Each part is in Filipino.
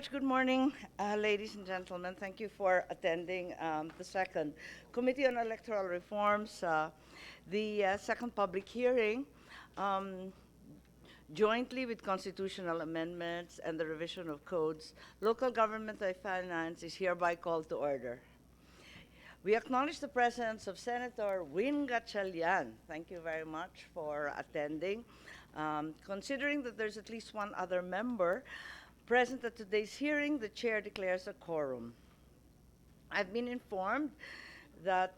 much. Good morning, ladies and gentlemen. Thank you for attending the second Committee on Electoral Reforms, the second public hearing, um, jointly with constitutional amendments and the revision of codes. Local government and finance is hereby called to order. We acknowledge the presence of Senator Win Gatchalian. Thank you very much for attending. Considering that there's at least one other member present at today's hearing, the chair declares a quorum. I've been informed that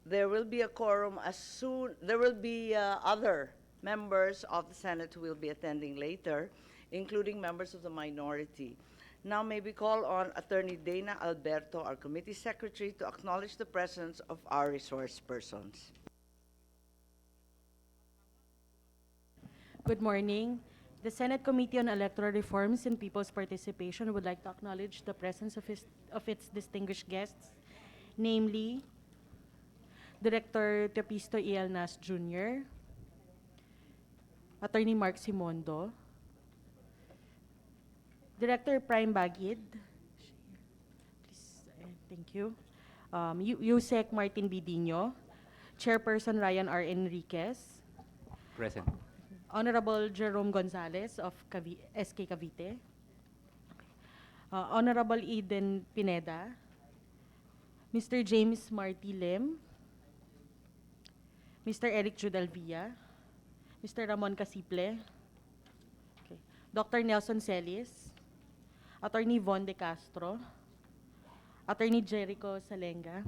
there will be a quorum as soon, there will be other members of the Senate who will be attending later, including members of the minority. Now may we call on Attorney Dana Alberto, our committee secretary, to acknowledge the presence of our resource persons. Good morning. The Senate Committee on Electoral Reforms and People's Participation would like to acknowledge the presence of its distinguished guests, namely Director Teopisto E. Nas Jr., Attorney Mark Simondo, Director Prime Bagid, please, thank you, Yusek Martin Bidinho, Chairperson Ryan R. Enriquez, Present. Honorable Jerome Gonzalez of SK Cavite, Honorable Eden Pineda, Mr. James Marty Lim, Mr. Eric Judalvia, Mr. Ramon Casiple, okay, Dr. Nelson Celis, Attorney Von De Castro, Attorney Jericho Salenga,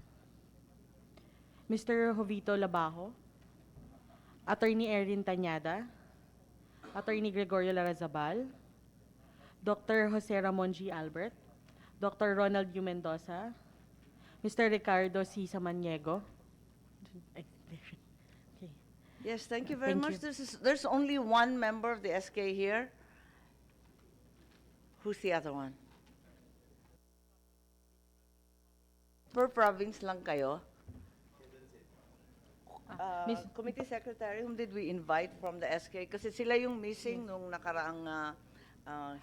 Mr. Jovito Labajo, Attorney Erin Tanyada, Attorney Gregorio Larrazabal, Dr. Jose Ramon G. Albert, Dr. Ronald U. Mendoza, Mr. Ricardo C. Samaniego. Okay. Yes, thank you very Thank much. you. There's only one member of the SK here. Who's the other one? Per province lang kayo? Committee Secretary, whom did we invite from the SK? Kasi sila yung missing nung nakaraang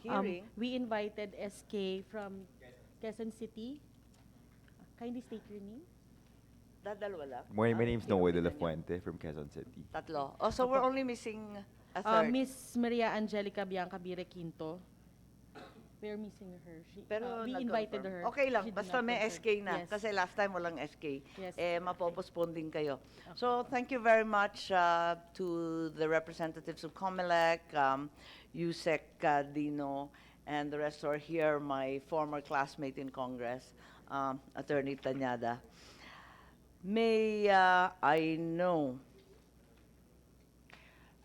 hearing. We invited SK from Quezon City. Kindly state your name. Dadalwa lang? My name's Noe de la Tingnan niyo. Fuente from Quezon City. Tatlo. Oh, so we're only missing a third. Miss Maria Angelica Bianca Bire Quinto. We're missing her. Pero We nag-confirm. invited her. Okay lang, She did basta not may confirm. SK na. Yes. Kasi last time walang SK. Yes. Mapopostpone din kayo. So thank you very much to the representatives of COMELEC, Yusek Dino, and the rest are here, my former classmate in Congress, Attorney Tanyada. May I know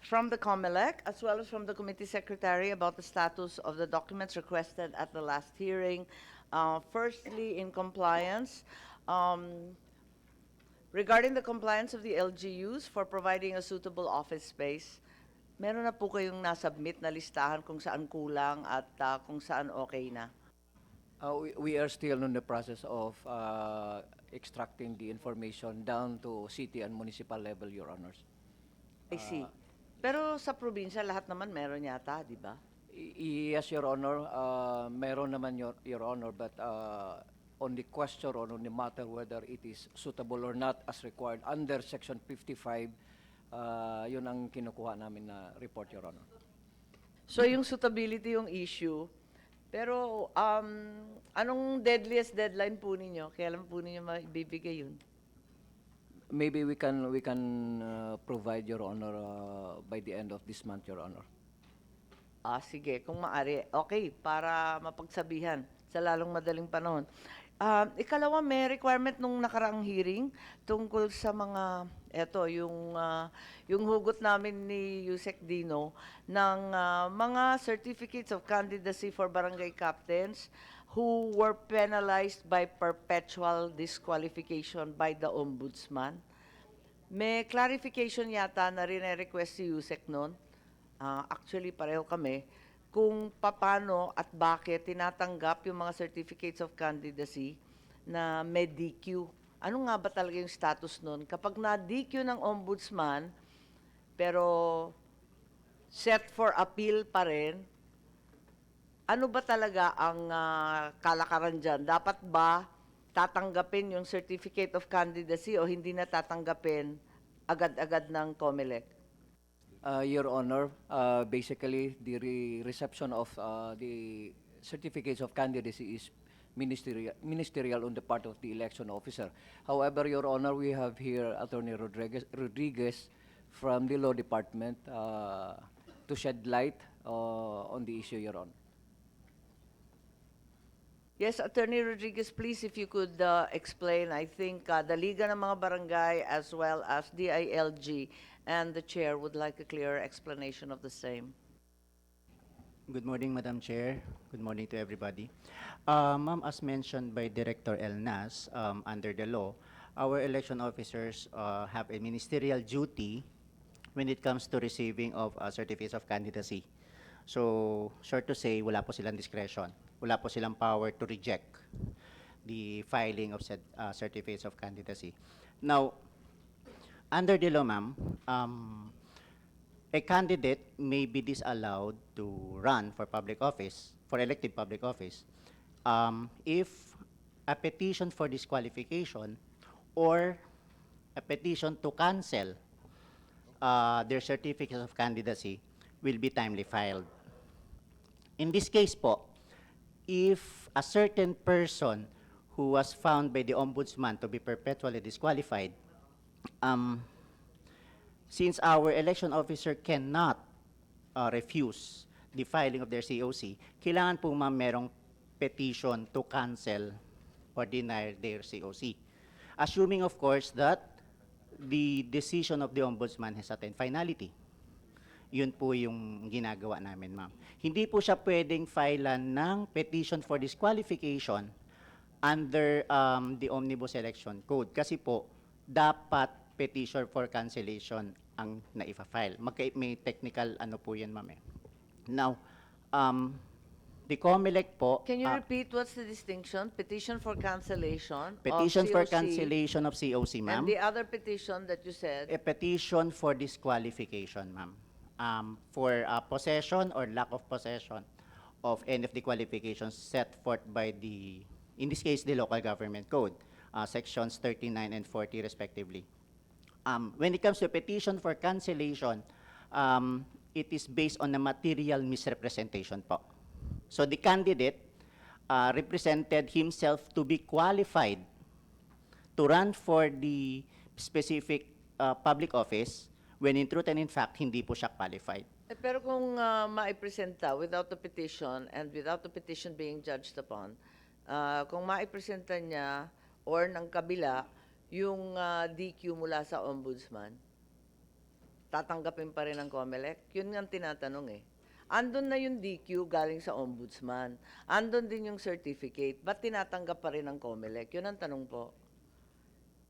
from the COMELEC, as well as from the committee secretary, about the status of the documents requested at the last hearing. Firstly, in compliance, regarding the compliance of the LGUs for providing a suitable office space, meron na po kayong nasubmit na listahan kung saan kulang at kung saan okay na? We are still in the process of extracting the information down to city and municipal level, Your Honors. I see. Pero sa probinsya, lahat naman meron yata, di ba? Yes, Your Honor. Meron naman, Your Honor, but on the question or on the matter whether it is suitable or not as required under Section 55, yun ang kinukuha namin na report, Your Honor. So yung suitability yung issue. Pero anong deadliest deadline po ninyo? Kailan po ninyo maibibigay yun? Maybe we can provide, Your Honor, by the end of this month, Your Honor. Sige, kung maari. Okay, para mapagsabihan sa lalong madaling panahon. Ikalawa, may requirement nung nakaraang hearing tungkol sa mga, yung hugot namin ni Yusek Dino ng mga certificates of candidacy for barangay captains who were penalized by perpetual disqualification by the ombudsman. May clarification yata na rin-request si Yusek noon. Actually, pareho kami. Kung paano at bakit tinatanggap yung mga certificates of candidacy na may DQ. Ano nga ba talaga yung status nun? Kapag na-DQ ng ombudsman, pero set for appeal pa rin, ano ba talaga ang kalakaran dyan? Dapat ba tatanggapin yung certificate of candidacy o hindi na tatanggapin agad-agad ng COMELEC? Your Honor, basically, the reception of the certificates of candidacy is ministerial on the part of the election officer. However, Your Honor, we have here Attorney Rodriguez from the Law Department to shed light on the issue, Your Honor. Yes, Attorney Rodriguez, please, if you could explain. I think the Liga ng mga Barangay as well as DILG and the Chair would like a clearer explanation of the same. Good morning, Madam Chair. Good morning to everybody. Ma'am, as mentioned by Director Elnas, under the law, our election officers have a ministerial duty when it comes to receiving of certificates of candidacy. So, short to say, wala po silang discretion. Wala po silang power to reject the filing of said certificates of candidacy. Now, under the law, ma'am, a candidate may be disallowed to run for public office, for elective public office, if a petition for disqualification or a petition to cancel their certificate of candidacy will be timely filed. In this case po, if a certain person who was found by the ombudsman to be perpetually disqualified, since our election officer cannot refuse the filing of their COC, kailangan po ma'am merong petition to cancel or deny their COC. Assuming of course that the decision of the ombudsman has attained finality. Yun po yung ginagawa namin, ma'am. Hindi po siya pwedeng filean ng petition for disqualification under the Omnibus Election Code. Kasi po, dapat petition for cancellation ang naifa-file. May technical ano po yan, ma'am. Now, the COMELEC po... Can you repeat what's the distinction? Petition for cancellation petition of for COC, cancellation of COC, ma'am. and the other petition that you said? A petition for disqualification, ma'am. For possession or lack of possession of any of the qualifications set forth by the, in this case, the local government code, sections 39 and 40 respectively. When it comes to petition for cancellation, it is based on a material misrepresentation po. So the candidate represented himself to be qualified to run for the specific public office when in truth and in fact, hindi po siya qualified. Pero kung maipresenta without the petition and without the petition being judged upon, kung maipresenta niya or ng kabila yung DQ mula sa ombudsman, tatanggapin pa rin ng COMELEC? Yun nga ang tinatanong eh. Andun na yung DQ galing sa ombudsman. Andun din yung certificate. Ba't tinatanggap pa rin ng COMELEC? Yun ang tanong po.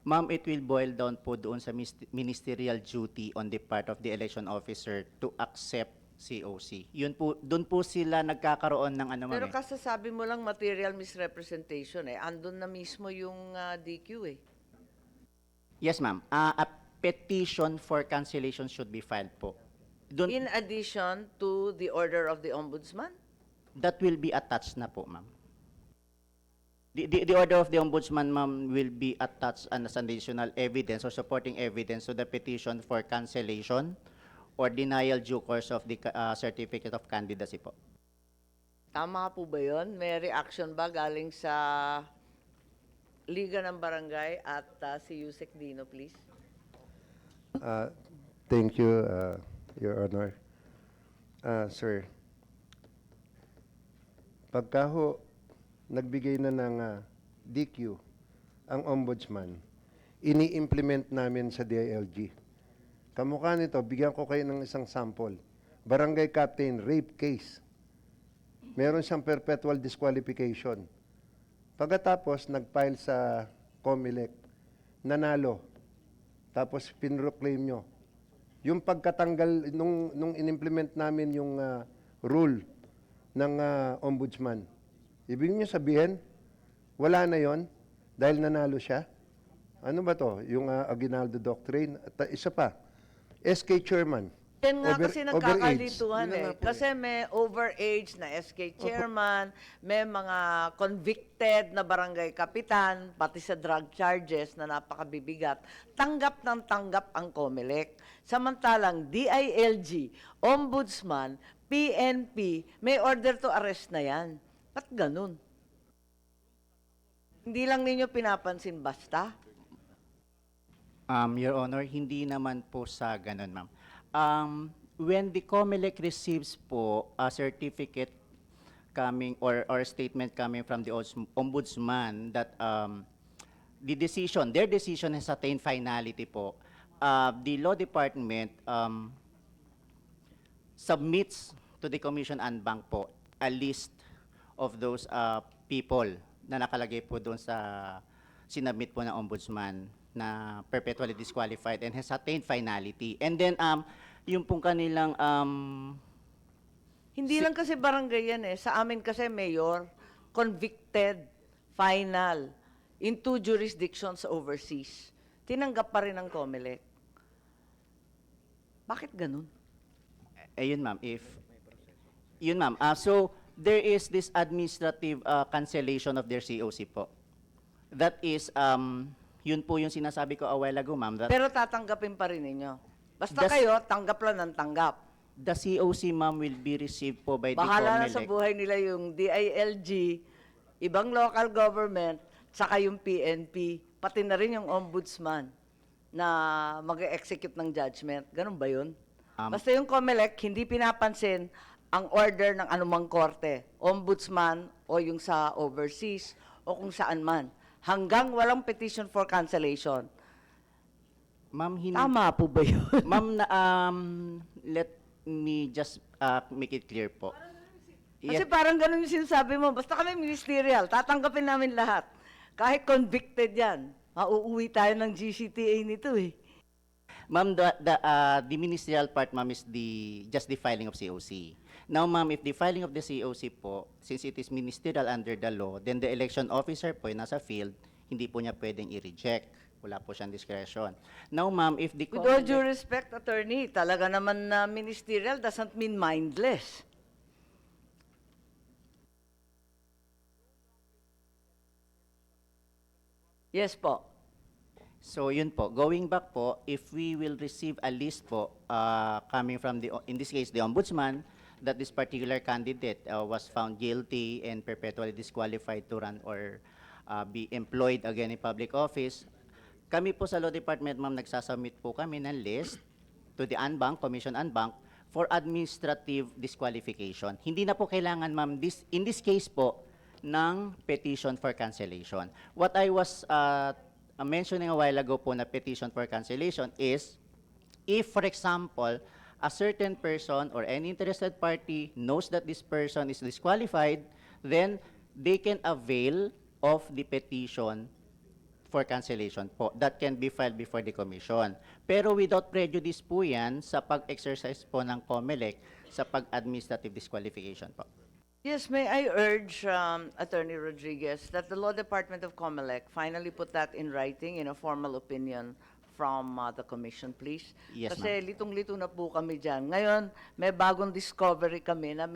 Ma'am, it will boil down po doon sa ministerial duty on the part of the election officer to accept COC. Yun po, doon po sila nagkakaroon ng ano, ma'am. Pero kasasabi mo lang material misrepresentation eh. Andun na mismo yung DQ eh. Yes, ma'am. A petition for cancellation should be filed po. Doon, In addition to the order of the ombudsman? that will be attached na po, ma'am. The order of the ombudsman, ma'am, will be attached as additional evidence or supporting evidence to the petition for cancellation or denial due course of the certificate of candidacy po. Tama po ba yun? May reaction ba galing sa Liga ng Barangay at si Yusek Dino, please? Thank you, Your Honor. Sir, pagka ho nagbigay na ng DQ ang ombudsman, ini-implement namin sa DILG. Kamukha nito, bigyan ko kayo ng isang sample. Barangay captain, rape case. Meron siyang perpetual disqualification. Pagkatapos, nag-file sa COMELEC, nanalo. Tapos, pinroclaim nyo. Yung pagkatanggal, nung in-implement namin yung rule ng ombudsman, ibig nyo sabihin, wala na yon dahil nanalo siya? Ano ba to? Yung Aguinaldo Doctrine? At isa pa, SK Chairman, Yan nga Over- kasi overage. nagkakalituhan Yun na nga po Kasi may overage na SK chairman, may mga convicted na barangay kapitan, pati sa drug charges na napakabibigat. Tanggap ng tanggap ang COMELEC. Samantalang DILG, Ombudsman, PNP, may order to arrest na yan. Ba't ganun? Hindi lang ninyo pinapansin basta? Your Honor, hindi naman po sa ganun, ma'am. When the COMELEC receives po a certificate coming or statement coming from the ombudsman that their decision has attained finality po, the law department submits to the Commission and Bank po a list of those people na nakalagay po doon sa sinubmit po ng ombudsman na perpetually disqualified and has attained finality. And then yung pong kanilang Hindi lang kasi barangay yan Sa amin kasi mayor, convicted, final, in 2 jurisdictions overseas. Tinanggap pa rin ng COMELEC. Bakit ganun? ayun ma'am, yun ma'am. So there is this administrative cancellation of their COC po. That is yun po yung sinasabi ko a while ago, ma'am, that Pero tatanggapin pa rin ninyo. Basta Das- kayo, tanggap lang ng tanggap. the COC, ma'am, will be received po by the Bahala na sa COMELEC. buhay nila yung DILG, ibang local government, saka yung PNP, pati na rin yung ombudsman na mag-execute ng judgment. Ganun ba yun? Basta yung COMELEC, hindi pinapansin ang order ng anumang korte, ombudsman o yung sa overseas o kung saan man. Hanggang walang petition for cancellation. Ma'am, Tama po ba yun? ma'am, let me just make it clear po. Kasi Yes, parang ganun yung sinasabi mo. Basta kami ministerial, tatanggapin namin lahat. Kahit convicted yan, mauuwi tayo ng GCTA nito ma'am, the ministerial part, ma'am, is just the filing of COC. Now, ma'am, if the filing of the COC po, since it is ministerial under the law, then the election officer po yung nasa field, hindi po niya pwedeng i-reject. Wala po siyang discretion. Now, ma'am, if the With all COMELEC- due respect, attorney, talaga naman na ministerial doesn't mean mindless. Yes po. So yun po, going back po, if we will receive a list po coming from in this case, the ombudsman, that this particular candidate was found guilty and perpetually disqualified to run or be employed again in public office, kami po sa Law Department, ma'am, nagsasubmit po kami ng list to the Anbank, Commission Anbank, for administrative disqualification. Hindi na po kailangan, ma'am, in this case po, ng petition for cancellation. What I was mentioning a while ago po na petition for cancellation is if, for example, a certain person or any interested party knows that this person is disqualified, then they can avail of the petition for cancellation po. That can be filed before the commission. Pero without prejudice po yan sa pag-exercise po ng COMELEC sa pag-administrative disqualification po. Yes, may I urge Attorney Rodriguez that the Law Department of COMELEC finally put that in writing in a formal opinion from the Commission, please. Yes, Kasi litong-lito na po kami dyan. Ngayon, may bagong discovery kami na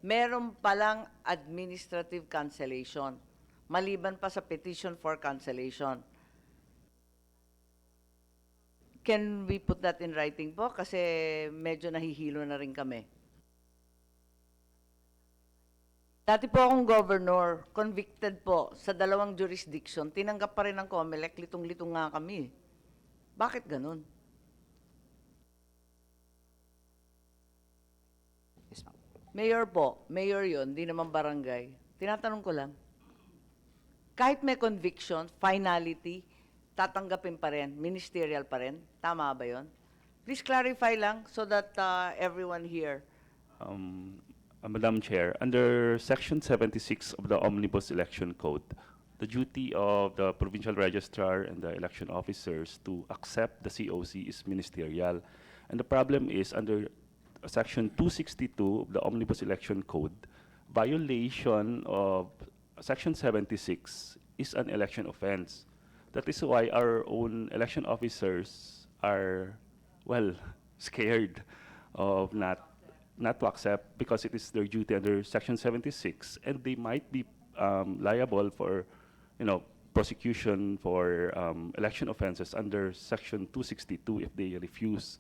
meron palang administrative cancellation, maliban pa sa petition for cancellation. Can we put that in writing po? Kasi medyo nahihilo na rin kami. Dati po akong governor, convicted po sa 2 jurisdiction. Tinanggap pa rin ng COMELEC, litong-litong nga kami. Bakit ganun? Yes, ma'am. Mayor po, mayor yun, di naman barangay. Tinatanong ko lang, kahit may conviction, finality, tatanggapin pa rin, ministerial pa rin. Tama ba yun? Please clarify lang so that everyone here. Madam Chair, under Section 76 of the Omnibus Election Code, the duty of the provincial registrar and the election officers to accept the COC is ministerial. And the problem is under Section 262 of the Omnibus Election Code, violation of Section 76 is an election offense. That is why our own election officers are, well, scared of not to accept because it is their duty under Section 76, and they might be liable for, prosecution for election offenses under Section 262 if they refuse.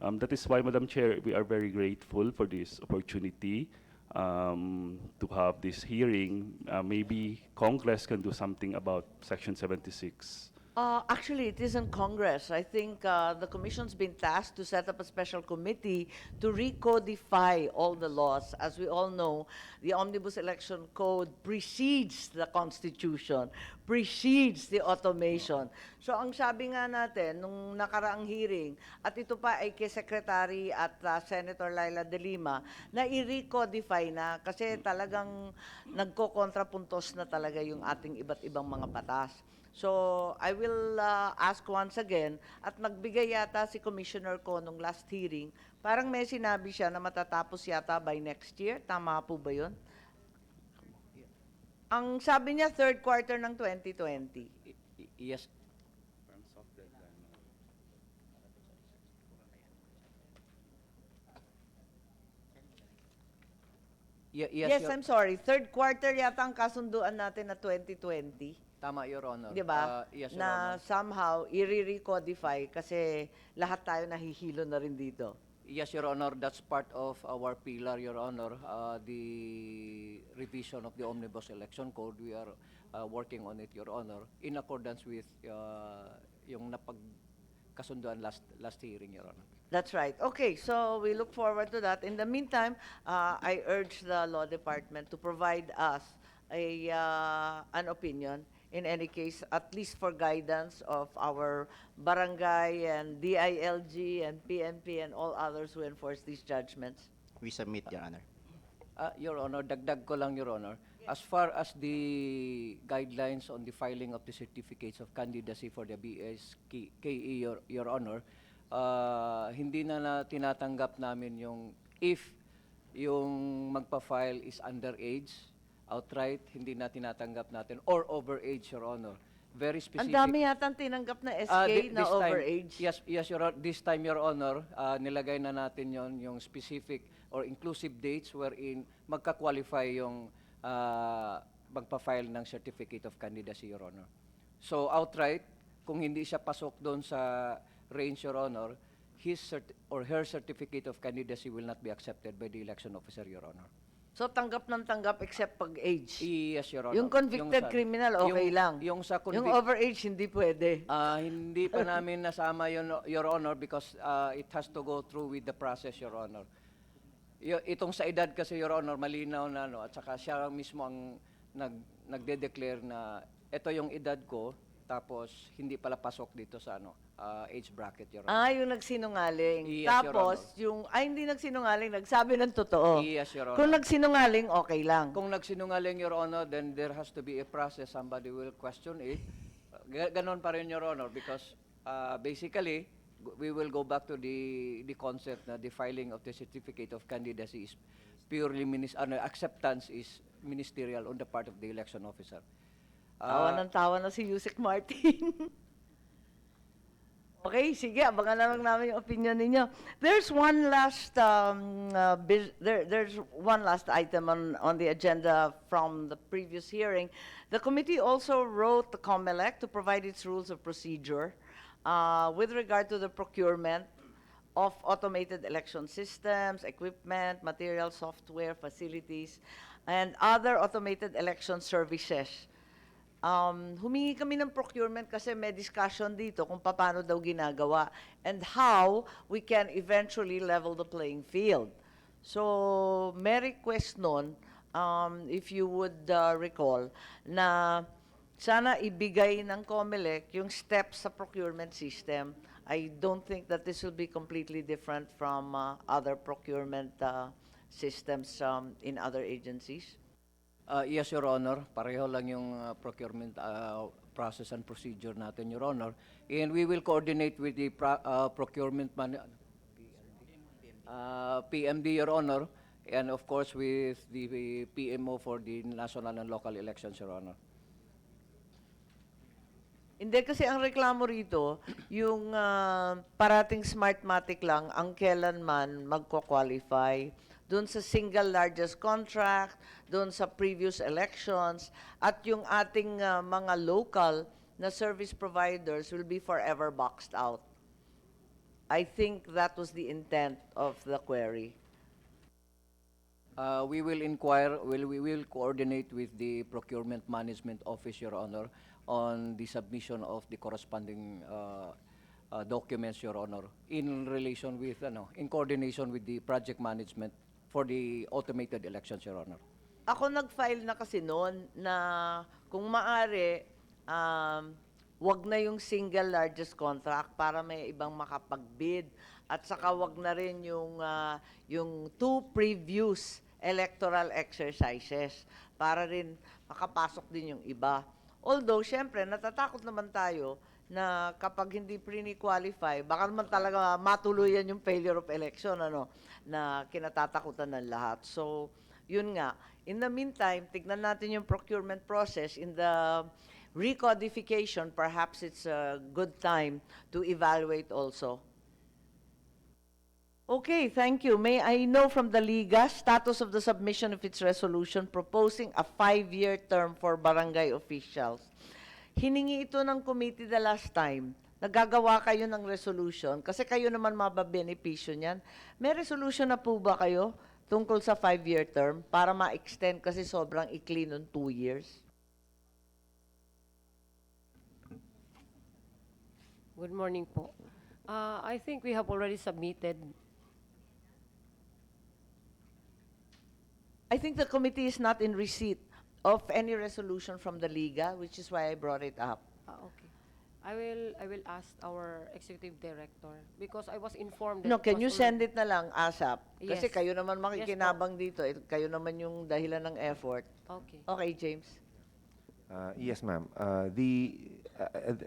That is why, Madam Chair, we are very grateful for this opportunity to have this hearing. Maybe Congress can do something about Section 76. Actually, it isn't Congress. I think the Commission's been tasked to set up a special committee to recodify all the laws. As we all know, the Omnibus Election Code precedes the Constitution, precedes the automation. So ang sabi nga natin, nung nakaraang hearing, at ito pa ay kay Secretary at Senator Laila De Lima, na i-recodify na kasi talagang nagko-kontrapuntos na talaga yung ating iba't ibang mga batas. So, I will ask once again, at nagbigay yata si Commissioner ko nung last hearing, parang may sinabi siya na matatapos yata by next year. Tama po ba yun? Ang sabi niya, third quarter ng 2020. Yes. Yes, I'm sorry. Third quarter yata ang kasunduan natin na 2020. Tama, Your Honor. Di ba? Yes, Your Na Honor. somehow, i-recodify kasi lahat tayo nahihilo na rin dito. Yes, Your Honor, that's part of our pillar, Your Honor, the revision of the Omnibus Election Code. We are working on it, Your Honor, in accordance with yung napagkasunduan last hearing, Your Honor. That's right. Okay, so we look forward to that. In the meantime, I urge the Law Department to provide us an opinion, in any case, at least for guidance of our barangay and DILG and PNP and all others who enforce these judgments. We submit, Your Honor. Your Honor, dagdag ko lang, Your Honor. As far as the guidelines on the filing of the certificates of candidacy for the BSKE, Your Honor, hindi na tinatanggap namin yung if yung magpa-file is underage, outright, hindi na tinatanggap natin, or overage, Your Honor. Very Ang specific. dami yatang tinanggap na SK na This time- overage. Yes, Your Honor. This time, Your Honor, nilagay na natin yung specific or inclusive dates wherein magka-qualify yung magpa-file ng Certificate of Candidacy, Your Honor. So, outright, kung hindi siya pasok doon sa range, Your Honor, his or her Certificate of Candidacy will not be accepted by the election officer, Your Honor. So tanggap ng tanggap except pag age. Yes, Your Honor. Yung convicted criminal, okay lang. Yung sa Yung overage, hindi pwede. Hindi pa namin nasama yun, Your Honor, because it has to go through with the process, Your Honor. Itong sa edad kasi, Your Honor, malinaw na, at saka siya mismo ang nagde-declare na ito yung edad ko, tapos hindi pala pasok dito sa age bracket, Your Honor. Yung nagsinungaling. Yes, Your Tapos, hindi nagsinungaling, nagsabi ng totoo. Yes, Your Honor. Kung nagsinungaling, okay lang. Kung nagsinungaling, Your Honor, then there has to be a process. Somebody will question it. Ganon pa rin, Your Honor, because basically, we will go back to the concept na the filing of the certificate of candidacy is purely acceptance is ministerial on the part of the election officer. Tawa ng tawa na si Yusek Martin. Okay, sige, abangan na lang namin yung opinion ninyo. There's one last there's one last item on the agenda from the previous hearing. The committee also wrote the COMELEC to provide its rules of procedure with regard to the procurement of automated election systems, equipment, material, software, facilities, and other automated election services. Humingi kami ng procurement kasi may discussion dito kung paano daw ginagawa and how we can eventually level the playing field. So, may request nun, if you would recall, na sana ibigay ng COMELEC yung steps sa procurement system. I don't think that this will be completely different from other procurement systems in other agencies. Yes, Your Honor. Pareho lang yung procurement process and procedure natin, Your Honor. And we will coordinate with the procurement PMD, Your Honor, and of course with the PMO for the national and local elections, Your Honor. Hindi kasi ang reklamo rito, yung parating Smartmatic lang ang kailanman magko-qualify doon sa single largest contract, doon sa previous elections, at yung ating mga local na service providers will be forever boxed out. I think that was the intent of the query. We will inquire, we will coordinate with the Procurement Management Office, Your Honor, on the submission of the corresponding documents, Your Honor, in relation with, in coordination with the project management for the automated elections, Your Honor. Ako nag-file na kasi noon na kung maaari, wag na yung single largest contract para may ibang makapag-bid. At saka wag na rin yung two previous electoral exercises para rin makapasok din yung iba. Although, syempre, natatakot naman tayo na kapag hindi pre-qualify, baka naman talaga matuluyan yung failure of election, na kinatatakutan ng lahat. So, yun nga. In the meantime, tignan natin yung procurement process. In the recodification, perhaps it's a good time to evaluate also. Okay, thank you. May I know from the Liga status of the submission of its resolution proposing a 5-year term for barangay officials? Hiningi ito ng committee the last time. Nagagawa kayo ng resolution kasi kayo naman mababenepisyo niyan. May resolution na po ba kayo tungkol sa 5-year term para ma-extend kasi sobrang ikli nun 2 years? Good morning po. I think we have already submitted. I think the committee is not in receipt of any resolution from the Liga, which is why I brought it up. Okay. I will ask our executive director because I was informed No, that can you send it na lang ASAP? Kasi Yes. kayo naman makikinabang dito. Kayo naman yung dahilan ng effort. Okay. Okay, James. Yes, ma'am. I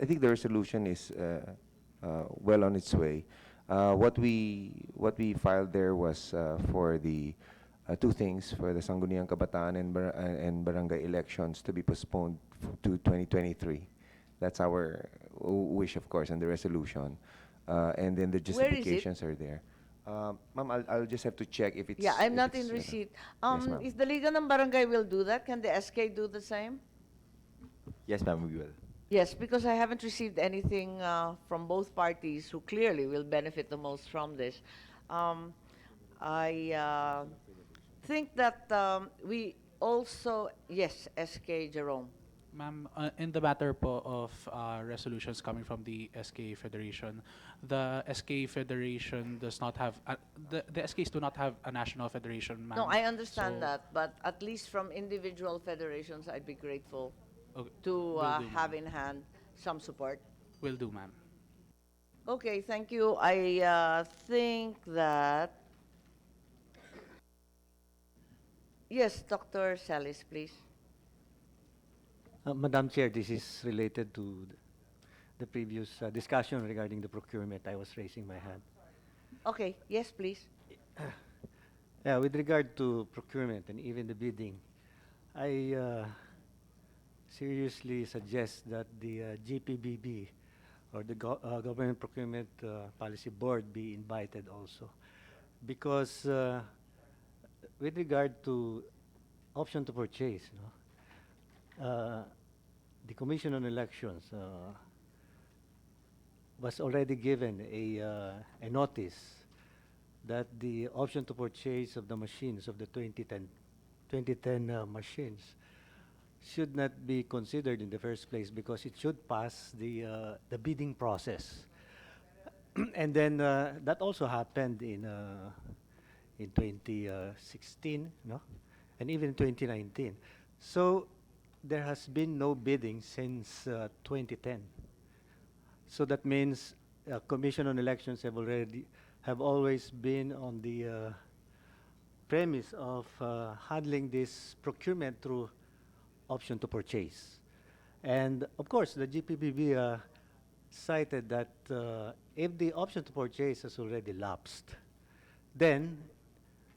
think the resolution is well on its way. What we filed there was for the two things: for the Sangguniang Kabataan and barangay elections to be postponed to 2023. That's our wish, of course, and the resolution. And then the Where is it? justifications are there. Ma'am, I'll just have to check if it's. Yeah, I'm if not it's, in receipt. yes, ma'am. If the Liga ng Barangay will do that, can the SK do the same? Yes, ma'am, we will. Yes, because I haven't received anything from both parties who clearly will benefit the most from this. I think that we also, yes, SK Jerome. Ma'am, in the matter po of resolutions coming from the SK Federation, the SK Federation does not have, the SKs do not have a national federation, ma'am. No, I understand So, that, but at least from individual federations, I'd be grateful okay, to will do, have ma'am. in hand some support. Will do, ma'am. Okay, thank you. I think that... Yes, Dr. Salis, please. Madam Chair, this is related to the previous discussion regarding the procurement. I was raising my hand. Okay, yes, please. Yeah, with regard to procurement and even the bidding, I seriously suggest that the GPBB or the Government Procurement Policy Board be invited also. Because with regard to option to purchase, the Commission on Elections was already given a notice that the option to purchase of the machines of the 2010 machines should not be considered in the first place because it should pass the bidding process. And then that also happened in 2016, no? And even 2019. So there has been no bidding since 2010. So that means Commission on Elections have always been on the premise of handling this procurement through option to purchase. And of course, the GPBB cited that if the option to purchase has already lapsed, then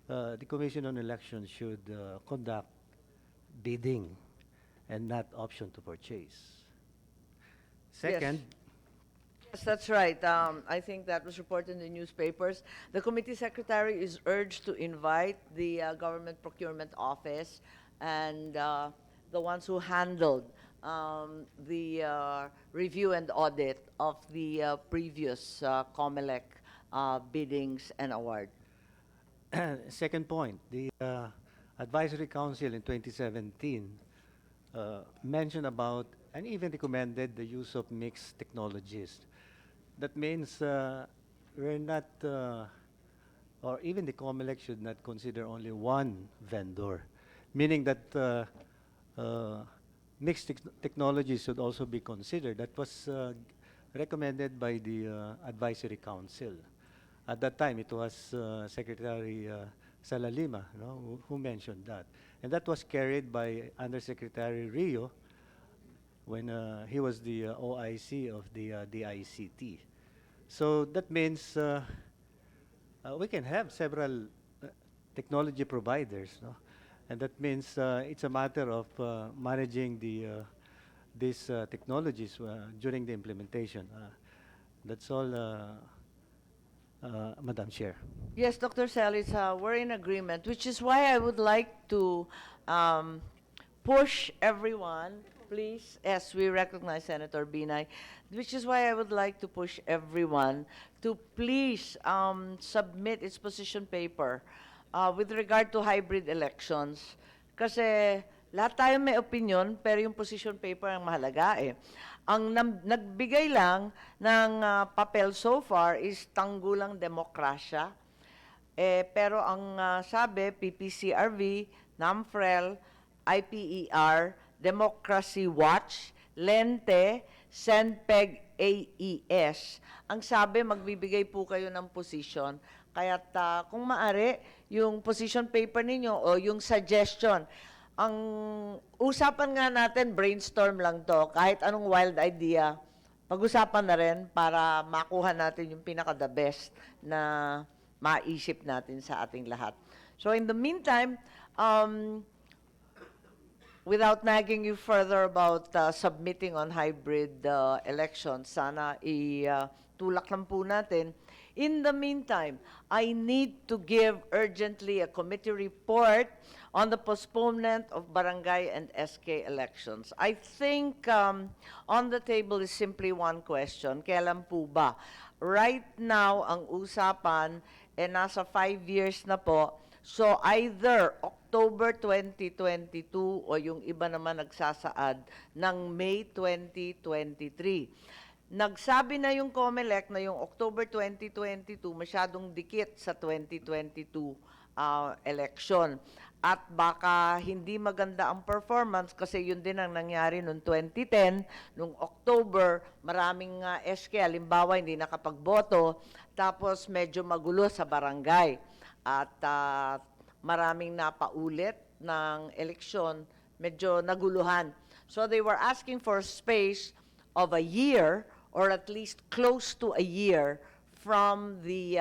the Commission on Elections should conduct bidding and not option to purchase. Second, Yes, that's right. I think that was reported in the newspapers. The committee secretary is urged to invite the Government Procurement Office and the ones who handled the review and audit of the previous COMELEC biddings and award. second point, the Advisory Council in 2017 mentioned about and even recommended the use of mixed technologies. That means we're not, or even the COMELEC should not consider only one vendor, meaning that mixed technologies should also be considered. That was recommended by the Advisory Council. At that time, it was Secretary Salalima, who mentioned that. And that was carried by Undersecretary Rio when he was the OIC of the DICT. So that means we can have several technology providers, no? And that means it's a matter of managing these technologies during the implementation. That's all, Madam Chair. Yes, Dr. Celis, we're in agreement, which is why I would like to push everyone, please, as we recognize Senator Binay, which is why I would like to push everyone to please submit its position paper with regard to hybrid elections. Kasi lahat tayo may opinion, pero yung position paper ang mahalaga eh. Ang nagbigay lang ng papel so far is tanggulang demokrasya. Pero ang sabi, PPCRV, NAMFREL, IPER, Democracy Watch, Lente, SENPEG, AES. Ang sabi, magbibigay po kayo ng position. Kaya't kung maari, yung position paper ninyo o yung suggestion, ang usapan nga natin, brainstorm lang to, kahit anong wild idea, pag-usapan na rin para makuha natin yung pinaka-the best na maisip natin sa ating lahat. So in the meantime, without nagging you further about submitting on hybrid elections, sana itulak lang po natin. In the meantime, I need to give urgently a committee report on the postponement of barangay and SK elections. I think on the table is simply one question. Kailan po ba? Right now, ang usapan, nasa 5 years na po. So either October 2022 o yung iba naman nagsasaad ng May 2023. Nagsabi na yung COMELEC na yung October 2022 masyadong dikit sa 2022 election. At baka hindi maganda ang performance kasi yun din ang nangyari noong 2010. Noong October, maraming SK, halimbawa hindi nakapagboto, tapos medyo magulo sa barangay. At maraming napaulit ng eleksyon, medyo naguluhan. So they were asking for space of a year or at least close to a year from the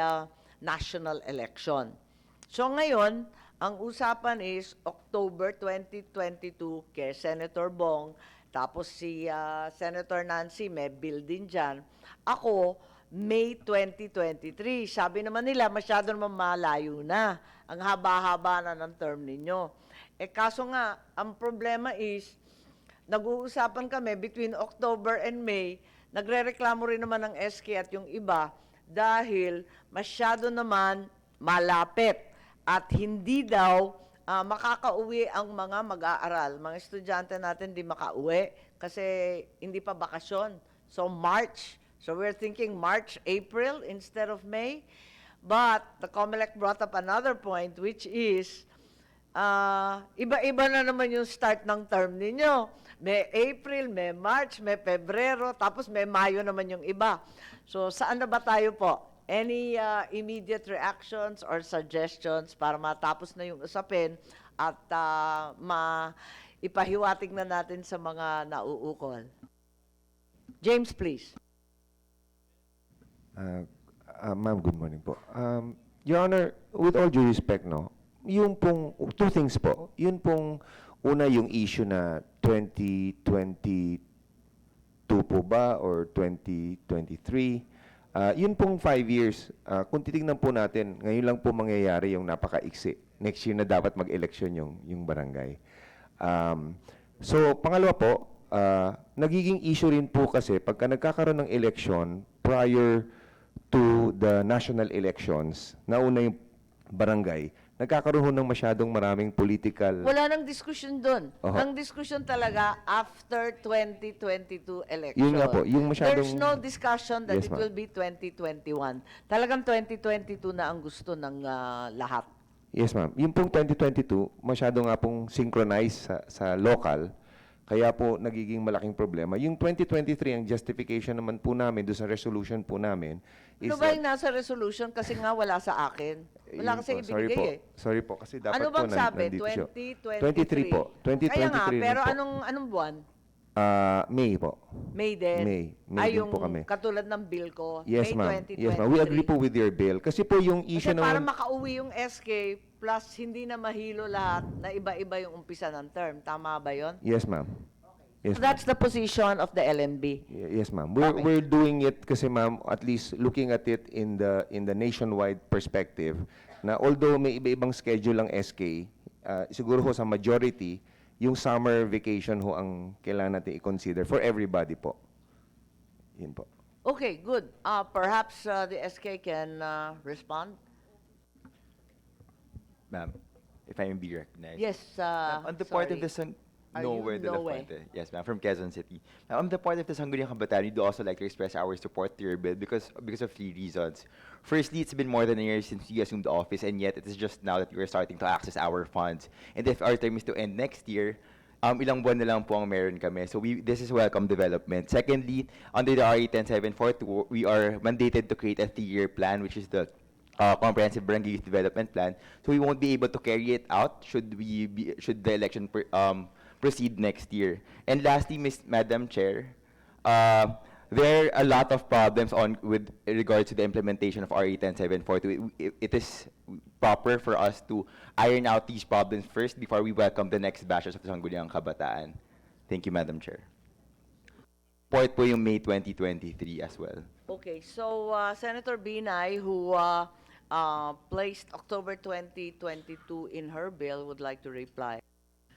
national election. So ngayon, ang usapan is October 2022 kay Senator Bong, tapos si Senator Nancy may bill din dyan. Ako, May 2023. Sabi naman nila, masyado naman malayo na. Ang haba-haba na ng term ninyo. Kaso nga, ang problema is, nag-uusapan kami between October and May, nagrereklamo rin naman ng SK at yung iba dahil masyado naman malapit at hindi daw makakauwi ang mga mag-aaral. Mga estudyante natin di makauwi kasi hindi pa bakasyon. So March. So we're thinking March, April instead of May. But the COMELEC brought up another point which is iba-iba na naman yung start ng term ninyo. May April, may March, may Pebrero, tapos may Mayo naman yung iba. So saan na ba tayo po? Any immediate reactions or suggestions para matapos na yung usapin at ipahiwatig na natin sa mga nauukol? James, please. Ma'am, good morning po. Your Honor, with all due respect, no, yung pong, two things po. Yun pong, una yung issue na 2022 2022 po ba or 2023? Yun pong 5 years, kung titignan po natin, ngayon lang po mangyayari yung napaka-iksi. Next year na dapat mag-election yung barangay. So, pangalawa po, nagiging issue rin po kasi pagka nagkakaroon ng election prior to the national elections, nauna yung barangay, nagkakaroon ng masyadong maraming political... Wala nang discussion doon. Oho. Ang discussion talaga after 2022 election. Yun nga po, yung masyadong- There's no discussion that Yes, it ma'am. will be 2021. Talagang 2022 na ang gusto ng lahat. Yes, ma'am. Yung pong 2022, masyado nga pong synchronized sa local, kaya po nagiging malaking problema. Yung 2023, ang justification naman po namin doon sa resolution po namin is Ano ba yung nasa resolution? Kasi nga wala sa akin. Wala Yun kasi po, sorry po. ibinigay eh. Sorry po, kasi dapat Ano bang po sabi? nandito siya. 2023? 23 po. 2023 Kaya nga, pero rin po. anong buwan? May po. May din? May. May Ay, din yung po kami. katulad ng bill ko, Yes, May ma'am. 2023. Yes, ma'am. We agree po with your bill. Kasi po yung Kasi issue para naman... makauwi yung SK, plus hindi na mahilo lahat na iba-iba yung umpisa ng term. Tama ba yon? Yes, ma'am. Yes, So that's the position of the LMB. Yes, ma'am. Okay. We're doing it kasi ma'am, at least looking at it in the nationwide perspective, na although may iba-ibang schedule ang SK, siguro ho sa majority, yung summer vacation ho ang kailangan natin i-consider for everybody po. Yun po. Okay, good. Perhaps the SK can respond. Ma'am, if I may be recognized. Yes, Ma'am, on the part of sorry. the San... Are Nowhere you de la Noe? Fuente. Yes, ma'am, from Quezon City. Now, on the part of the Sangguniang Kabataan, we do also like to express our support to your bill because of 3 reasons. Firstly, it's been more than a year since we assumed office, and yet it is just now that we are starting to access our funds. And if our term is to end next year, ilang buwan na lang po ang meron kami. So this is welcome development. Secondly, under the RE 10742, we are mandated to create a 3-year plan, which is the comprehensive barangay youth development plan. So we won't be able to carry it out should the election proceed next year. And lastly, Madam Chair, there are a lot of problems with regards to the implementation of RE 10742. It is proper for us to iron out these problems first before we welcome the next batches of the Sangguniang Kabataan. Thank you, Madam Chair. Report po yung May 2023 as well. Okay, so Senator Binay, who placed October 2022 in her bill, would like to reply.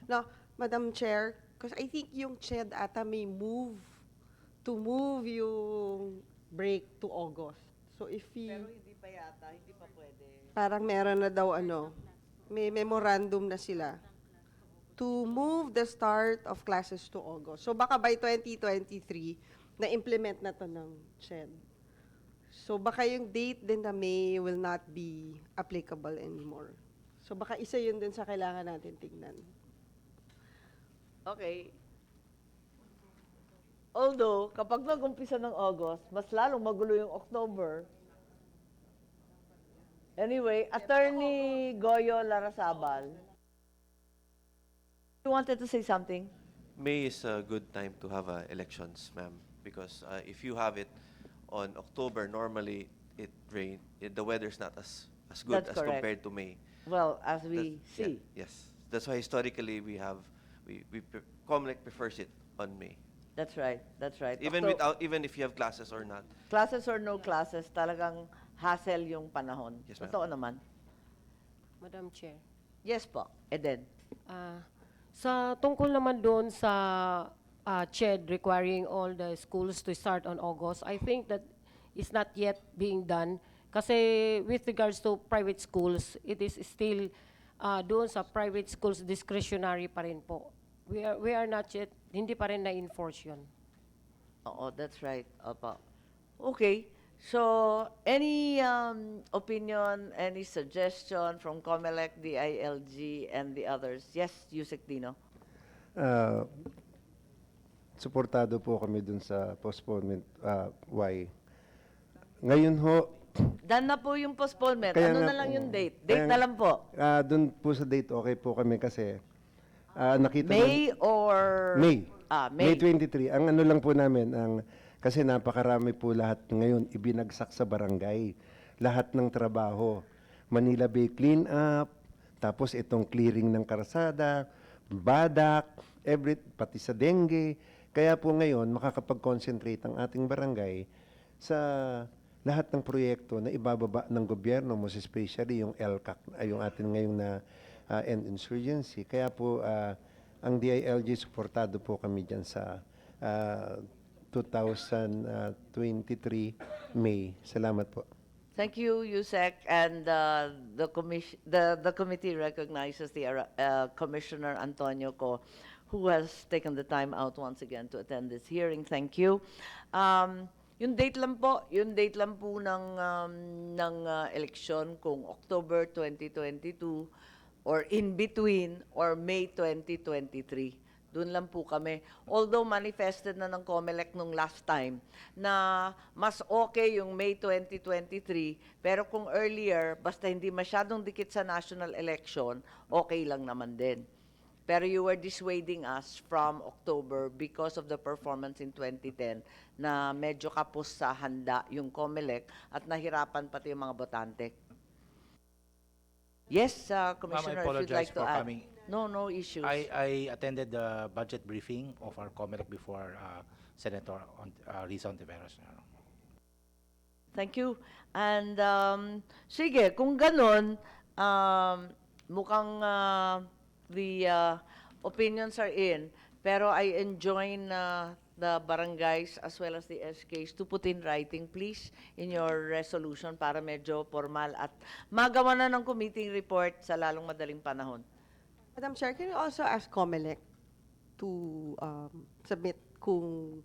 No, Madam Chair, because I think yung CHED ata may move yung break to August. So if hindi pa yata, hindi pa pwede. parang meron na daw may memorandum na sila to move the start of classes to August. So baka by 2023, na-implement na to ng CHED. So baka yung date din na May will not be applicable anymore. So baka isa yun din sa kailangan natin tignan. Okay. Although, kapag nag-umpisa ng August, mas lalong magulo yung October. Anyway, Attorney Goyo Larrazabal. You wanted to say something? May is a good time to have elections, ma'am, because if you have it on October, normally the weather's not as good That's as correct. compared to May. Well, as we see. Yes, that's why historically COMELEC prefers it on May. That's right, that's right. Even if you have classes or not. Classes or no classes, talagang hassle yung panahon. Yes, ma'am. Totoo naman. Madam Chair. Yes po, Eden. Sa tungkol naman doon sa CHED requiring all the schools to start on August, I think that is not yet being done. Kasi with regards to private schools, it is still doon sa private schools discretionary pa rin po. We are not yet, hindi pa rin na-enforce yun. Oo, that's right. Opo. Okay. So, any opinion, any suggestion from COMELEC, DILG, and the others? Yes, Yusek Dino. Suportado po kami dun sa postponement. Why? Ngayon ho, Done na po yung postponement. Kaya Ano nga na lang po. yung date? Date Kaya na nga- lang po. dun po sa date, okay po kami kasi nakita May or... May. May. May 23. Ang ano lang po namin, kasi napakarami po lahat ngayon ibinagsak sa barangay. Lahat ng trabaho. Manila Bay clean up, tapos itong clearing ng karsada, badak, pati sa dengue. Kaya po ngayon, makakapag-concentrate ang ating barangay sa lahat ng proyekto na ibababa ng gobyerno, most especially yung LCAC, ay yung atin ngayong na end insurgency. Kaya po, ang DILG, suportado po kami dyan sa 2023 May. Salamat po. Thank you, Yusek, and the committee recognizes the Commissioner Antonio Co, who has taken the time out once again to attend this hearing. Thank you. Yung date lang po ng eleksyon kung October 2022 or in between or May 2023. Doon lang po kami. Although manifested na ng COMELEC nung last time na mas okay yung May 2023, pero kung earlier, basta hindi masyadong dikit sa national election, okay lang naman din. Pero you were dissuading us from October because of the performance in 2010 na medyo kapos sa handa yung COMELEC at nahirapan pati yung mga botante. Yes, Commissioner, if you'd like to add. No issues. I attended the budget briefing of our COMELEC before Senator Risa Ontiveros. Thank you. And sige, kung ganon, mukhang the opinions are in, pero I enjoin the barangays as well as the SKs to put in writing, please, in your resolution para medyo formal at magawa na ng committee report sa lalong madaling panahon. Madam Chair, can you also ask COMELEC to submit kung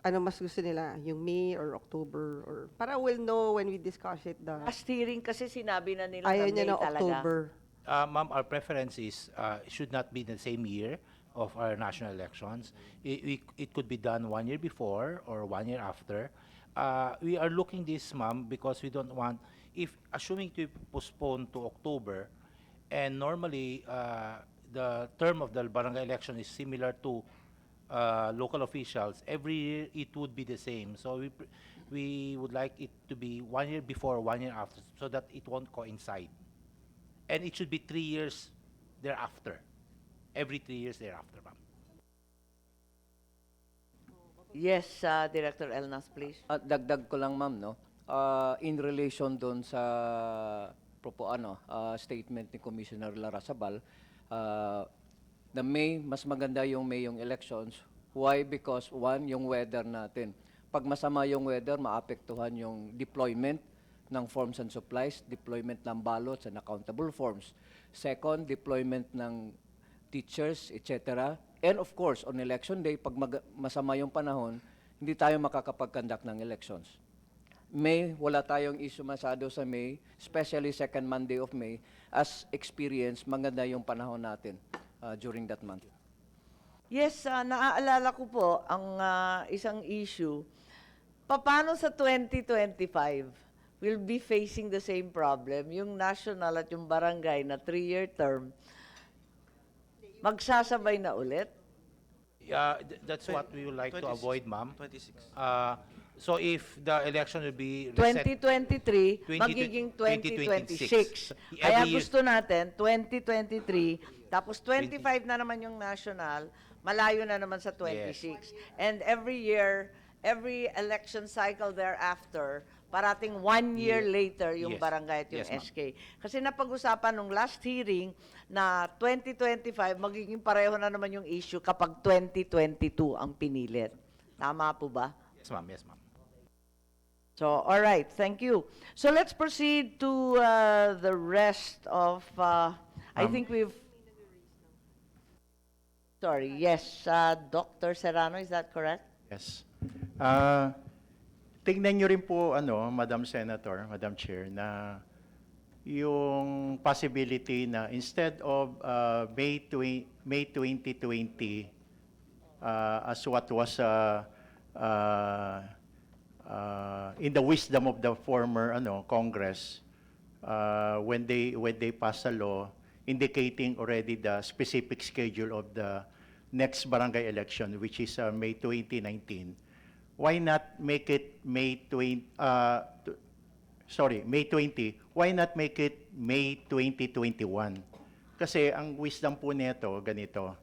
ano mas gusto nila, yung May or October, or para we'll know when we discuss it. Last hearing kasi sinabi na nila Ayaw na niya May na talaga. October. Ma'am, our preference is it should not be the same year of our national elections. It could be done 1 year before or 1 year after. We are looking this, ma'am, because we don't want, if assuming to postpone to October, and normally the term of the barangay election is similar to local officials, every year it would be the same. So we would like it to be 1 year before, 1 year after, so that it won't coincide. And it should be 3 years thereafter. Every 3 years thereafter, ma'am. Yes, Director Elnas, please. Dagdag ko lang, ma'am, no? In relation doon sa statement ni Commissioner Larrazabal, the May, mas maganda yung May yung elections. Why? Because one, yung weather natin. Pag masama yung weather, maapektuhan yung deployment ng forms and supplies, deployment ng ballots and accountable forms. Second, deployment ng teachers, etc. And of course, on election day, pag masama yung panahon, hindi tayo makakapag-conduct ng elections. May, wala tayong issue masyado sa May, especially second Monday of May. As experience, maganda yung panahon natin during that month. Yes, naaalala ko po ang isang issue. Paano sa 2025? We'll be facing the same problem. Yung national at yung barangay na 3-year term, magsasabay na ulit? Yeah, that's what we would like to 26. avoid, ma'am. 26. So if the election will be reset, 2023, 20 magiging 2026. 2026. Kaya Every year. gusto natin, 2023, tapos 25 na naman yung national, malayo na naman sa 26. And every year, every election cycle thereafter, parating 1 year later yung Yes. barangay at yung Yes, ma'am. SK. Kasi napag-usapan nung last hearing na 2025, magiging pareho na naman yung issue kapag 2022 ang pinilit. Tama po ba? yes, ma'am. Yes, ma'am. So, all right, thank you. So let's proceed to the rest of, I think we've, sorry, yes, Dr. Serrano, is that correct? Yes. Tingnan nyo rin po, Madam Senator, Madam Chair, na yung possibility na instead of May 2020, as what was in the wisdom of the former Congress, when they passed a law indicating already the specific schedule of the next barangay election, which is May 2019, why not make it May 20? May 20. Why not make it May 2021? Kasi ang wisdom po nito ganito.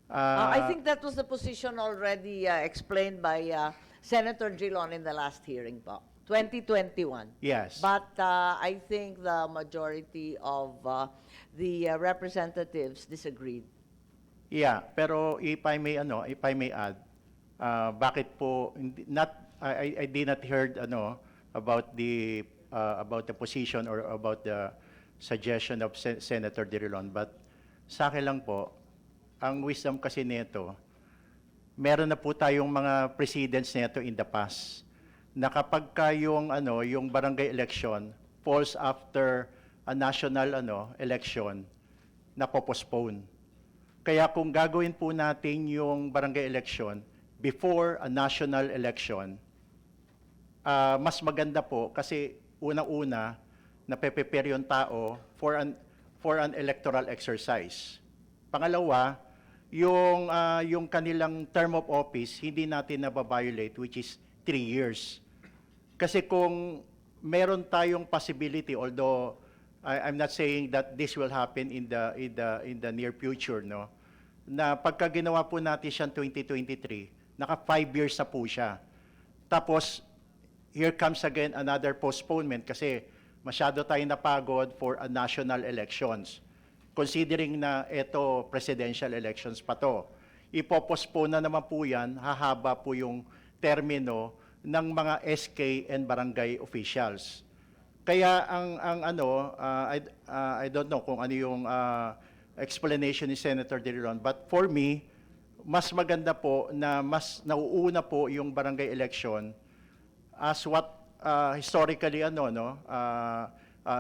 I think that was the position already explained by Senator Gilon in the last hearing po, 2021. Yes. But I think the majority of the representatives disagreed. Yeah, pero if I may add, bakit po I did not heard about the position or about the suggestion of Senator Dirilon, but sa akin lang po, ang wisdom kasi nito, meron na po tayong mga precedents nito in the past na kapag ka yung barangay election falls after a national election, na-postpone. Kaya kung gagawin po natin yung barangay election before a national election, mas maganda po kasi unang-una nape-prepare yung tao for an electoral exercise. Pangalawa, yung kanilang term of office hindi natin nababiolate, which is 3 years. Kasi kung meron tayong possibility, although I'm not saying that this will happen in the near future, no, na pagka ginawa po natin siyang 2023, naka 5 years na po siya. Tapos here comes again another postponement kasi masyado tayong napagod for a national elections. Considering na ito presidential elections pa to. Ipopostpone na naman po yan, hahaba po yung termino ng mga SK and barangay officials. Kaya I don't know kung ano yung explanation ni Senator Dirilon, but for me, mas maganda po na mas nauuna po yung barangay election as what historically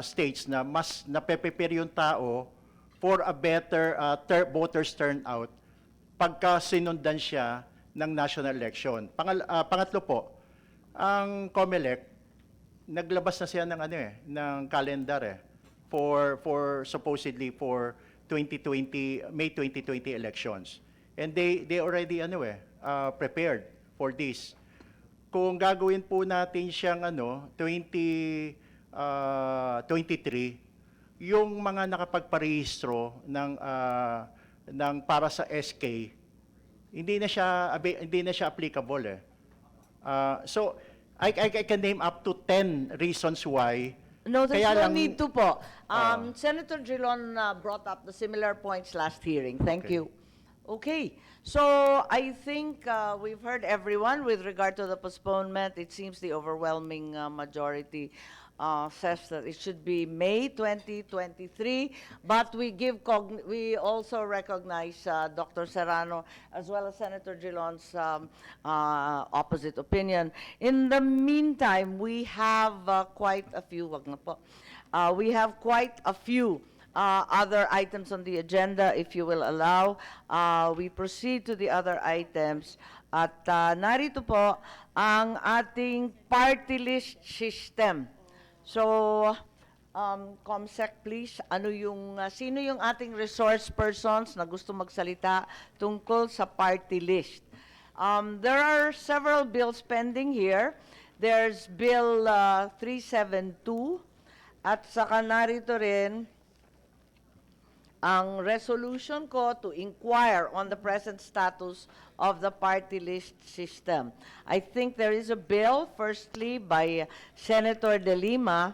states na mas nape-prepare yung tao for a better voters turnout pagka sinundan siya ng national election. Pangatlo po, ang COMELEC naglabas na siya ng ng calendar for supposedly for May 2020 elections. And they already prepared for this. Kung gagawin po natin siyang 2023, yung mga nakapagparehistro ng para sa SK, hindi na siya applicable so I can name up to 10 reasons why. No, there's Kaya no lang- need to po. Senator Gilon brought up the similar points last hearing. Thank Okay. you. Okay, so I think we've heard everyone with regard to the postponement. It seems the overwhelming majority says that it should be May 2023, but we also recognize Dr. Serrano as well as Senator Gilon's opposite opinion. In the meantime, we have quite a few, other items on the agenda, if you will allow. We proceed to the other items. At narito po ang ating party list system. So, Comsec, please, sino yung ating resource persons na gusto magsalita tungkol sa party list? There are several bills pending here. There's Bill 372 at saka narito rin ang resolution ko to inquire on the present status of the party list system. I think there is a bill, firstly, by Senator De Lima,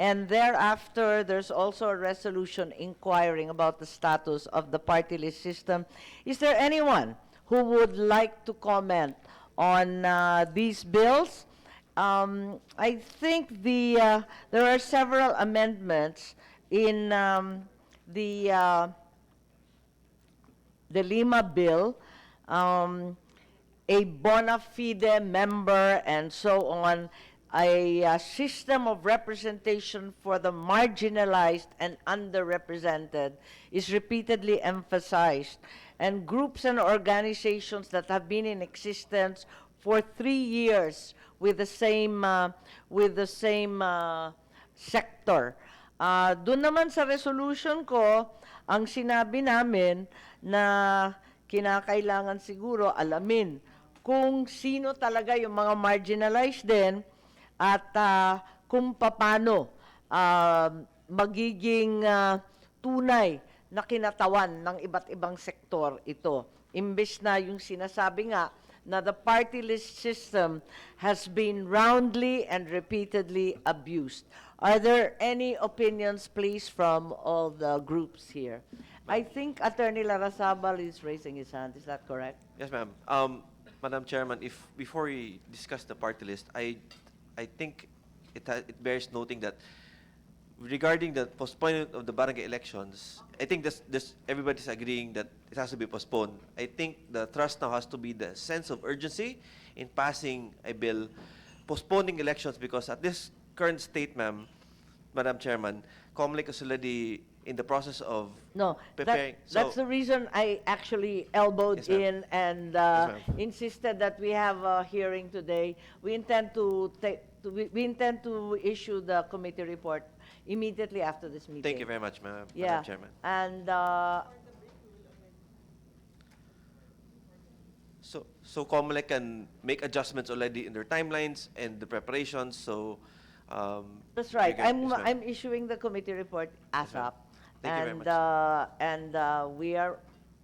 and thereafter, there's also a resolution inquiring about the status of the party list system. Is there anyone who would like to comment on these bills? I think there are several amendments in the Lima bill, a bona fide member and so on, a system of representation for the marginalized and underrepresented is repeatedly emphasized, and groups and organizations that have been in existence for 3 years with the same sector. Doon naman sa resolution ko, ang sinabi namin na kinakailangan siguro alamin kung sino talaga yung mga marginalized din at kung paano magiging tunay na kinatawan ng iba't ibang sektor ito. imbes na yung sinasabi nga na the party list system has been roundly and repeatedly abused. Are there any opinions, please, from all the groups here? I think Attorney Larrazabal is raising his hand. Is that correct? Yes, ma'am. Madam Chairman, if before we discuss the party list, I think it bears noting that regarding the postponement of the barangay elections, I think this everybody's agreeing that it has to be postponed. I think the thrust now has to be the sense of urgency in passing a bill postponing elections, because at this current state, ma'am, Madam Chairman, COMELEC is already in the process of No, preparing. that's the reason I actually elbowed Yes, ma'am. in and ma'am. insisted that we have a hearing today. We intend to we intend to issue the committee report immediately after this meeting. Thank you very much, Madam Yeah, Chairman. and So COMELEC can make adjustments already in their timelines and the preparations. So that's right. yes, ma'am. I'm issuing the committee report ASAP, Thank you very and much. we are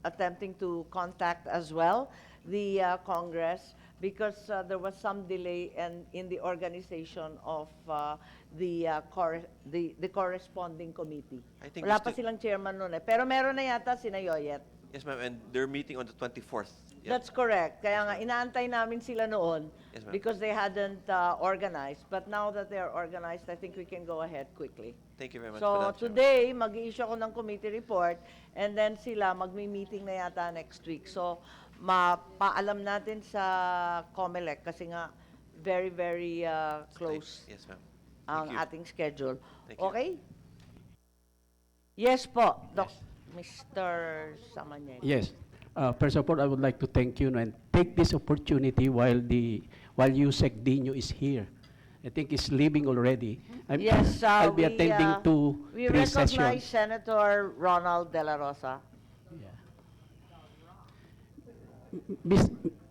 attempting to contact as well the Congress, because there was some delay in the organization of the corresponding committee. I think Wala we pa still- silang chairman noon eh. Pero meron na yata sina Yoyet. Yes, ma'am, and they're meeting on the 24th. Yep. That's correct. Kaya nga, inaantay namin sila noon Yes, ma'am. because they hadn't organized. But now that they are organized, I think we can go ahead quickly. Thank you very much, So Madam Chairman. today, mag-i-issue ako ng committee report, and then sila magmi-meeting na yata next week. So mapaalam natin sa COMELEC kasi nga very, very close Yes, ma'am. ang Thank you. ating schedule. Thank you. Okay? Yes po, Mr. Samaniego. Yes. First of all, I would like to thank you and take this opportunity while Yusek Dino is here. I think he's leaving already. Yes, I'll be attending to we 3 recognize sessions. Senator Ronald De La Rosa.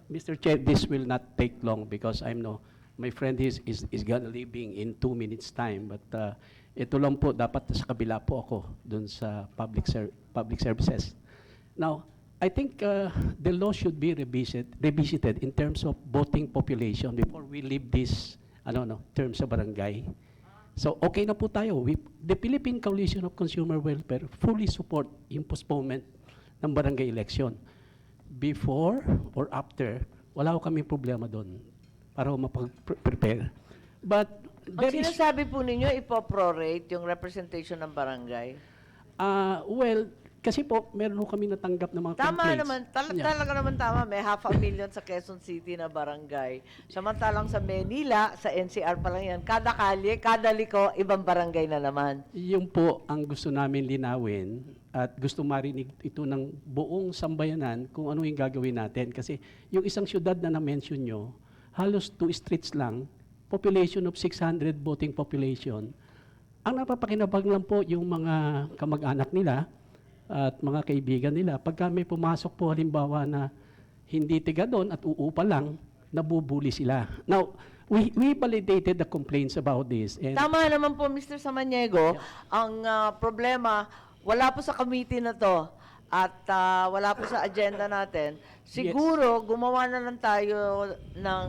Mr. Chair, this will not take long because my friend is gonna leaving in 2 minutes time. But ito lang po, dapat sa kabila po ako dun sa public services. Now, I think the law should be revisited in terms of voting population before we leave this, terms of barangay. So, okay na po tayo. The Philippine Coalition of Consumer Welfare fully support yung postponement ng barangay election. Before or after, wala ko kaming problema doon para mapag-prepare. But Ang sinasabi po ninyo, ipoprorate yung representation ng barangay? well, kasi po, meron po kami natanggap ng mga Tama complaints. naman, Yeah. talaga naman tama. May 500,000 sa Quezon City na barangay. Samantalang sa Manila, sa NCR pa lang yan, kada kalye, kada liko, ibang barangay na naman. Yung po ang gusto namin linawin at gusto marinig ito ng buong sambayanan kung ano yung gagawin natin. Kasi yung isang syudad na na-mention nyo, halos 2 streets lang, population of 600 voting population. Ang napapakinabang lang po yung mga kamag-anak nila at mga kaibigan nila. Pagka may pumasok po halimbawa na hindi tiga doon at uupa lang, nabubuli sila. Now, we validated the complaints about this. And Tama naman po, Mr. Samaniego. Ang problema, wala po sa committee na to at wala po sa agenda natin. Siguro, gumawa na lang tayo ng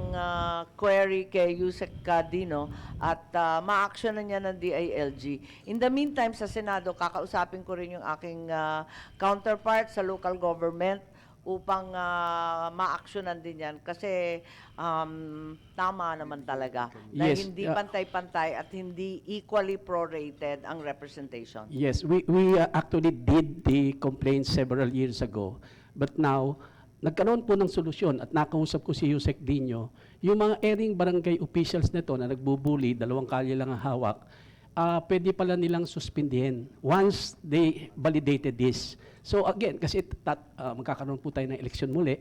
query kay Yusek Dino at ma-action na niya ng DILG. In the meantime, sa Senado, kakausapin ko rin yung aking counterpart sa local government upang ma-actionan din yan. Kasi tama naman talaga na Yes, hindi pantay-pantay at hindi equally prorated ang representation. yes, we actually did the complaint several years ago. But now, nagkaroon po ng solusyon at nakausap ko si Yusek Dino, yung mga airing barangay officials nito na nagbubuli, 2 kalye lang ang hawak, pwede pala nilang suspindihin once they validated this. So again, kasi magkakaroon po tayo ng election muli,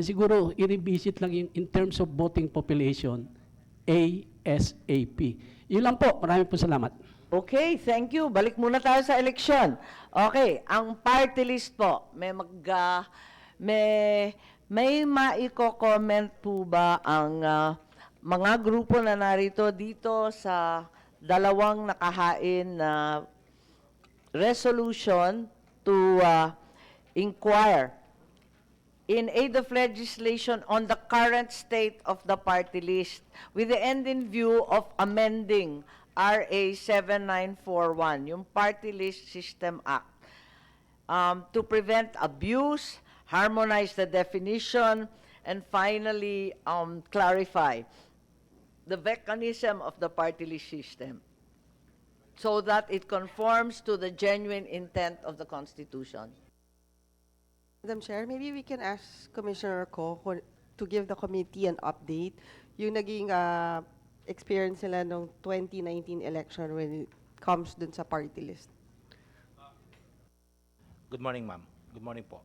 siguro i-revisit lang in terms of voting population, ASAP. Yun lang po. Maraming po salamat. Okay, thank you. Balik muna tayo sa eleksyon. Okay, ang party list po, may maiko-comment po ba ang mga grupo na narito dito sa dalawang nakahain na resolution to inquire in aid of legislation on the current state of the party list with the end in view of amending RA 7941, yung Party List System Act, to prevent abuse, harmonize the definition, and finally clarify the mechanism of the party list system so that it conforms to the genuine intent of the Constitution. Madam Chair, maybe we can ask Commissioner to give the committee an update. Yung naging experience nila nung 2019 election when it comes dun sa party list. Good morning, ma'am. Good morning po.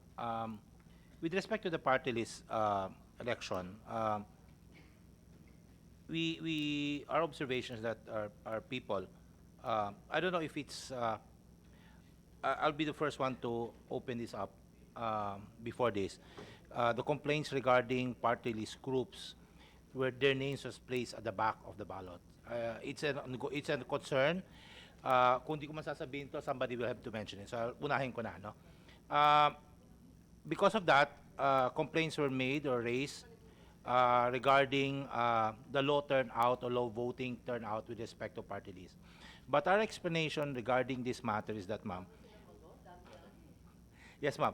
With respect to the party list election, our observations that our people, I don't know if it's, I'll be the first one to open this up before this. The complaints regarding party list groups where their names was placed at the back of the ballot. It's a concern. Kung di ko masasabihin to, somebody will have to mention it. So, unahin ko na, no? Because of that, complaints were made or raised regarding the low turnout or low voting turnout with respect to party list. But our explanation regarding this matter is that, ma'am, yes, ma'am.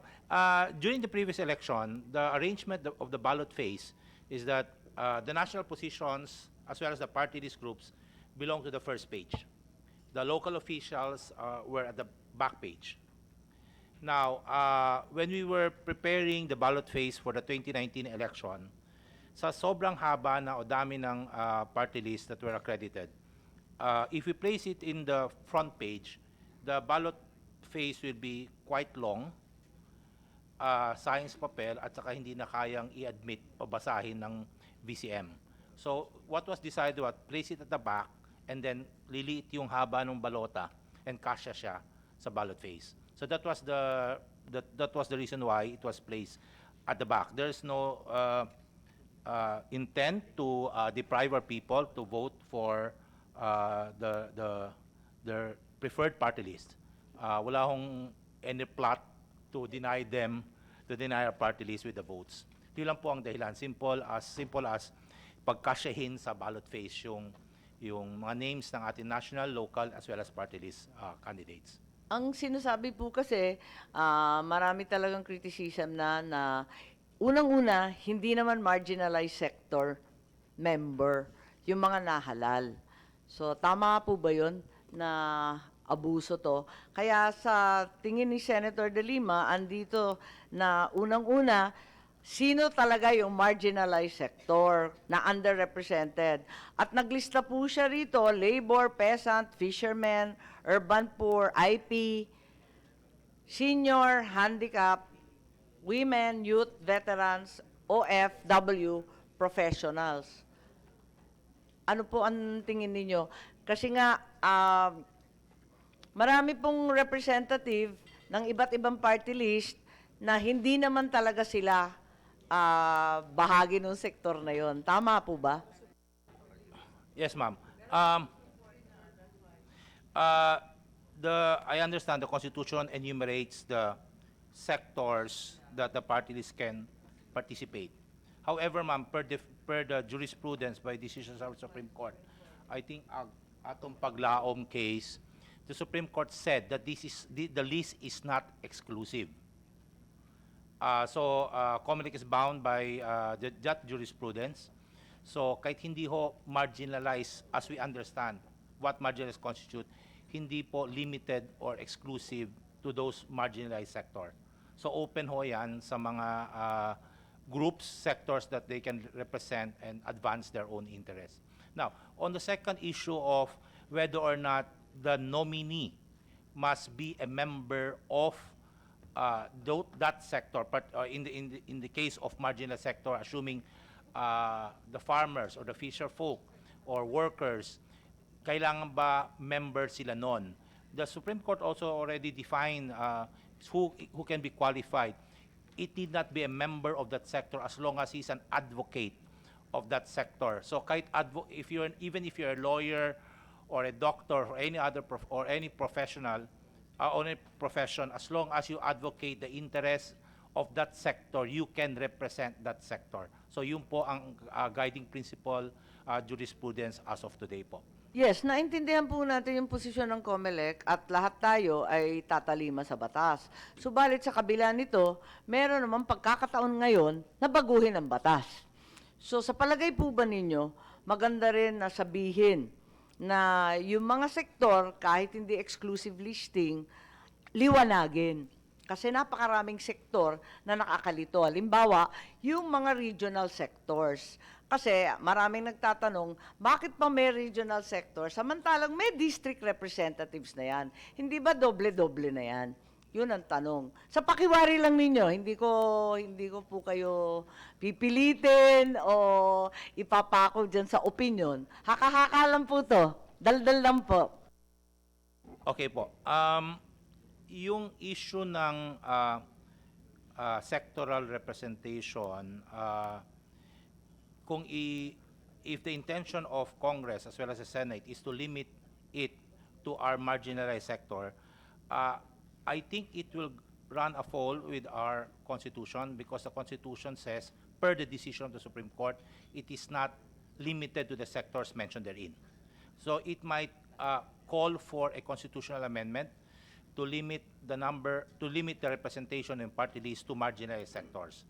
During the previous election, the arrangement of the ballot phase is that the national positions as well as the party list groups belong to the first page. The local officials were at the back page. Now, when we were preparing the ballot phase for the 2019 election, sa sobrang haba na o dami ng party list that were accredited, if we place it in the front page, the ballot phase will be quite long, science papel, at saka hindi na kayang i-admit o basahin ng VCM. So, what was decided was place it at the back and then liliit yung haba ng balota and kasya siya sa ballot phase. So that was the reason why it was placed at the back. There's no intent to deprive our people to vote for their preferred party list. Wala hong any plot to deny them, to deny our party list with the votes. Yun lang po ang dahilan. Simple as pagkasyahin sa ballot phase yung mga names ng ating national, local, as well as party list candidates. Ang sinasabi po kasi, marami talagang criticism na unang-una, hindi naman marginalized sector member yung mga nahalal. So, tama po ba yun na abuso to? Kaya sa tingin ni Senator De Lima, andito na unang-una, sino talaga yung marginalized sector na underrepresented. At naglista po siya rito, labor, peasant, fishermen, urban poor, IP, senior, handicap, women, youth, veterans, OFW, professionals. Ano po ang tingin ninyo? Kasi nga, marami pong representative ng iba't ibang party list na hindi naman talaga sila bahagi ng sektor na yon. Tama po ba? Yes, ma'am. I understand the Constitution enumerates the sectors that the party list can participate. However, ma'am, per the jurisprudence by decisions of the Supreme Court, I think atong paglaom case, the Supreme Court said that the list is not exclusive. So, COMELEC is bound by that jurisprudence. So, kahit hindi ho marginalized, as we understand what marginalized constitute, hindi po limited or exclusive to those marginalized sector. So, open ho yan sa mga groups, sectors that they can represent and advance their own interests. Now, on the second issue of whether or not the nominee must be a member of that sector, but in the case of marginal sector, assuming the farmers or the fisher folk or workers, kailangan ba member sila nun? The Supreme Court also already defined who can be qualified. It need not be a member of that sector as long as he's an advocate of that sector. So kahit even if you're a lawyer or a doctor or any other or any professional, on a profession, as long as you advocate the interests of that sector, you can represent that sector. So yun po ang guiding principle jurisprudence as of today po. Yes, naintindihan po natin yung posisyon ng COMELEC at lahat tayo ay tatalima sa batas. Subalit sa kabila nito, meron naman pagkakataon ngayon na baguhin ang batas. So sa palagay po ba ninyo, maganda rin na sabihin na yung mga sektor, kahit hindi exclusive listing, liwanagin. Kasi napakaraming sektor na nakakalito. Halimbawa, yung mga regional sectors. Kasi maraming nagtatanong, bakit pa may regional sector samantalang may district representatives na yan? Hindi ba doble-doble na yan? Yun ang tanong. Sa pakiwari lang ninyo, hindi ko po kayo pipilitin o ipapako dyan sa opinion. Haka-haka lang po to. Daldal lang po. Okay po. Yung issue ng sectoral representation, if the intention of Congress as well as the Senate is to limit it to our marginalized sector, I think it will run afoul with our Constitution because the Constitution says, per the decision of the Supreme Court, it is not limited to the sectors mentioned therein. So it might call for a constitutional amendment to limit the representation in party list to marginalized sectors.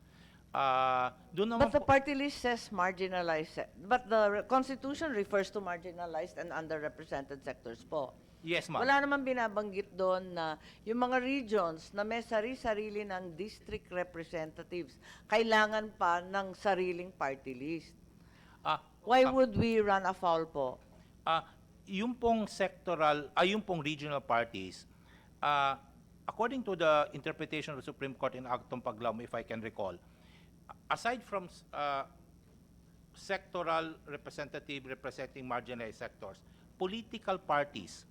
But the party list says marginalized, but the Constitution refers to marginalized and underrepresented sectors po. Yes, ma'am. Wala naman binabanggit doon na yung mga regions na may sarili-sarili ng district representatives, kailangan pa ng sariling party list. Why would we run afoul po? Yung pong yung pong regional parties, according to the interpretation of the Supreme Court in Actong Paglaom, if I can recall, aside from sectoral representative representing marginalized sectors, political parties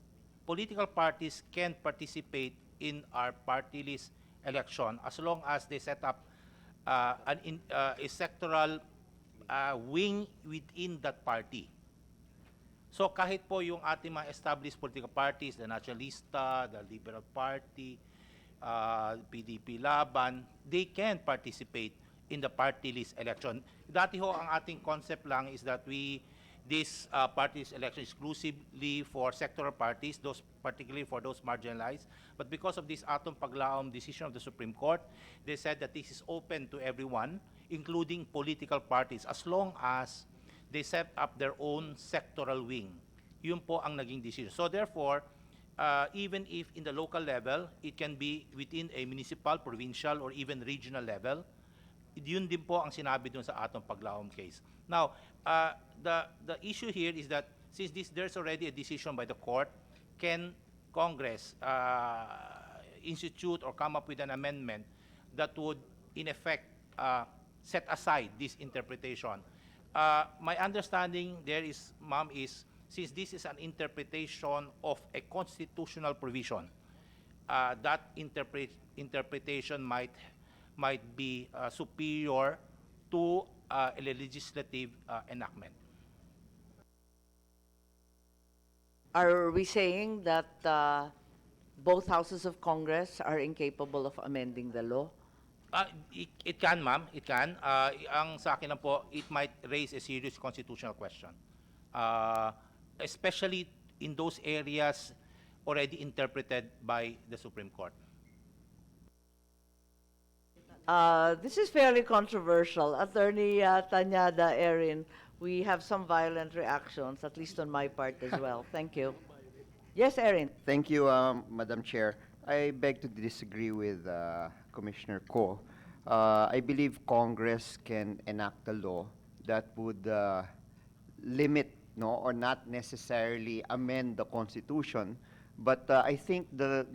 can participate in our party list election as long as they set up a sectoral wing within that party. So kahit po yung ating mga established political parties, the Nacionalista, the Liberal Party, PDP Laban, they can participate in the party list election. Dati ho, ang ating concept lang is that this party list election exclusively for sectoral parties, particularly for those marginalized. But because of this Atong Paglaom decision of the Supreme Court, they said that this is open to everyone, including political parties, as long as they set up their own sectoral wing. Yun po ang naging decision. So therefore, even if in the local level, it can be within a municipal, provincial, or even regional level, yun din po ang sinabi dun sa Atong Paglaom case. Now, the issue here is that since there's already a decision by the court, can Congress institute or come up with an amendment that would, in effect, set aside this interpretation? My understanding there is, ma'am, is since this is an interpretation of a constitutional provision, that interpretation might be superior to a legislative enactment. Are we saying that both houses of Congress are incapable of amending the law? It can, ma'am. It can. Ang sa akin lang po, it might raise a serious constitutional question. Especially in those areas already interpreted by the Supreme Court. This is fairly controversial. Attorney Tanyada, Erin, we have some violent reactions, at least on my part as well. Thank you. Yes, Erin. Thank you, Madam Chair. I beg to disagree with Commissioner Ko. I believe Congress can enact a law that would limit, or not necessarily amend the Constitution, but I think the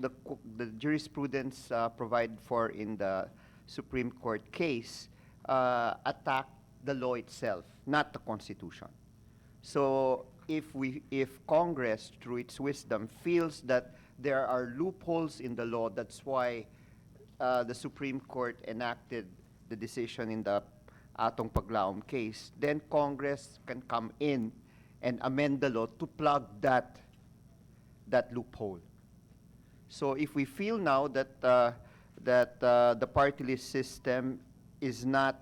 jurisprudence provide for in the Supreme Court case attack the law itself, not the Constitution. So if Congress, through its wisdom, feels that there are loopholes in the law, that's why the Supreme Court enacted the decision in the Atong Paglaom case, then Congress can come in and amend the law to plug that loophole. So if we feel now that that the party list system is not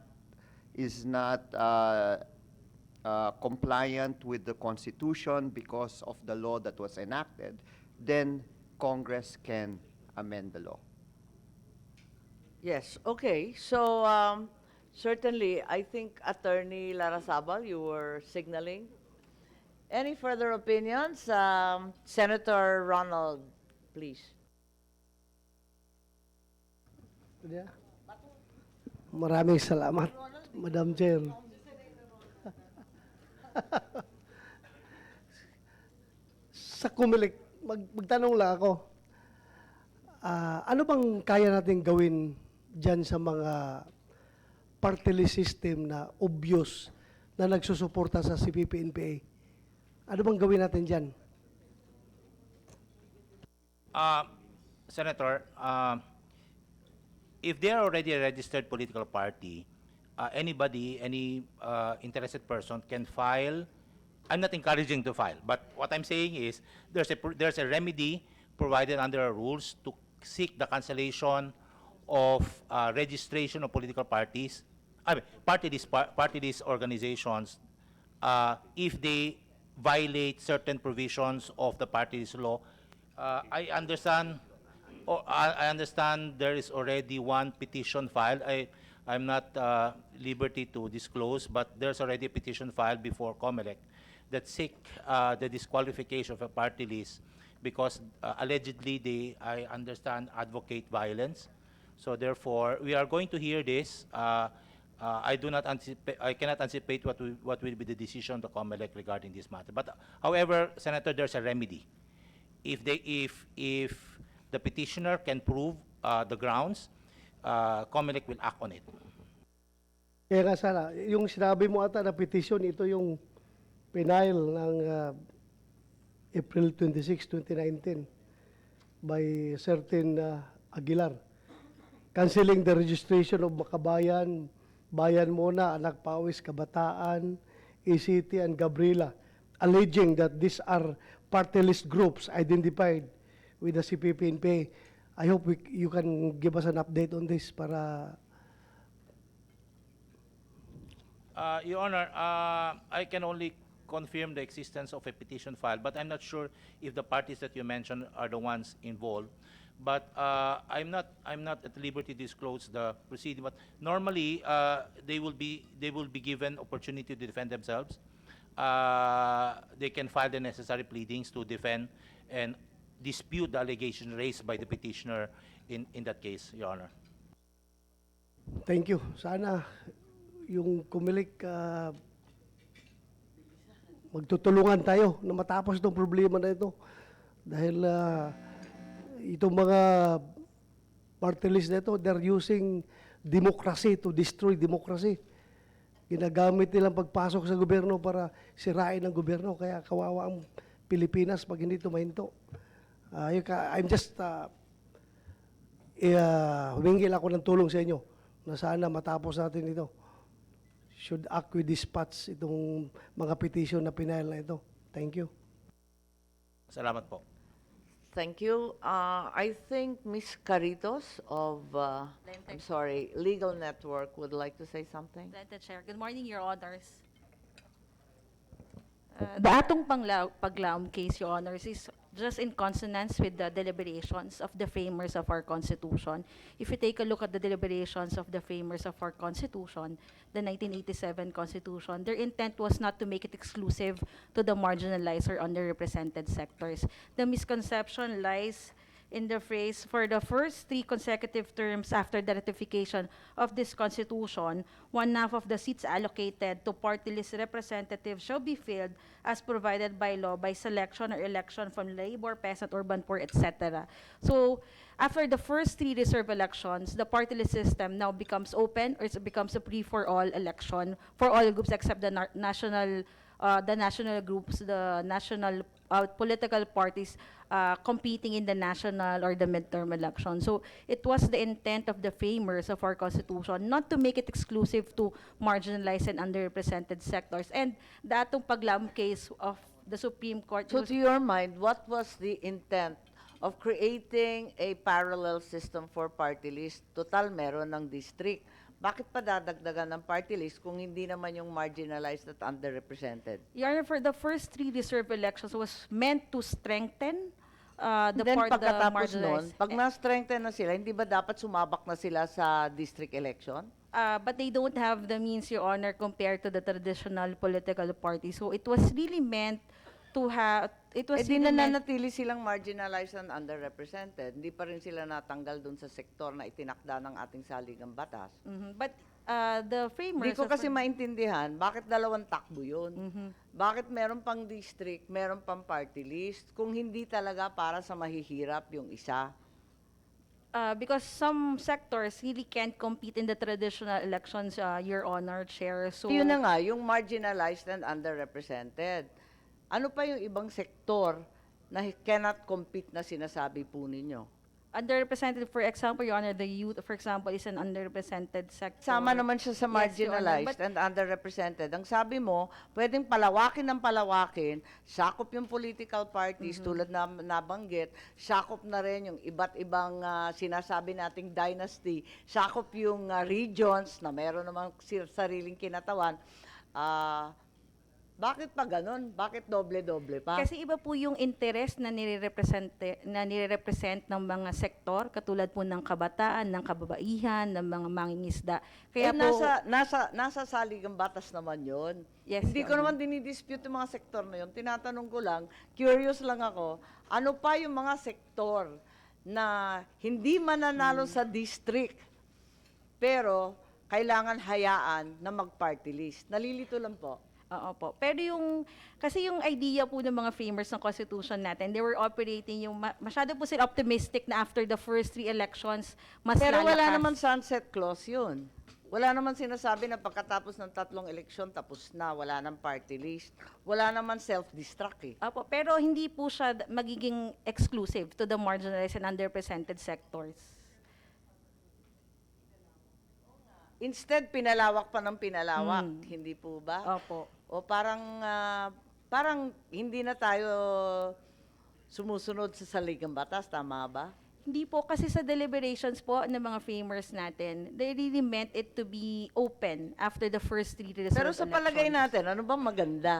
compliant with the Constitution because of the law that was enacted, then Congress can amend the law. Yes, okay. So, certainly, I think Attorney Larrazabal, you were signaling. Any further opinions? Senator Ronald, please. Maraming salamat, Madam Chair. Sa Kumilik, magtanong lang ako, ano bang kaya natin gawin dyan sa mga party list system na obvious na nagsusuporta sa CPP-NPA? Ano bang gawin natin dyan? Senator, if they are already a registered political party, anybody, any interested person can file. I'm not encouraging to file, but what I'm saying is there's a remedy provided under our rules to seek the cancellation of registration of political parties, party list organizations, if they violate certain provisions of the party list law. I understand there is already one petition filed. I'm not liberty to disclose, but there's already a petition filed before COMELEC that seek the disqualification of a party list because allegedly they, I understand, advocate violence. So therefore, we are going to hear this. I cannot anticipate what will be the decision of the COMELEC regarding this matter. But however, Senator, there's a remedy. If the petitioner can prove the grounds, COMELEC will act on it. Kaya nga sana, yung sinabi mo ata na petition, ito yung pinail ng April 26, 2019 by certain Aguilar. Canceling the registration of Makabayan, Bayan Mona, Anak Pawis, Kabataan, ECT, and Gabriela, alleging that these are party list groups identified with the CPP-NPA. I hope you can give us an update on this para... Your Honor, I can only confirm the existence of a petition filed, but I'm not sure if the parties that you mentioned are the ones involved. But I'm not at liberty to disclose the proceeding. But normally, they will be given opportunity to defend themselves. They can file the necessary pleadings to defend and dispute the allegation raised by the petitioner in that case, Your Honor. Thank you. Sana yung Kumilik magtutulungan tayo na matapos itong problema na ito. Dahil itong mga party list na ito, they're using democracy to destroy democracy. Ginagamit nilang pagpasok sa gobyerno para sirain ang gobyerno. Kaya kawawa ang Pilipinas pag hindi tumahinto. I'm just humingil ako ng tulong sa inyo na sana matapos natin ito. Should act with dispatch itong mga petition na pinail na ito. Thank you. Salamat po. Thank you. I think Ms. Caritos of, Legal Network would like to say something. Senator Chair, good morning, Your Honors. The atong paglaom case, Your Honors, is just in consonance with the deliberations of the framers of our Constitution. If you take a look at the deliberations of the framers of our Constitution, the 1987 Constitution, their intent was not to make it exclusive to the marginalized or underrepresented sectors. The misconception lies in the phrase, for the first 3 consecutive terms after the ratification of this Constitution, 1/2 of the seats allocated to party list representatives shall be filled as provided by law by selection or election from labor, peasant, urban poor, etc. So, after the first 3 reserve elections, the party list system now becomes open, or it becomes a free-for-all election for all groups except the national groups, the national political parties competing in the national or the midterm election. So it was the intent of the framers of our Constitution not to make it exclusive to marginalized and underrepresented sectors. And the atong paglam case of the Supreme Court. So to your mind, what was the intent of creating a parallel system for party list. Total, meron ng district. Bakit pa dadagdagan ng party list kung hindi naman yung marginalized at underrepresented? Your Honor, for the first 3 reserve elections was meant to strengthen the Then part, the pagkatapos nun, marginalized. pag na-strengthen na sila, hindi ba dapat sumabak na sila sa district election? But they don't have the means, Your Honor, compared to the traditional political parties. So it was really meant to have, it was Eh di really meant, nananatili silang marginalized and underrepresented. Hindi pa rin sila natanggal dun sa sektor na itinakda ng ating saligang batas. but the framers... Hindi ko of- kasi maintindihan, bakit dalawang takbo yun? Bakit meron pang district, meron pang party list, kung hindi talaga para sa mahihirap yung isa? because some sectors really can't compete in the traditional elections, Your Honor, Chair. So, Yun na nga, yung marginalized and underrepresented. Ano pa yung ibang sektor na cannot compete na sinasabi po ninyo? underrepresented, for example, Your Honor, the youth, for example, is an underrepresented sector. Sama naman siya sa Yes, Your Honor, marginalized but- and underrepresented. Ang sabi mo, pwedeng palawakin ng palawakin, sakop yung political parties tulad na nabanggit, sakop na rin yung iba't ibang sinasabi nating dynasty, sakop yung regions na meron namang sariling kinatawan. Bakit pa ganun? Bakit doble-doble pa? Kasi iba po yung interest na nire-represent ng mga sektor, katulad po ng kabataan, ng kababaihan, ng mga mangingisda. Kaya po, nasa saligang batas naman yon. Yes, Hindi Your ko Honor. naman dinidispute yung mga sektor na yun. Tinatanong ko lang, curious lang ako, ano pa yung mga sektor na hindi mananalo sa district, pero kailangan hayaan na mag-party list? Nalilito lang po. Oo po. Pero kasi yung idea po ng mga framers ng Constitution natin, they were operating masyado po sila optimistic na after the first 3 elections, mas Pero wala lalakas. naman sunset clause yun. Wala naman sinasabi na pagkatapos ng 3 eleksyon, tapos na, wala nang party list. Wala naman self-destruct eh. Opo, pero hindi po siya magiging exclusive to the marginalized and underrepresented sectors. Instead, pinalawak pa ng pinalawak. Hindi po ba? Opo. O parang hindi na tayo sumusunod sa saligang batas, tama ba? Hindi po, kasi sa deliberations po ng mga framers natin, they really meant it to be open after the first 3 reserve Pero sa palagay elections. natin, ano bang maganda?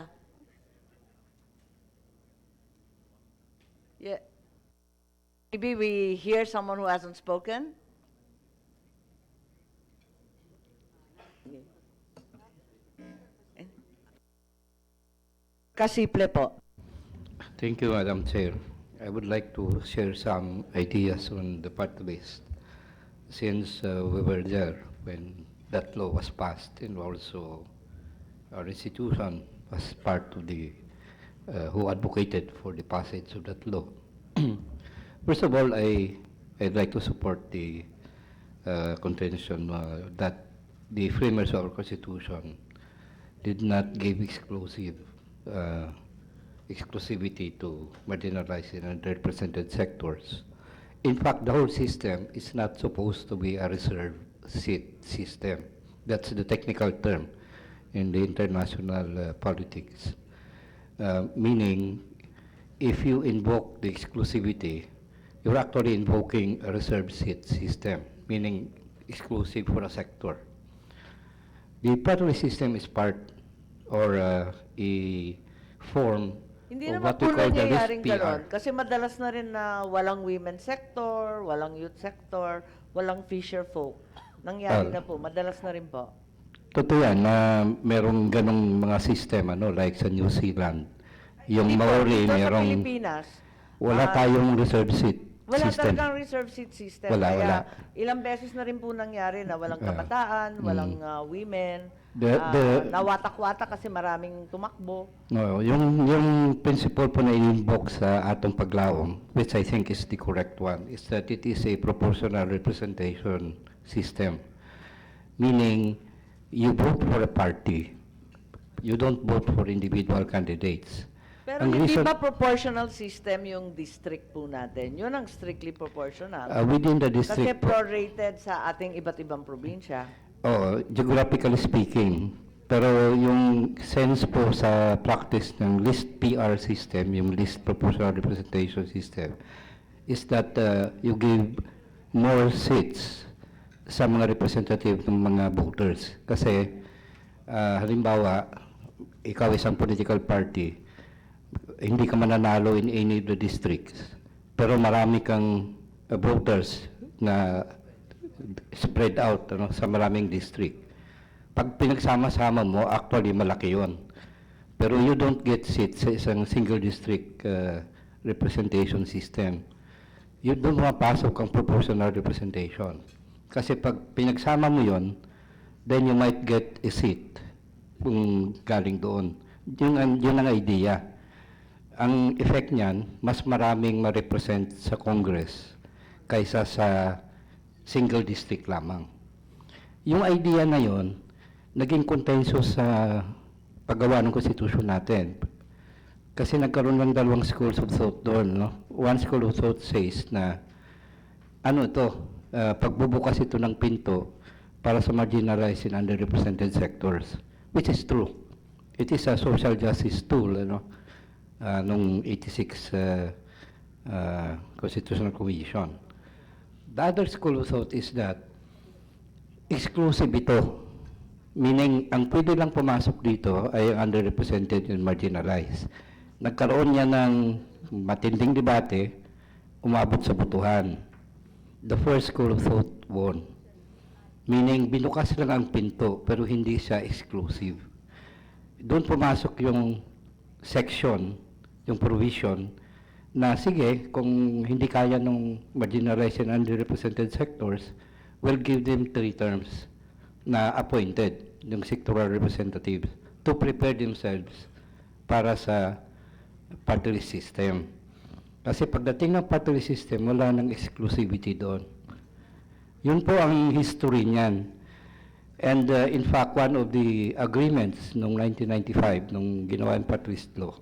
Yeah. Maybe we hear someone who hasn't spoken? Kasiple po. Thank you, Madam Chair. I would like to share some ideas on the party list. Since we were there when that law was passed, and also our institution was part of the who advocated for the passage of that law. First of all, I'd like to support the contention that the framers of our Constitution did not give exclusivity to marginalized and underrepresented sectors. In fact, the whole system is not supposed to be a reserve seat system. That's the technical term in the international politics. Meaning, if you invoke the exclusivity, you're actually invoking a reserve seat system, meaning exclusive for a sector. The party system is part or a form Hindi of naman what po we call the nangyayaring list PR. ganon. Kasi madalas na rin na walang women sector, walang youth sector, walang fisher folk. Nangyari na po, madalas na rin po. Totoo yan na merong ganong mga system, like sa New Zealand. Yung Dito, Maori, dito sa merong, Pilipinas, wala tayong reserve seat wala system. talagang reserve seat system. Wala, Kaya wala. ilang beses na rin po nangyari na walang kabataan, walang women, nawatak-watak kasi maraming tumakbo. No, yung principle po na in-invoke sa atong paglaom, which I think is the correct one, is that it is a proportional representation system. Meaning, you vote for a party, you don't vote for individual candidates. Pero Ang hindi reason- ba proportional system yung district po natin? Yun ang strictly proportional. Within the Kasi district po, prorated sa ating iba't ibang probinsya. geographically speaking, pero yung sense po sa practice ng list PR system, yung list proportional representation system, is that you give more seats sa mga representative ng mga voters. Kasi halimbawa, ikaw isang political party, hindi ka mananalo in any of the districts, pero marami kang voters na spread out sa maraming district. Pag pinagsama-sama mo, actually malaki yon. Pero you don't get seats sa isang single district representation system. You don't mapasok ang proportional representation. Kasi pag pinagsama mo yon, then you might get a seat kung galing doon. Yun ang idea. Ang effect niyan, mas maraming ma-represent sa Congress kaysa sa single district lamang. Yung idea na yon, naging consensus sa paggawa ng konstitusyon natin. Kasi nagkaroon ng dalawang schools of thought doon. No? One school of thought says na, pagbubukas ito ng pinto para sa marginalized and underrepresented sectors, which is true. It is a social justice tool, nung 86 Constitutional Commission. The other school of thought is that exclusive ito. Meaning, ang pwede lang pumasok dito ay ang underrepresented and marginalized. Nagkaroon niya ng matinding debate, umabot sa botohan. The first school of thought won. Meaning, binukas lang ang pinto, pero hindi siya exclusive. Doon pumasok yung section, yung provision, na sige, kung hindi kaya ng marginalized and underrepresented sectors, we'll give them 3 terms na appointed, yung sectoral representatives, to prepare themselves para sa party list system. Kasi pagdating ng party list system, wala nang exclusivity doon. Yun po ang history niyan. And in fact, one of the agreements noong 1995, nung ginawa yung party list law,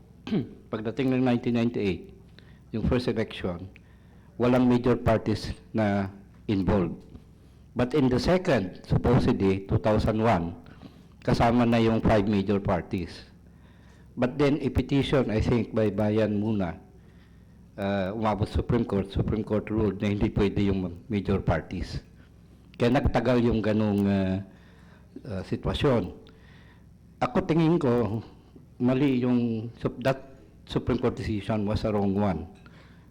pagdating ng 1998, yung first election, walang major parties na involved. But in the second, supposedly, 2001, kasama na yung 5 major parties. But then, a petition, I think, by Bayan muna, umabot Supreme Court ruled na hindi pwede yung major parties. Kaya nagtagal yung ganong sitwasyon. Ako tingin ko, mali yung, that Supreme Court decision was a wrong one.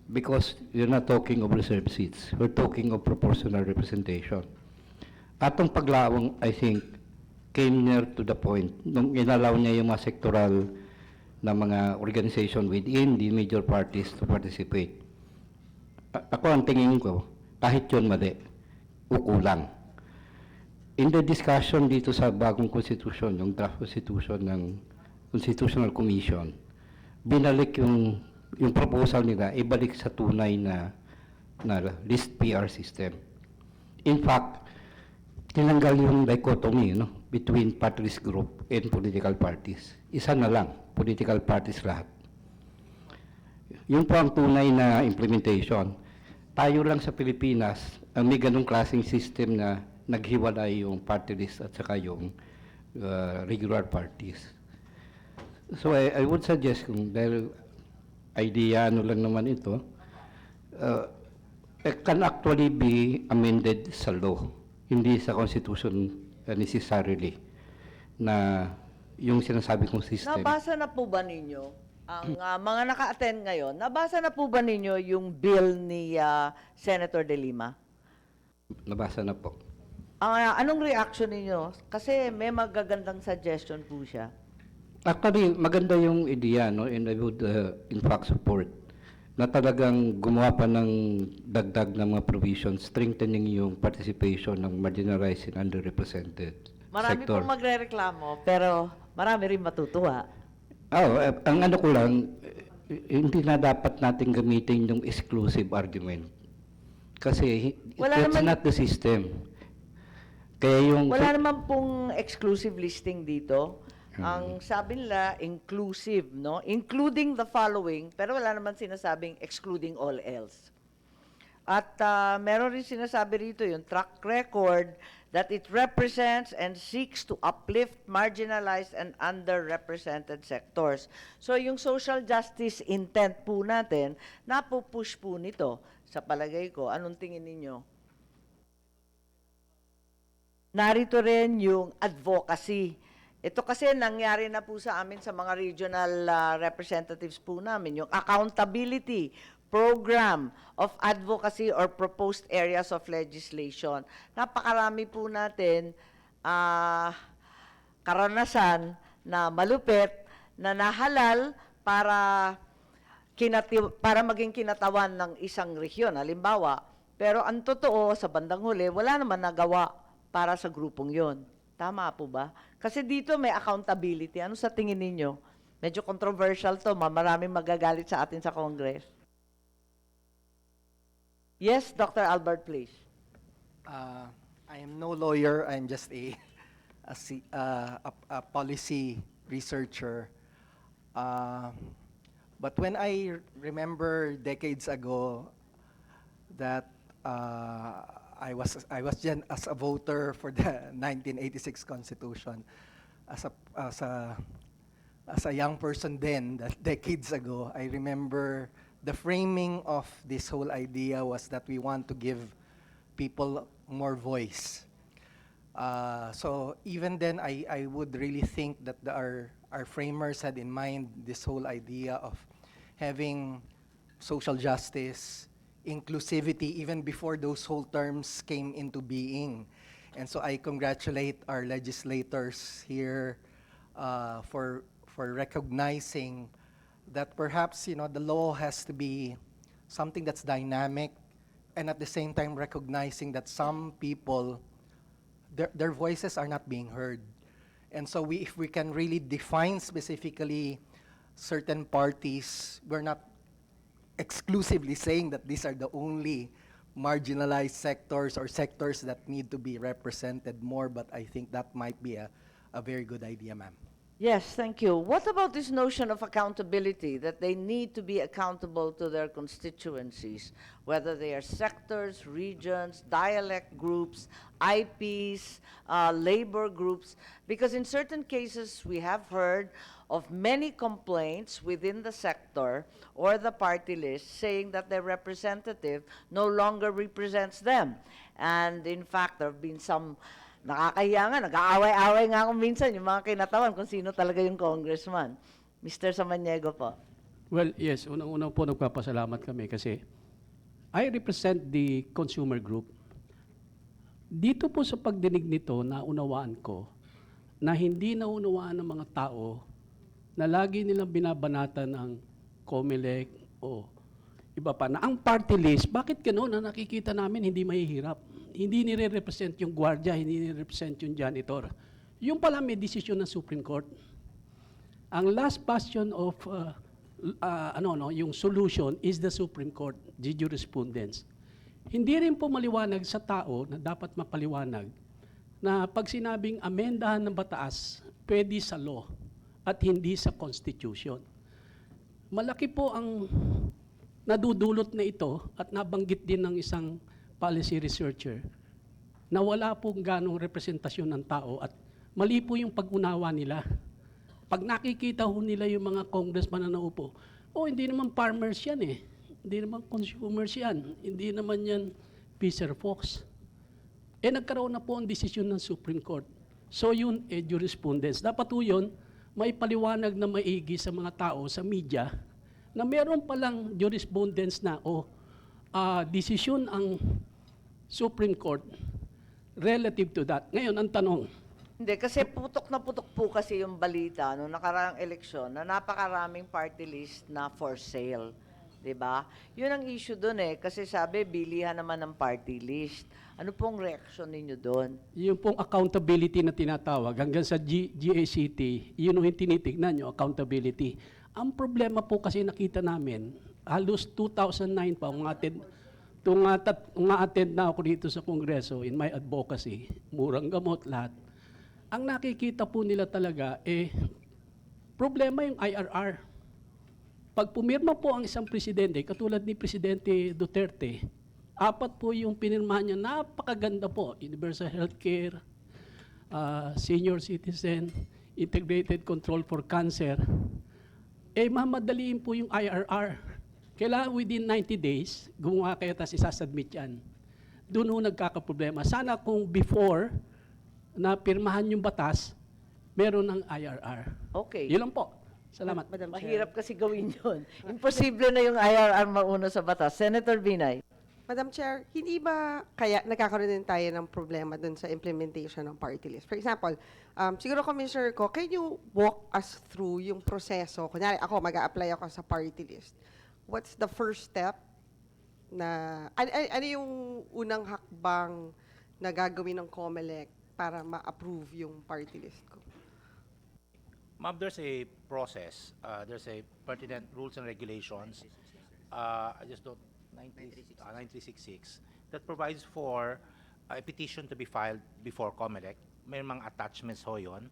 Because you're not talking of reserved seats. We're talking of proportional representation. Atong paglawang, I think, came near to the point nung inalaw niya yung mga sectoral na mga organization within the major parties to participate. Ako ang tingin ko, kahit yun mali, ukulang. In the discussion dito sa bagong constitution, yung draft constitution ng Constitutional Commission, binalik yung proposal nila, ibalik sa tunay na list PR system. In fact, tinanggal yung dichotomy between party list group and political parties. Isa na lang, political parties lahat. Yun po ang tunay na implementation. Tayo lang sa Pilipinas, ang may ganong klaseng system na naghiwalay yung party list at saka yung regular parties. So I would suggest kung dahil idea lang naman ito, it can actually be amended sa law. Hindi sa Constitution necessarily na yung sinasabi kong system. Nabasa na po ba ninyo, ang mga naka-attend ngayon, nabasa na po ba ninyo yung bill ni Senator De Lima? Nabasa na po. Anong reaction ninyo? Kasi may magagandang suggestion po siya. Actually, maganda yung ideya, and I would in fact support na talagang gumawa pa ng dagdag ng mga provisions, strengthening yung participation ng marginalized and underrepresented Marami sector. pong magre-reklamo, pero marami rin matutuwa. Ang ano ko lang, hindi na dapat natin gamitin yung exclusive argument. Kasi that's not the system. Kaya yung... Wala naman pong exclusive listing dito. Ang sabi nila, inclusive, no? Including the following, pero wala naman sinasabing excluding all else. At meron rin sinasabi rito yung track record that it represents and seeks to uplift marginalized and underrepresented sectors. So yung social justice intent po natin, napupush po nito sa palagay ko. Anong tingin ninyo? Narito rin yung advocacy. Ito kasi nangyari na po sa amin sa mga regional representatives po namin, yung accountability program of advocacy or proposed areas of legislation. Napakarami po natin karanasan na malupit, na nahalal para maging kinatawan ng isang rehiyon, halimbawa. Pero ang totoo, sa bandang huli, wala naman nagawa para sa grupong yon. Tama po ba? Kasi dito may accountability. Ano sa tingin ninyo? Medyo controversial to, maraming magagalit sa atin sa Congress. Yes, Dr. Albert, please. I am no lawyer. I'm just a policy researcher. But when I remember decades ago that I was as a voter for the 1986 Constitution, as a young person then, that decades ago, I remember the framing of this whole idea was that we want to give people more voice. So even then, I would really think that our framers had in mind this whole idea of having social justice, inclusivity, even before those whole terms came into being. And so I congratulate our legislators here for recognizing that perhaps, the law has to be something that's dynamic, and at the same time recognizing that some people, their voices are not being heard. And so if we can really define specifically certain parties, we're not exclusively saying that these are the only marginalized sectors or sectors that need to be represented more, but I think that might be a very good idea, ma'am. Yes, thank you. What about this notion of accountability, that they need to be accountable to their constituencies, whether they are sectors, regions, dialect groups, IPs, labor groups? Because in certain cases, we have heard of many complaints within the sector or the party list saying that their representative no longer represents them. And in fact, there have been some nakakahiya nga, nag-aaway-aaway nga kung minsan yung mga kinatawan kung sino talaga yung congressman. Mr. Samaniego po. Well, yes, unang-unang po nagpapasalamat kami kasi I represent the consumer group. Dito po sa pagdinig nito, naunawaan ko na hindi naunawaan ng mga tao na lagi nilang binabanatan ng COMELEC o iba pa na ang party list, bakit gano'n na nakikita namin hindi mahihirap? Hindi nire-represent yung gwardiya, hindi nire-represent yung janitor. Yung pala may desisyon ng Supreme Court. Ang last bastion of yung solution is the Supreme Court, the jurisprudence. Hindi rin po maliwanag sa tao na dapat mapaliwanag na pag sinabing amendahan ng batas, pwede sa law at hindi sa Constitution. Malaki po ang nadudulot na ito at nabanggit din ng isang policy researcher na wala pong ganong representasyon ng tao at mali po yung pag-unawa nila. Pag nakikita ho nila yung mga congressman na naupo, hindi naman farmers yan eh. Hindi naman consumers yan. Hindi naman yan Fisher Fox. Nagkaroon na po ang desisyon ng Supreme Court. So yun, jurisprudence. Dapat po yun, may paliwanag na maigi sa mga tao, sa media, na meron palang jurisprudence na, desisyon ang Supreme Court relative to that. Ngayon, ang tanong. Hindi, kasi putok na putok po kasi yung balita noong nakaraang eleksyon na napakaraming party list na for sale. Diba? Yun ang issue doon kasi sabi, bilihan naman ng party list. Ano pong reaction ninyo doon? Yung pong accountability na tinatawag, hanggang sa GACT, yun yung tinitignan nyo, accountability. Ang problema po kasi nakita namin, halos 2009 pa, attend na ako dito sa Kongreso in my advocacy, murang gamot lahat. Ang nakikita po nila talaga, problema yung IRR. Pag pumirma po ang isang presidente, katulad ni Presidente Duterte, 4 po yung pinirma niya, napakaganda po, universal healthcare, senior citizen, integrated control for cancer. Mamadaliin po yung IRR. Kailangan within 90 days, gumawa kayo tapos isasubmit yan. Doon ho nagkakaproblema. Sana kung before na pirmahan yung batas, meron ng IRR. Okay. Yun lang po. Salamat. Madam Chair. Mahirap kasi gawin yun. Imposible na yung IRR mauna sa batas. Senator Binay. Madam Chair, hindi ba kaya nagkakaroon din tayo ng problema dun sa implementation ng party list? For example, siguro Commissioner ko, can you walk us through yung proseso? Kunyari, ako, mag-a-apply ako sa party list. What's the first step na, ano yung unang hakbang na gagawin ng COMELEC para ma-approve yung party list ko? Ma'am, there's a process. There's a pertinent rules and regulations. I just don't 9366 that provides for a petition to be filed before COMELEC. May mga attachments ho yun.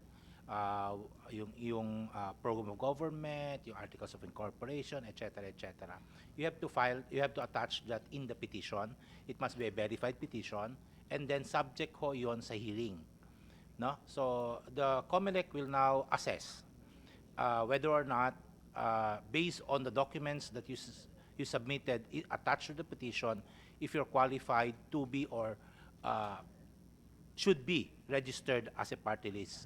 Yung program of government, yung articles of incorporation, etc., etc. You have to attach that in the petition. It must be a verified petition, and then subject ho yun sa hearing. No? So the COMELEC will now assess whether or not, based on the documents that you submitted attached to the petition, if you're qualified to be or should be registered as a party list.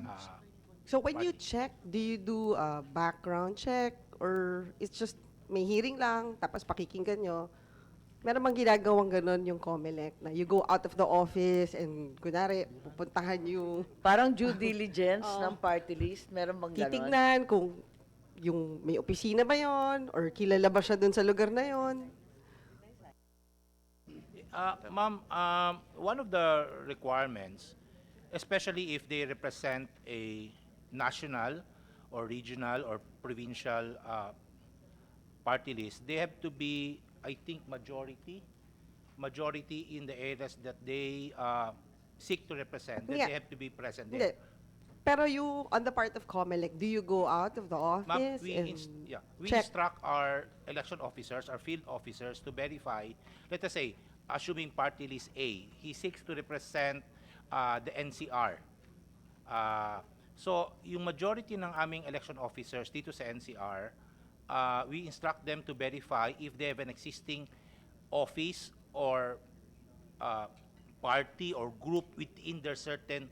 So when you check, do you do a background check or it's just may hearing lang tapos pakikinggan nyo? Meron bang ginagawang ganon yung COMELEC na you go out of the office and kunwari pupuntahan yung Parang due diligence ng party list. Meron bang ganon? titignan kung yung may opisina ba yon or kilala ba siya dun sa lugar na yon? Ma'am, one of the requirements, especially if they represent a national or regional or provincial party list, they have to be, I think, majority in the areas that they seek to represent. That Yeah. they have to be present Hindi. there. Pero you, on the part of COMELEC, do you go out of the Ma'am, office we and check? instruct our election officers, our field officers, to verify. Let us say, assuming party list A, he seeks to represent the NCR. So, yung majority ng aming election officers dito sa NCR, we instruct them to verify if they have an existing office or party or group within their certain.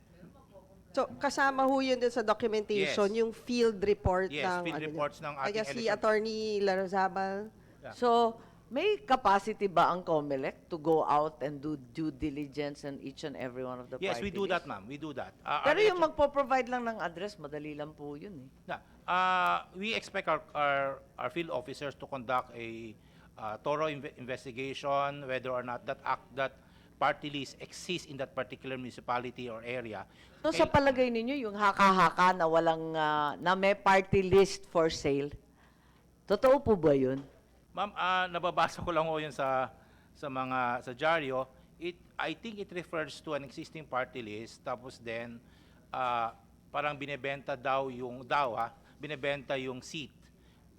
So, kasama ho yun din sa documentation, Yes. yung field report Yes, ng field ano reports niya. ng I ating guess si election. Attorney Larazabal. So, may capacity ba ang COMELEC to go out and do due diligence on each and every one of the Yes, we party do that, lists? ma'am. We do that. Pero yung magpo-provide lang ng address, madali lang po yun eh. We expect our field officers to conduct a thorough investigation whether or not that party list exists in that particular municipality or area. So sa palagay ninyo, yung haka-haka na walang, na may party list for sale, totoo po ba yun? Ma'am, nababasa ko lang ho yun sa dyaryo. I think it refers to an existing party list, tapos then, parang binebenta binebenta yung seat.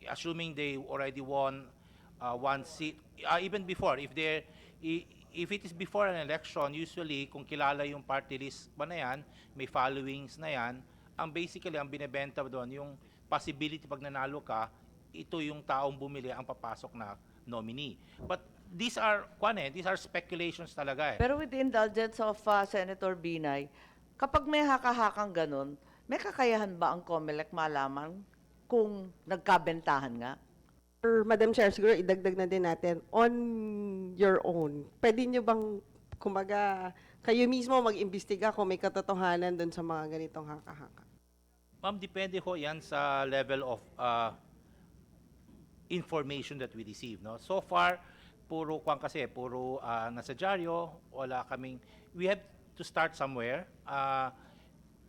Assuming they already won one seat, even before, if it is before an election, usually, kung kilala yung party list ba na yan, may followings na yan, basically, ang binebenta doon, yung possibility pag nanalo ka, ito yung taong bumili ang papasok na nominee. But these are speculations talaga eh. Pero with the indulgence of Senator Binay, kapag may haka-hakang ganun, may kakayahan ba ang COMELEC malaman kung nagkabentahan nga? Or, Madam Chair, siguro idagdag na din natin, on your own, pwede nyo bang, kumaga, kayo mismo mag-imbestiga kung may katotohanan dun sa mga ganitong haka-haka? Ma'am, depende ho yan sa level of information that we receive. No? So far, puro nasa dyaryo, we have to start somewhere.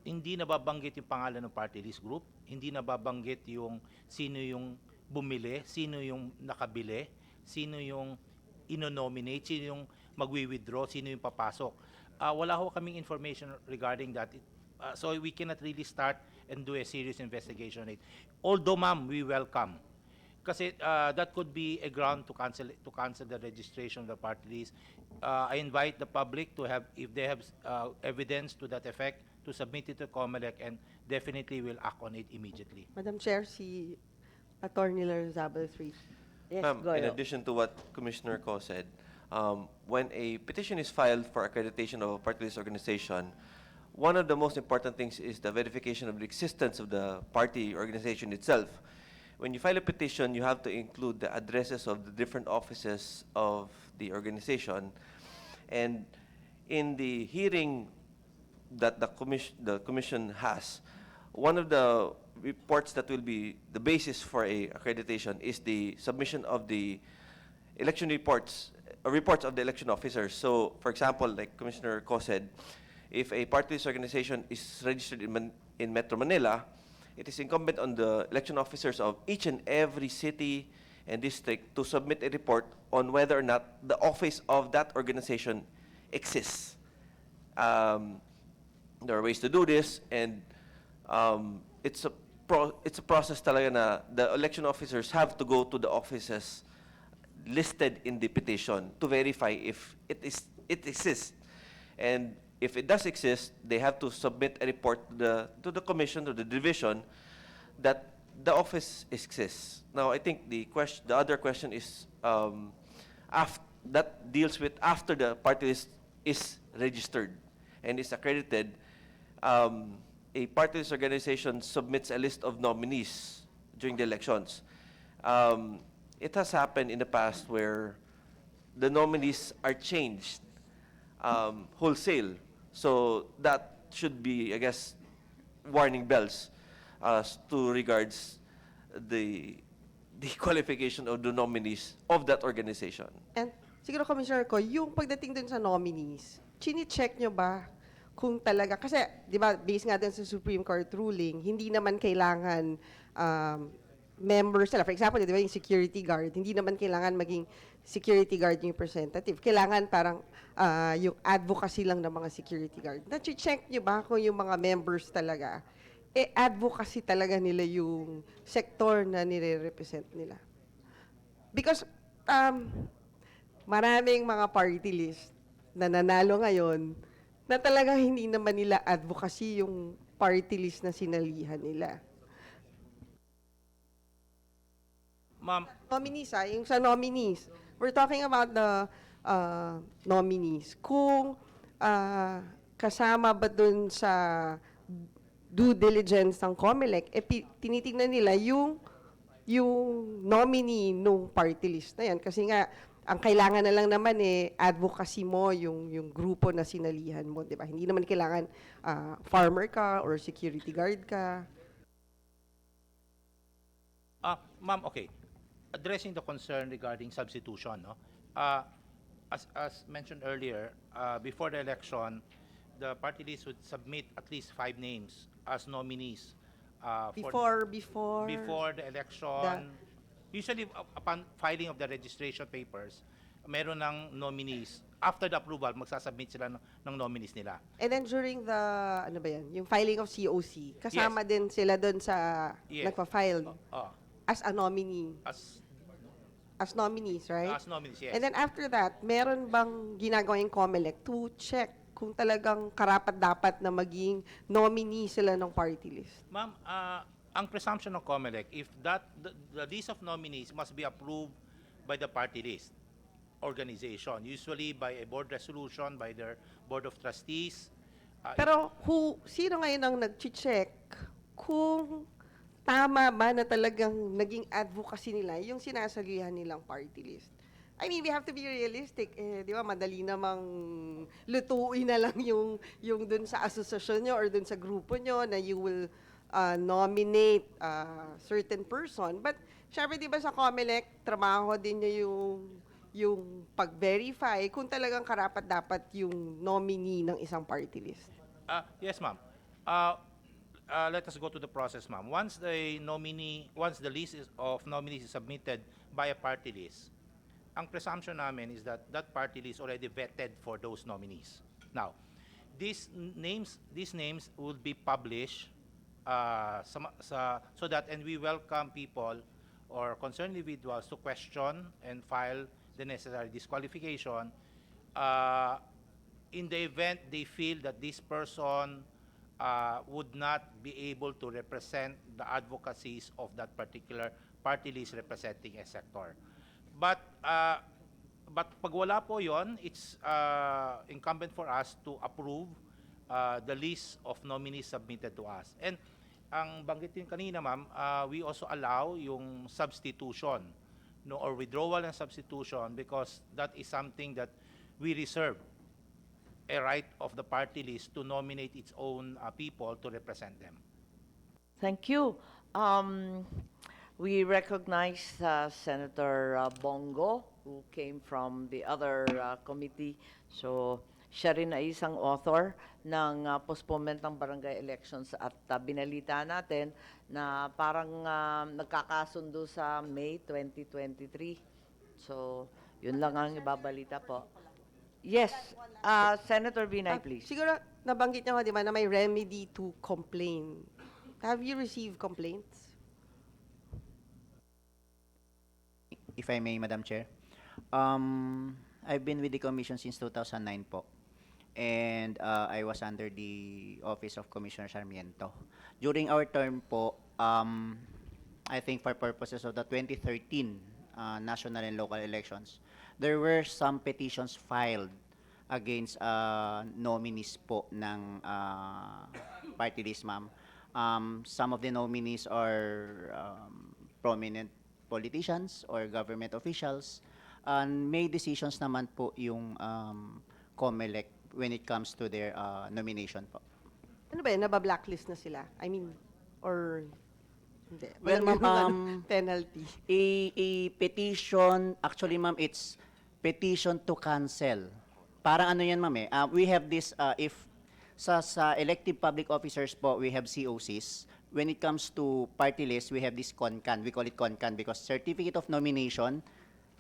Hindi nababanggit yung pangalan ng party list group, hindi nababanggit yung sino yung bumili, sino yung nakabili, sino yung ino-nominate, sino yung magwi-withdraw, sino yung papasok. Wala ho kaming information regarding that. So we cannot really start and do a serious investigation on it. Although, ma'am, we welcome. Kasi that could be a ground to cancel the registration of the party list. I invite the public to have, if they have evidence to that effect, to submit it to COMELEC, and definitely will act on it immediately. Madam Chair, si Attorney Larazabal 3. Yes, Ma'am, in Goyo. addition to what Commissioner Ko said, when a petition is filed for accreditation of a party list organization, one of the most important things is the verification of the existence of the party organization itself. When you file a petition, you have to include the addresses of the different offices of the organization. And in the hearing that the commission has, one of the reports that will be the basis for a accreditation is the submission of the election reports, reports of the election officers. So, for example, like Commissioner Ko said, if a party list organization is registered in Metro Manila, it is incumbent on the election officers of each and every city and district to submit a report on whether or not the office of that organization exists. There are ways to do this, and it's a process talaga na the election officers have to go to the offices listed in the petition to verify if it exists. And if it does exist, they have to submit a report to the commission, to the division, that the office exists. Now, I think the other question is that deals with after the party list is registered and is accredited. A party list organization submits a list of nominees during the elections. It has happened in the past where the nominees are changed wholesale. So that should be, I guess, warning bells to regards the qualification of the nominees of that organization. And siguro, Commissioner Ko, yung pagdating dun sa nominees, chini-check nyo ba kung talaga, kasi, di ba, based nga dun sa Supreme Court ruling, hindi naman kailangan members nila. For example, di ba, yung security guard, hindi naman kailangan maging security guard yung representative. Kailangan parang yung advocacy lang ng mga security guard. Na-check nyo ba kung yung mga members talaga, advocacy talaga nila yung sector na nire-represent nila? Because maraming mga party list na nanalo ngayon na talaga hindi naman nila advocacy yung party list na sinalihan nila. Ma'am, Nominees, yung sa nominees. We're talking about the nominees. Kung kasama ba dun sa due diligence ng COMELEC, tinitingnan nila yung nominee nung party list na yan. Kasi nga, ang kailangan na lang naman advocacy mo yung grupo na sinalihan mo, di ba? Hindi naman kailangan farmer ka or security guard ka. Ma'am, okay. Addressing the concern regarding substitution, no? As mentioned earlier, before the election, the party list would submit at least 5 names as nominees. Before the election, usually upon filing of the registration papers, meron ng nominees. After the approval, magsasubmit sila ng nominees nila. And then during the, ano ba yan, yung filing of COC, kasama din sila doon sa nagpa-file as a nominee. As nominees, right? As nominees, yes. And then after that, meron bang ginagawa yung COMELEC to check kung talagang karapat-dapat na maging nominee sila ng party list? Ma'am, ang presumption ng COMELEC, if the list of nominees must be approved by the party list organization, usually by a board resolution, by their board of trustees. Pero sino ngayon ang nag-check kung tama ba na talagang naging advocacy nila yung sinasalihan nilang party list? I mean, we have to be realistic. Di ba, madali namang lutuin na lang yung dun sa asosasyon nyo or dun sa grupo nyo na you will nominate a certain person. But, syempre, di ba sa COMELEC, trabaho din nyo yung pag-verify kung talagang karapat-dapat yung nominee ng isang party list. Yes, ma'am. Let us go to the process, ma'am. Once the list of nominees is submitted by a party list, ang presumption namin is that that party list already vetted for those nominees. Now, these names will be published so that, and we welcome people or concerned individuals to question and file the necessary disqualification in the event they feel that this person would not be able to represent the advocacies of that particular party list representing a sector. But pag wala po yon, it's incumbent for us to approve the list of nominees submitted to us. And ang banggit din kanina, ma'am, we also allow yung substitution, no, or withdrawal and substitution, because that is something that we reserve a right of the party list to nominate its own people to represent them. Thank you. We recognize Senator Bongo, who came from the other committee. So, siya rin ay isang author ng postponement ng barangay elections at binalita natin na parang nagkakasundo sa May 2023. So, yun lang ang ibabalita po. Yes, Senator Binay, please. Siguro, nabanggit niyo nga, di ba, na may remedy to complain. Have you received complaints? If I may, Madam Chair. I've been with the commission since 2009 po. And I was under the office of Commissioner Sarmiento. During our term po, I think for purposes of the 2013 national and local elections, there were some petitions filed against nominees po ng party list, ma'am. Some of the nominees are prominent politicians or government officials, and may decisions naman po yung COMELEC when it comes to their nomination po. Ano ba yun? Naba-blacklist na sila? I mean, or hindi? Well, Walang ganung, ma'am, penalty. A petition, actually, ma'am, it's petition to cancel. Parang ano yan, ma'am, we have this, if sa elective public officers po, we have COCs. When it comes to party list, we have this CONCAN. We call it CONCAN because Certificate of Nomination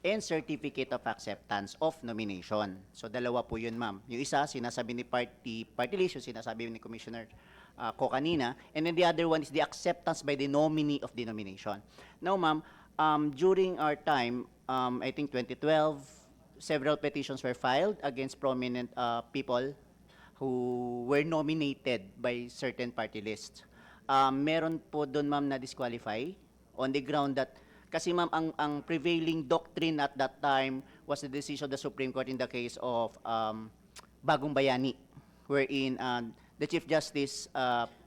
and Certificate of Acceptance of Nomination. So, dalawa po yun, ma'am. Yung isa, sinasabi ni party list, yung sinasabi ni Commissioner ko kanina. And then the other one is the acceptance by the nominee of the nomination. Now, ma'am, during our time, I think 2012, several petitions were filed against prominent people who were nominated by certain party lists. Meron po doon, ma'am, na disqualify on the ground that, kasi ma'am, ang prevailing doctrine at that time was the decision of the Supreme Court in the case of Bagong Bayani, wherein the Chief Justice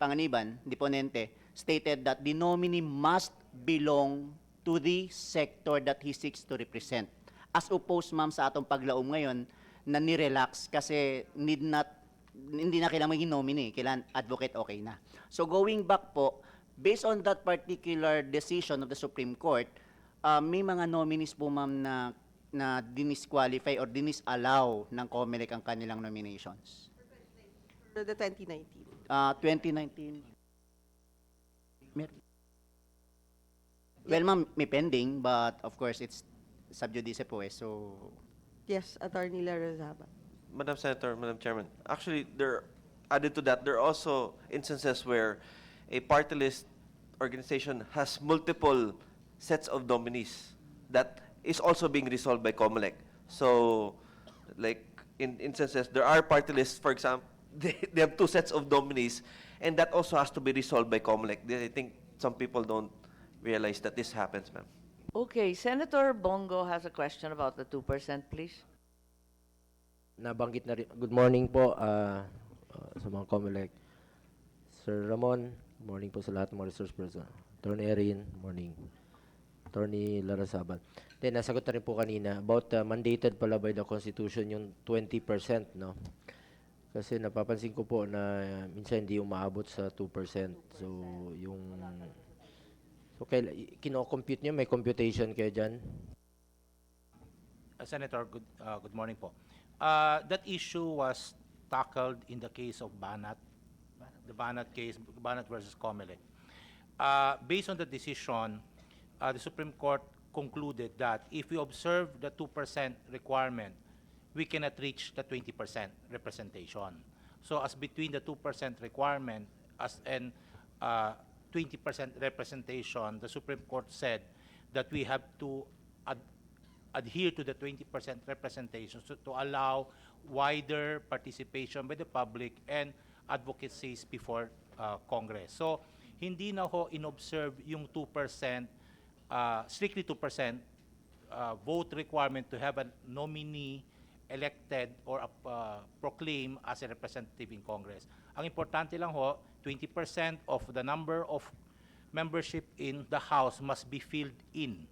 Panganiban, deponente, stated that the nominee must belong to the sector that he seeks to represent. As opposed, ma'am, sa atong paglaom ngayon, na nirelax kasi hindi na kailangan maging nominee, kailangan advocate, okay na. So going back po, based on that particular decision of the Supreme Court, may mga nominees po, ma'am, na dinisqualify or dinisallow ng COMELEC ang kanilang nominations. For the 2019. 2019. Well, ma'am, may pending, but of course, it's sub judice po so... Yes, Attorney Larrazaba. Madam Senator, Madam Chairman, actually, added to that, there are also instances where a party list organization has multiple sets of nominees that is also being resolved by COMELEC. So, like, in instances, there are party lists, for example, they have two sets of nominees, and that also has to be resolved by COMELEC. I think some people don't realize that this happens, ma'am. Okay, Senator Bongo has a question about the 2%, please. Nabanggit na rin. Good morning po sa mga COMELEC. Sir Ramon, good morning po sa lahat ng mga resource person. Attorney Erin, morning. Attorney Larasaban. Then, nasagot na rin po kanina about mandated pala by the Constitution yung 20%, no? Kasi napapansin ko po na minsan hindi umaabot sa 2%. So, yung... So, kino-compute nyo? May computation kayo dyan? Senator, good morning po. That issue was tackled in the case of Banat, the Banat case, Banat versus COMELEC. Based on the decision, the Supreme Court concluded that if we observe the 2% requirement, we cannot reach the 20% representation. So as between the 2% requirement and 20% representation, the Supreme Court said that we have to adhere to the 20% representation to allow wider participation by the public and advocacies before Congress. So, hindi na ho inobserve yung 2%, strictly 2% vote requirement to have a nominee elected or proclaimed as a representative in Congress. Ang importante lang ho, 20% of the number of membership in the House must be filled in.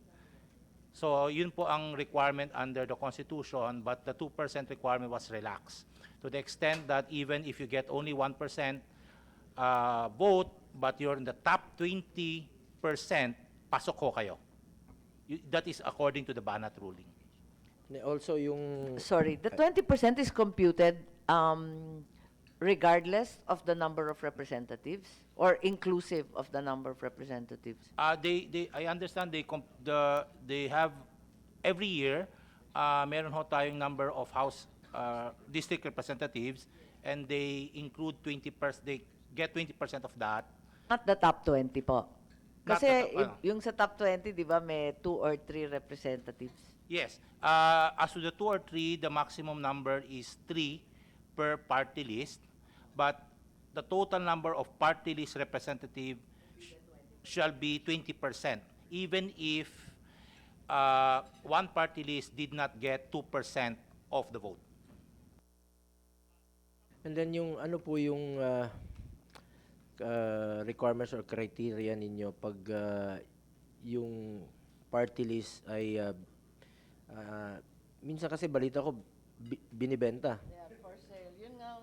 So yun po ang requirement under the Constitution, but the 2% requirement was relaxed to the extent that even if you get only 1% vote, but you're in the top 20%, pasok ho kayo. That is according to the Banat ruling. Also yung Sorry, the 20% is computed regardless of the number of representatives or inclusive of the number of representatives? I understand they have every year meron ho tayong number of house district representatives, and they include 20%, they get 20% of that. Not the top 20 po. Not Kasi the top, yung sa top 20, di ba, may 2 or 3 representatives. Yes. As to the 2 or 3, the maximum number is 3 per party list, but the total number of party list representative shall be 20%, even if one party list did not get 2% of the vote. And then yung ano po yung requirements or criteria ninyo pag yung party list ay minsan kasi balita ko binibenta. Yeah, for sale. Yun nga.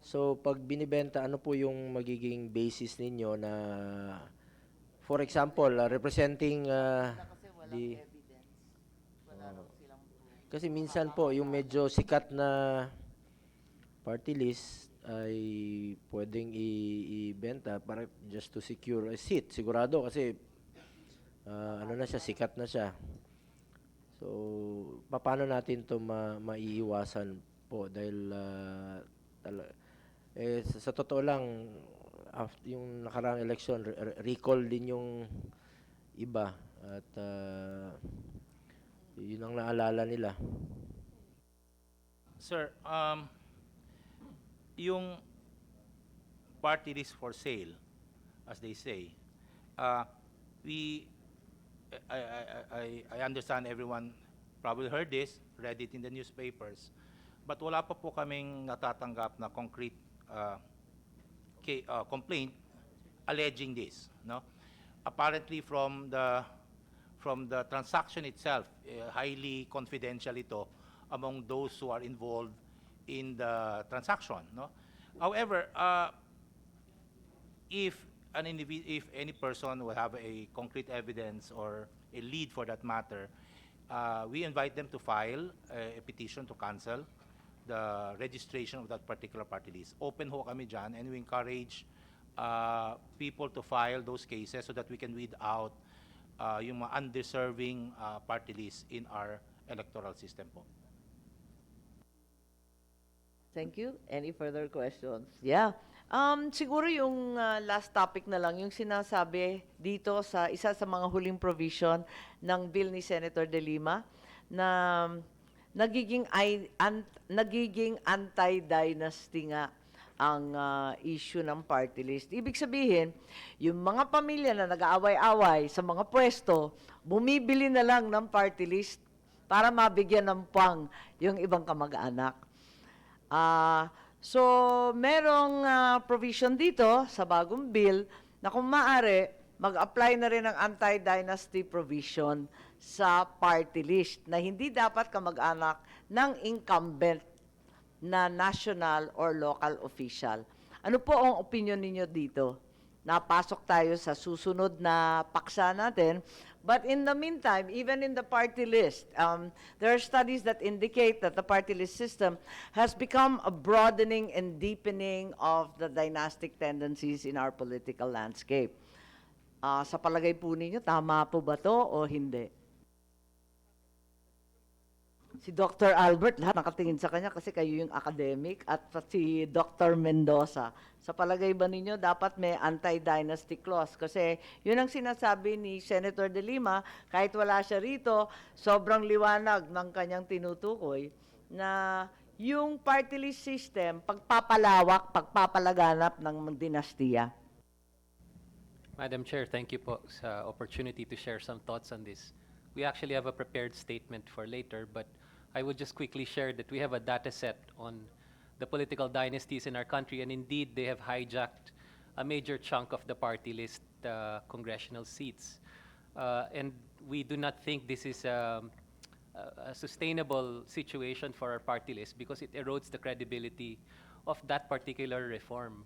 So pag binibenta, ano po yung magiging basis ninyo na for example, representing the kasi minsan po yung medyo sikat na party list ay pwedeng ibenta para just to secure a seat. Sigurado kasi ano na siya, sikat na siya. So, paano natin to maiiwasan po dahil sa totoo lang yung nakaraang election recall din yung iba at yun ang naalala nila. Sir, yung party list for sale, as they say, I understand everyone probably heard this, read it in the newspapers, but wala pa po kaming natatanggap na concrete complaint alleging this. No? Apparently from the transaction itself, highly confidential ito among those who are involved in the transaction. No? However, if any person will have a concrete evidence or a lead for that matter, we invite them to file a petition to cancel the registration of that particular party list. Open ho kami dyan, and we encourage people to file those cases so that we can weed out yung mga undeserving party list in our electoral system po. Thank you. Any further questions? Yeah. Siguro yung last topic na lang, yung sinasabi dito sa isa sa mga huling provision ng bill ni Senator De Lima na nagiging anti-dynasty nga ang issue ng party list. Ibig sabihin, yung mga pamilya na nag-aaway-away sa mga pwesto, bumibili na lang ng party list para mabigyan ng puwang yung ibang kamag-anak. So, merong provision dito sa bagong bill na kung maaari, mag-apply na rin ng anti-dynasty provision sa party list na hindi dapat kamag-anak ng incumbent na national or local official. Ano po ang opinion ninyo dito? Napasok tayo sa susunod na paksa natin. But in the meantime, even in the party list, there are studies that indicate that the party list system has become a broadening and deepening of the dynastic tendencies in our political landscape. Sa palagay po ninyo, tama po ba to o hindi? Si Dr. Albert, lahat nakatingin sa kanya kasi kayo yung academic, at si Dr. Mendoza. Sa palagay ba ninyo, dapat may anti-dynasty clause? Kasi yun ang sinasabi ni Senator De Lima, kahit wala siya rito, sobrang liwanag ng kanyang tinutukoy na yung party list system, pagpapalawak, pagpapalaganap ng dinastiya. Madam Chair, thank you po sa opportunity to share some thoughts on this. We actually have a prepared statement for later, but I would just quickly share that we have a data set on the political dynasties in our country, and indeed they have hijacked a major chunk of the party list congressional seats. And we do not think this is a sustainable situation for our party list because it erodes the credibility of that particular reform.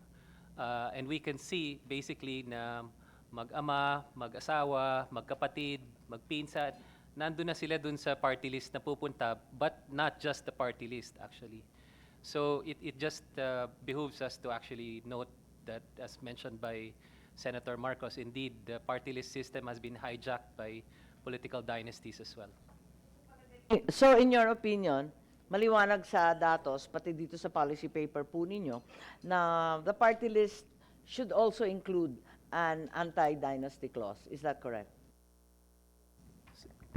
And we can see basically na mag-ama, mag-asawa, magkapatid, magpinsan, nandun na sila dun sa party list na pupunta, but not just the party list actually. So it just behooves us to actually note that, as mentioned by Senator Marcos, indeed the party list system has been hijacked by political dynasties as well. So in your opinion, maliwanag sa datos, pati dito sa policy paper po ninyo, na the party list should also include an anti-dynasty clause. Is that correct?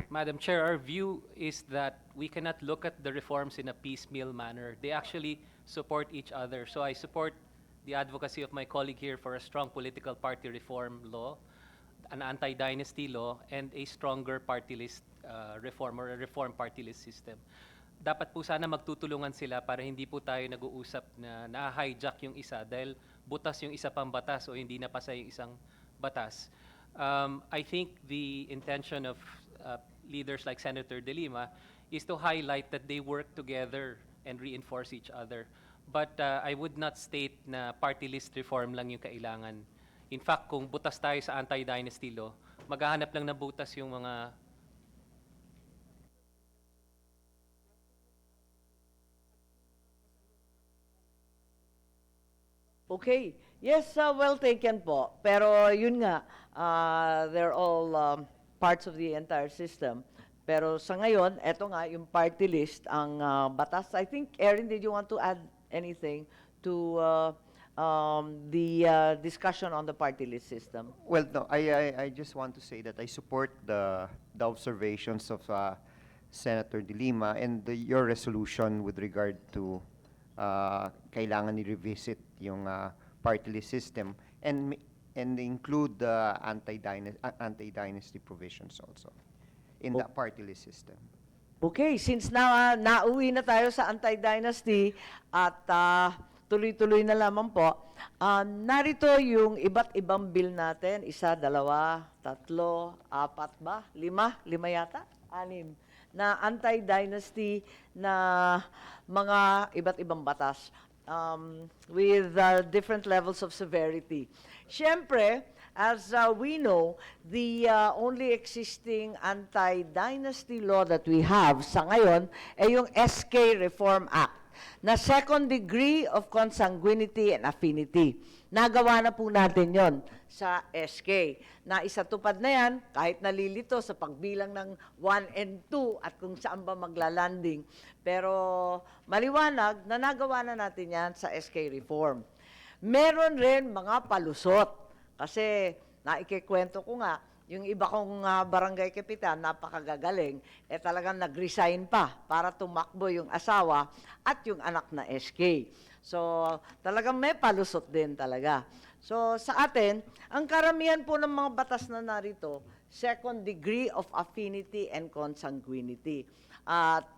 Madam Chair, our view is that we cannot look at the reforms in a piecemeal manner. They actually support each other. So I support the advocacy of my colleague here for a strong political party reform law, an anti-dynasty law, and a stronger party list reform or a reform party list system. Dapat po sana magtutulungan sila para hindi po tayo nag-uusap na na-hijack yung isa dahil butas yung isa pang batas o hindi napasa yung isang batas. I think the intention of leaders like Senator De Lima is to highlight that they work together and reinforce each other. But I would not state na party list reform lang yung kailangan. In fact, kung butas tayo sa anti-dynasty law, maghahanap lang na butas yung mga Okay. Yes, well taken po. Pero yun nga, they're all parts of the entire system. Pero sa ngayon, eto nga, yung party list, ang batas. I think, Erin, did you want to add anything to the discussion on the party list system? Well, no, I just want to say that I support the observations of Senator De Lima and your resolution with regard to kailangan i-revisit yung party list system and include the anti-dynasty provisions also in the party list system. Okay, since nauwi na tayo sa anti-dynasty at tuloy-tuloy na lamang po, narito yung iba't ibang bill natin, 1, 2, 3, 4 ba? 5 yata? 6 na anti-dynasty na mga iba't ibang batas with different levels of severity. Siyempre, as we know, the only existing anti-dynasty law that we have sa ngayon ay yung SK Reform Act na second degree of consanguinity and affinity. Nagawa na po natin yon sa SK. Na isatupad na yan, kahit nalilito sa pagbilang ng 1 and 2 at kung saan ba maglalanding. Pero maliwanag na nagawa na natin yan sa SK Reform. Meron rin mga palusot. Kasi naikikwento ko nga, yung iba kong barangay kapitan, napakagagaling, talagang nag-resign pa para tumakbo yung asawa at yung anak na SK. So, talagang may palusot din talaga. So, sa atin, ang karamihan po ng mga batas na narito, second degree of affinity and consanguinity. At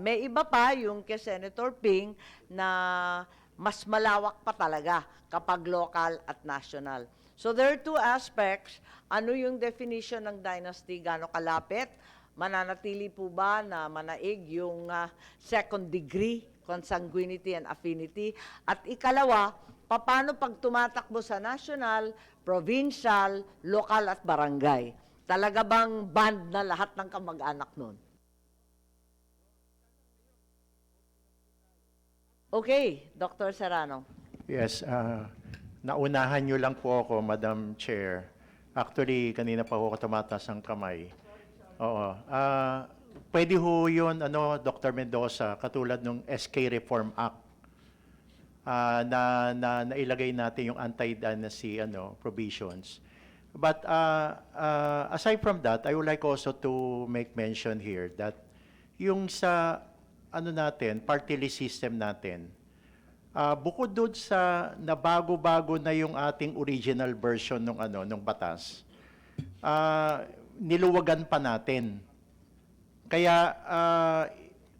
may iba pa yung kay Senator Ping na mas malawak pa talaga kapag local at national. So there are two aspects. Ano yung definition ng dynasty, gaano kalapit? Mananatili po ba na manaig yung second degree, consanguinity and affinity? At ikalawa, paano pag tumatakbo sa national, provincial, lokal at barangay? Talaga bang band na lahat ng kamag-anak nun? Okay, Dr. Serrano. Yes, naunahan nyo lang po ako, Madam Chair. Actually, kanina pa ako tumataas ang kamay. Oo. Pwede ho yun, Dr. Mendoza, katulad ng SK Reform Act, na nailagay natin yung anti-dynasty provisions. But aside from that, I would like also to make mention here that yung sa natin, party list system natin, bukod doon sa nabago-bago na yung ating original version ng batas, niluwagan pa natin. Kaya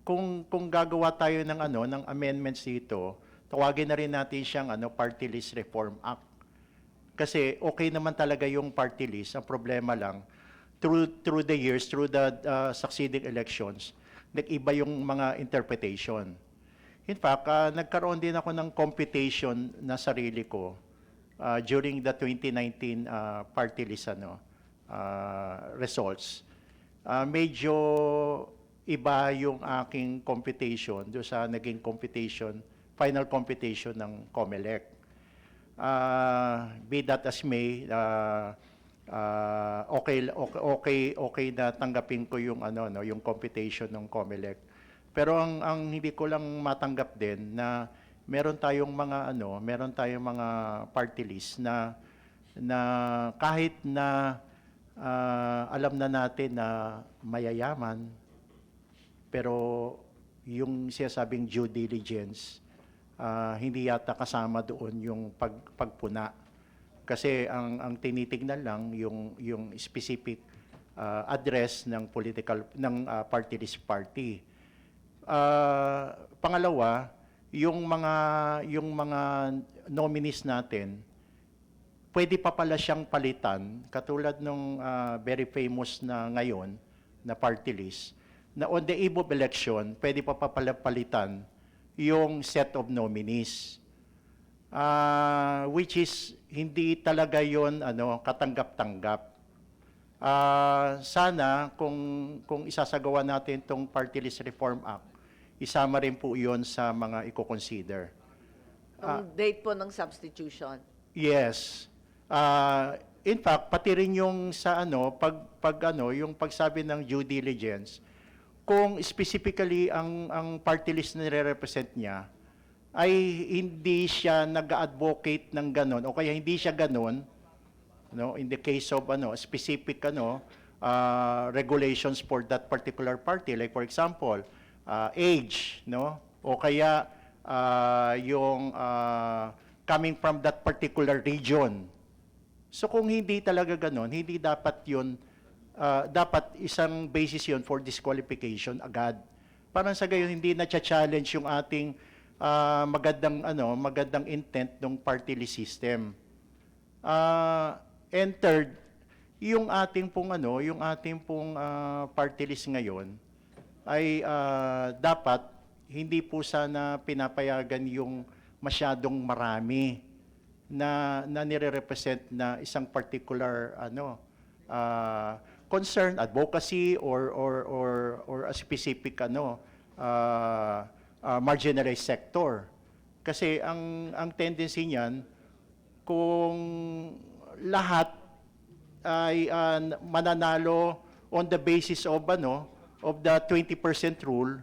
kung gagawa tayo ng ng amendments dito, tawagin na rin natin siyang Party List Reform Act. Kasi okay naman talaga yung party list. Ang problema lang, through the years, through the succeeding elections, nag-iba yung mga interpretation. In fact, nagkaroon din ako ng computation na sarili ko during the 2019 party list results. Medyo iba yung aking computation doon sa naging computation, final computation ng COMELEC. Be that as may, okay na tanggapin ko yung yung computation ng COMELEC. Pero ang hindi ko lang matanggap din na meron tayong mga party list na kahit na alam na natin na mayayaman, pero yung sinasabing due diligence, hindi yata kasama doon yung pagpuna. Kasi ang tinitingnan lang yung specific address ng party list party. Pangalawa, yung mga nominees natin, pwede pa pala siyang palitan, katulad nung very famous na ngayon na party list, na on the eve of election, pwede pa pala palitan yung set of nominees. Which is hindi talaga yon katanggap-tanggap. Sana kung isasagawa natin tong Party List Reform Act, isama rin po yon sa mga i-consider. Ang date po ng substitution. Yes. In fact, pati rin yung sa yung pagsabi ng due diligence, kung specifically ang party list na nire-represent niya ay hindi siya nag-advocate ng ganon o kaya hindi siya ganon, in the case of specific regulations for that particular party, like for example, age, o kaya yung coming from that particular region. So kung hindi talaga ganon, hindi dapat yun, dapat isang basis yun for disqualification agad. Parang sa gayon, hindi na-challenge yung ating magandang intent ng party list system. And third, yung ating pong party list ngayon ay dapat hindi po sana pinapayagan yung masyadong marami na nire-represent na isang particular concern, advocacy, or a specific marginalized sector. Kasi ang tendency niyan, kung lahat ay mananalo on the basis of the 20% rule,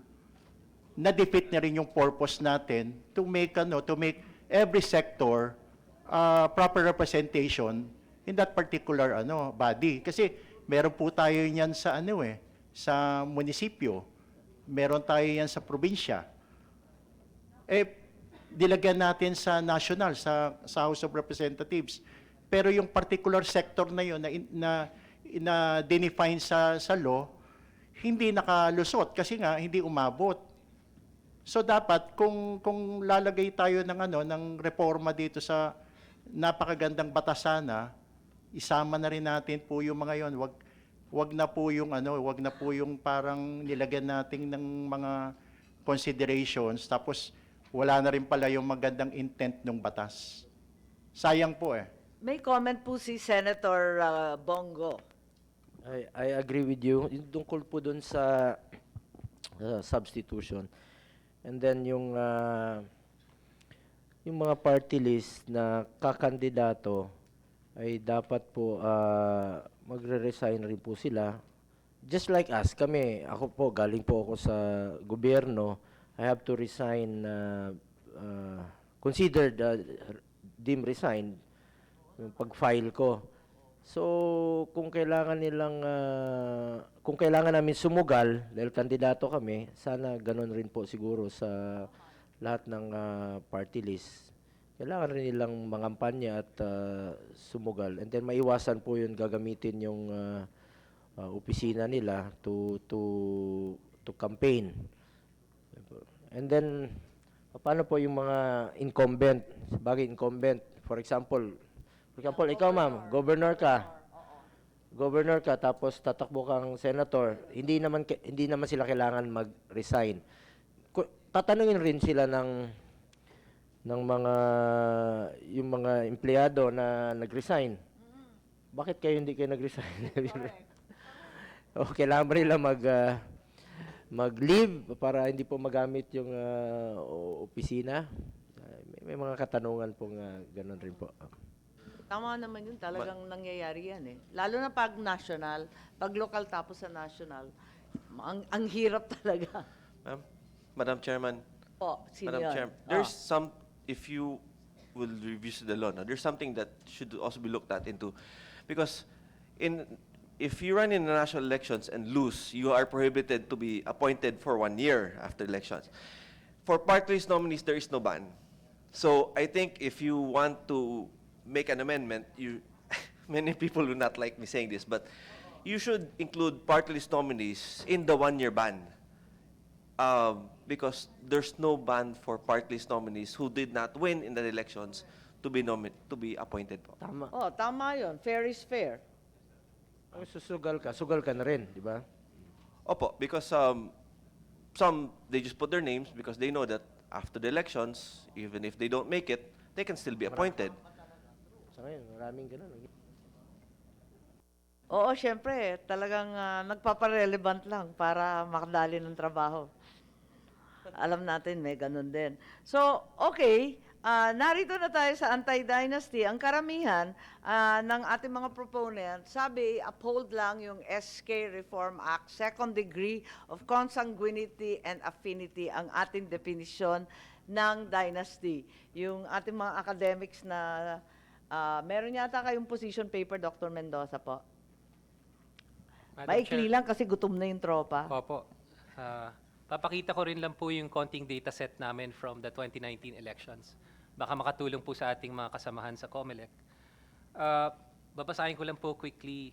na-defeat na rin yung purpose natin to make every sector proper representation in that particular body. Kasi meron po tayo niyan sa sa munisipyo, meron tayo yan sa probinsya. Dilagyan natin sa national, sa House of Representatives. Pero yung particular sector na yun na define sa law, hindi nakalusot kasi nga hindi umabot. So dapat kung lalagay tayo ng reforma dito sa napakagandang batasana, isama na rin natin po yung mga yon. Wag na po yung parang nilagyan natin ng mga considerations tapos wala na rin pala yung magandang intent ng batas. Sayang po eh. May comment po si Senator Bongo. I agree with you. Yung tungkol po dun sa substitution. And then yung mga party list na kakandidato ay dapat po magre-resign rin po sila. Just like us, ako po, galing po ako sa gobyerno, I have to resign, considered deemed resigned yung pag-file ko. So, kung kailangan namin sumugal dahil kandidato kami, sana ganun rin po siguro sa lahat ng party list. Kailangan rin nilang mangampanya at sumugal. And then maiwasan po yun gagamitin yung opisina nila to campaign. And then paano po yung mga incumbent? Bagay incumbent, for example, ikaw ma'am, governor ka tapos tatakbo kang senator, hindi naman sila kailangan mag-resign. Tatanungin rin sila ng yung mga empleyado na nag-resign. Bakit hindi kayo nag-resign? O kailangan ba nila mag-leave para hindi po magamit yung opisina? May mga katanungan pong ganun rin po. Tama naman yun, talagang nangyayari yan eh. Lalo na pag national, pag local tapos sa national, ang hirap talaga. Madam Chairman, Sino Madam yun? Chair, there's some, if you will review the law, no, there's something that should also be looked at into, because if you run in the national elections and lose, you are prohibited to be appointed for 1 year after elections. For party list nominees, there is no ban. So I think if you want to make an amendment, many people will not like me saying this, but you should include party list nominees in the 1 year ban. Because there's no ban for party list nominees who did not win in the elections to be appointed po. Tama. Tama yun. Fair is fair. Sugal ka na rin, di ba? Opo, because some, they just put their names because they know that after the elections, even if they don't make it, they can still be appointed. Sa ngayon, maraming ganun. Oo, syempre, talagang nagpaparelevant lang para makadali ng trabaho. Alam natin, may ganun din. So, okay, narito na tayo sa anti-dynasty. Ang karamihan ng ating mga proponents, sabi, uphold lang yung SK Reform Act, second degree of consanguinity and affinity, ang ating definisyon ng dynasty. Yung ating mga academics na, meron yata kayong position paper, Dr. Mendoza po. Maikli lang kasi gutom na yung tropa. Opo. Papakita ko rin lang po yung konting data set namin from the 2019 elections. Baka makatulong po sa ating mga kasamahan sa COMELEC. Babasahin ko lang po quickly.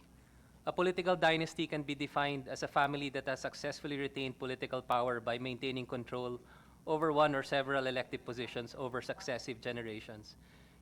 A political dynasty can be defined as a family that has successfully retained political power by maintaining control over one or several elective positions over successive generations.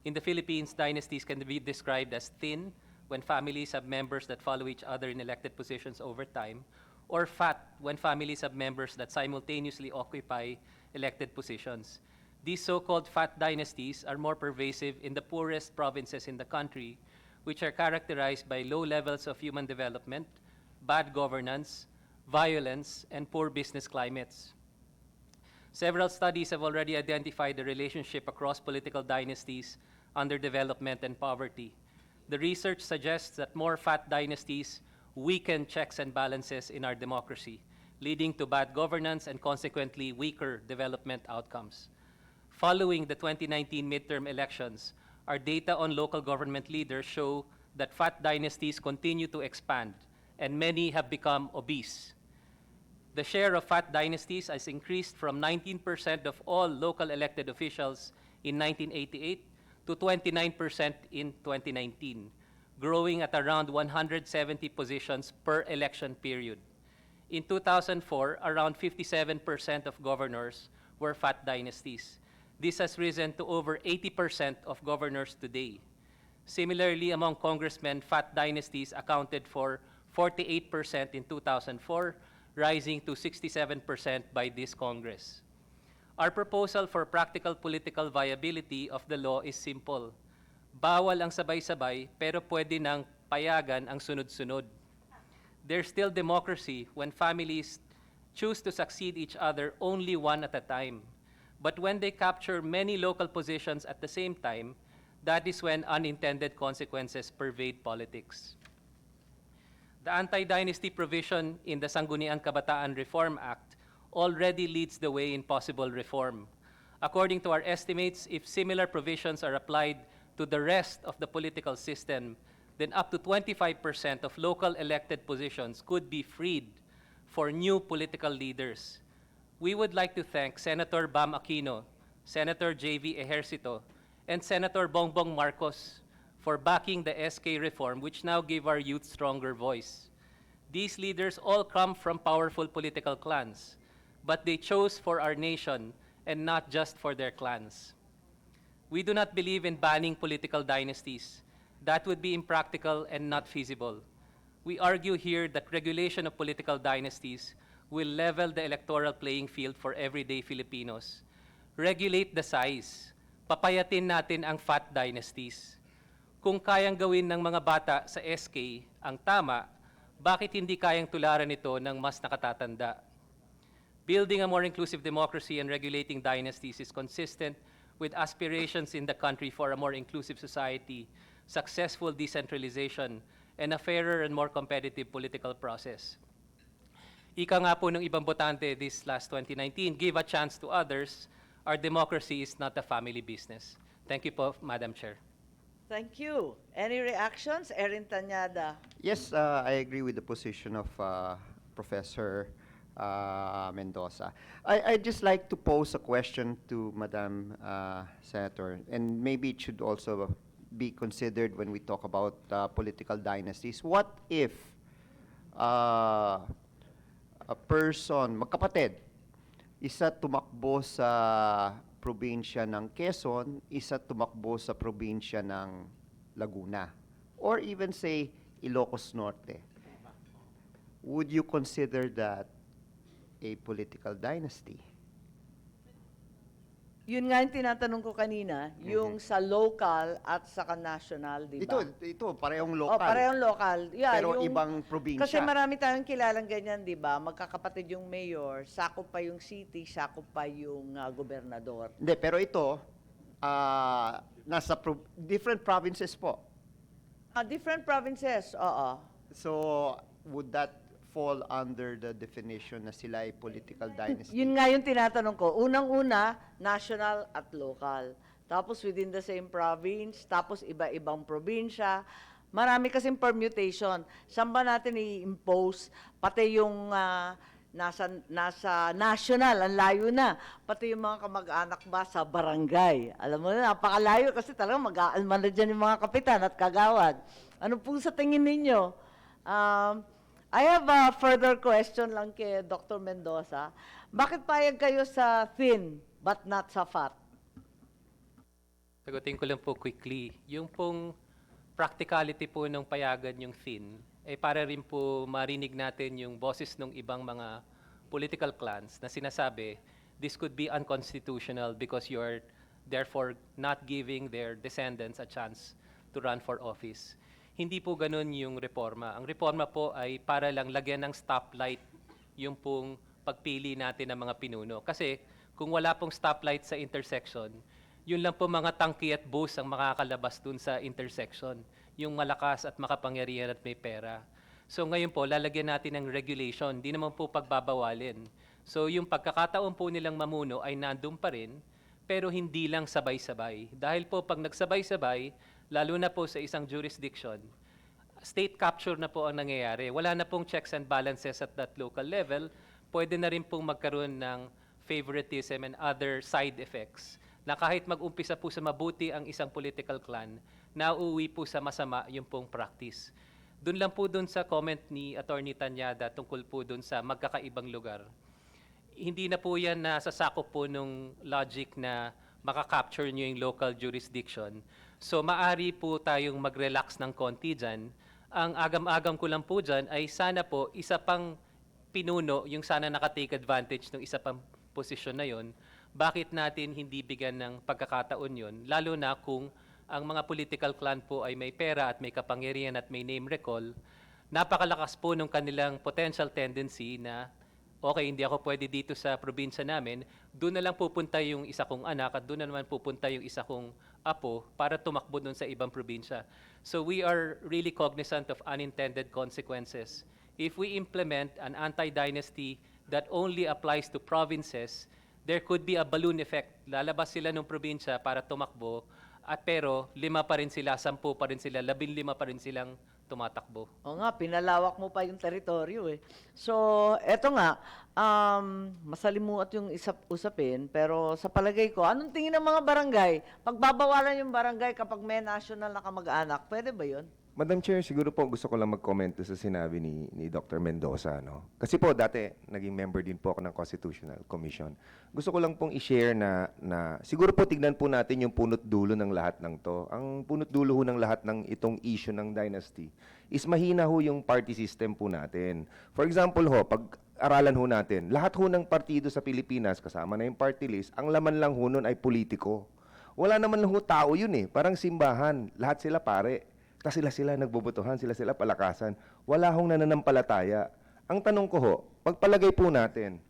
In the Philippines, dynasties can be described as thin, when families have members that follow each other in elected positions over time, or fat, when families have members that simultaneously occupy elected positions. These so-called fat dynasties are more pervasive in the poorest provinces in the country, which are characterized by low levels of human development, bad governance, violence, and poor business climates. Several studies have already identified the relationship across political dynasties, underdevelopment, and poverty. The research suggests that more fat dynasties weaken checks and balances in our democracy, leading to bad governance and consequently weaker development outcomes. Following the 2019 midterm elections, our data on local government leaders show that fat dynasties continue to expand, and many have become obese. The share of fat dynasties has increased from 19% of all local elected officials in 1988 to 29% in 2019, growing at around 170 positions per election period. In 2004, around 57% of governors were fat dynasties. This has risen to over 80% of governors today. Similarly, among congressmen, fat dynasties accounted for 48% in 2004, rising to 67% by this Congress. Our proposal for practical political viability of the law is simple. Bawal ang sabay-sabay, pero pwede nang payagan ang sunod-sunod. There's still democracy when families choose to succeed each other only one at a time. But when they capture many local positions at the same time, that is when unintended consequences pervade politics. The anti-dynasty provision in the Sangguniang Kabataan Reform Act already leads the way in possible reform. According to our estimates, if similar provisions are applied to the rest of the political system, then up to 25% of local elected positions could be freed for new political leaders. We would like to thank Senator Bam Aquino, Senator J.V. Ejercito, and Senator Bongbong Marcos for backing the SK reform, which now give our youth stronger voice. These leaders all come from powerful political clans, but they chose for our nation and not just for their clans. We do not believe in banning political dynasties. That would be impractical and not feasible. We argue here that regulation of political dynasties will level the electoral playing field for everyday Filipinos. Regulate the size. Papayatin natin ang fat dynasties. Kung kayang gawin ng mga bata sa SK ang tama, bakit hindi kayang tularan ito ng mas nakatatanda? Building a more inclusive democracy and regulating dynasties is consistent with aspirations in the country for a more inclusive society, successful decentralization, and a fairer and more competitive political process. Ika nga po ng ibang botante this last 2019, give a chance to others. Our democracy is not a family business. Thank you po, Madam Chair. Thank you. Any reactions? Erin Tanyada. Yes, I agree with the position of Professor Mendoza. I'd just like to pose a question to Madam Senator, and maybe it should also be considered when we talk about political dynasties. What if a person, magkapatid, isa tumakbo sa probinsya ng Quezon, isa tumakbo sa probinsya ng Laguna, or even say Ilocos Norte? Would you consider that a political dynasty? Yun nga yung tinatanong ko kanina, yung sa local at saka national, di ba? Ito, parehong Oh, local. parehong local. Yeah, Pero yung- ibang probinsya. Kasi marami tayong kilalang ganyan, di ba? Magkakapatid yung mayor, sakop pa yung city, sakop pa yung gobernador. Hindi, pero ito, nasa different provinces po. Different provinces, oo. So, would that fall under the definition na sila ay political dynasty? Yun nga yung tinatanong ko. Unang-una, national at local. Tapos within the same province, tapos iba-ibang probinsya. Marami kasing permutation. Saan ba natin i-impose? Pati yung nasa national, ang layo na. Pati yung mga kamag-anak ba sa barangay. Alam mo na, napakalayo kasi talagang mag-aalman na dyan yung mga kapitan at kagawad. Ano po sa tingin ninyo? I have a further question lang kay Dr. Mendoza. Bakit payag kayo sa thin but not sa fat? Sagutin ko lang po quickly. Yung pong practicality po ng payagan yung thin, para rin po marinig natin yung boses ng ibang mga political clans na sinasabi, this could be unconstitutional because you're therefore not giving their descendants a chance to run for office. Hindi po ganun yung reforma. Ang reforma po ay para lang lagyan ng stoplight yung pong pagpili natin ng mga pinuno. Kasi kung wala pong stoplight sa intersection, yun lang po mga tangki at bus ang makakalabas dun sa intersection. Yung malakas at makapangyarihan at may pera. So ngayon po, lalagyan natin ng regulation. Di naman po pagbabawalin. So yung pagkakataon po nilang mamuno ay nandun pa rin, pero hindi lang sabay-sabay. Dahil po pag nagsabay-sabay, lalo na po sa isang jurisdiction, state capture na po ang nangyayari. Wala na pong checks and balances at that local level. Pwede na rin pong magkaroon ng favoritism and other side effects na kahit mag-umpisa po sa mabuti ang isang political clan, nauuwi po sa masama yung pong practice. Doon lang po doon sa comment ni Attorney Tanyada tungkol po doon sa magkakaibang lugar. Hindi na po yan nasasakop po nung logic na makakapture nyo yung local jurisdiction. So maari po tayong mag-relax ng konti dyan. Ang agam-agam ko lang po dyan ay sana po isa pang pinuno yung sana nakatake advantage ng isa pang posisyon na yon. Bakit natin hindi bigyan ng pagkakataon yon? Lalo na kung ang mga political clan po ay may pera at may kapangyarihan at may name recall, napakalakas po ng kanilang potential tendency na okay, hindi ako pwede dito sa probinsya namin, doon na lang pupunta yung isa kong anak at doon na naman pupunta yung isa kong apo para tumakbo doon sa ibang probinsya. So we are really cognizant of unintended consequences. If we implement an anti-dynasty that only applies to provinces, there could be a balloon effect. Lalabas sila ng probinsya para tumakbo, at pero 5 pa rin sila, 10 pa rin sila, 15 pa rin silang tumatakbo. O nga, pinalawak mo pa yung teritoryo eh. So, eto nga, masalimuot yung usapin, pero sa palagay ko, anong tingin ng mga barangay? Pagbabawalan yung barangay kapag may national na kamag-anak, pwede ba yun? Madam Chair, siguro po gusto ko lang mag-comment sa sinabi ni Dr. Mendoza. No? Kasi po dati, naging member din po ako ng Constitutional Commission. Gusto ko lang pong i-share na siguro po tignan po natin yung punot dulo ng lahat ng to. Ang punot dulo ho ng lahat ng itong issue ng dynasty is mahina ho yung party system po natin. For example ho, pag-aralan ho natin, lahat ho ng partido sa Pilipinas, kasama na yung party list, ang laman lang ho nun ay politiko. Wala naman ho tao yun eh, parang simbahan, lahat sila pare. Tapos sila nagbobotohan, sila palakasan. Wala hong nananampalataya. Ang tanong ko ho, pagpalagay po natin,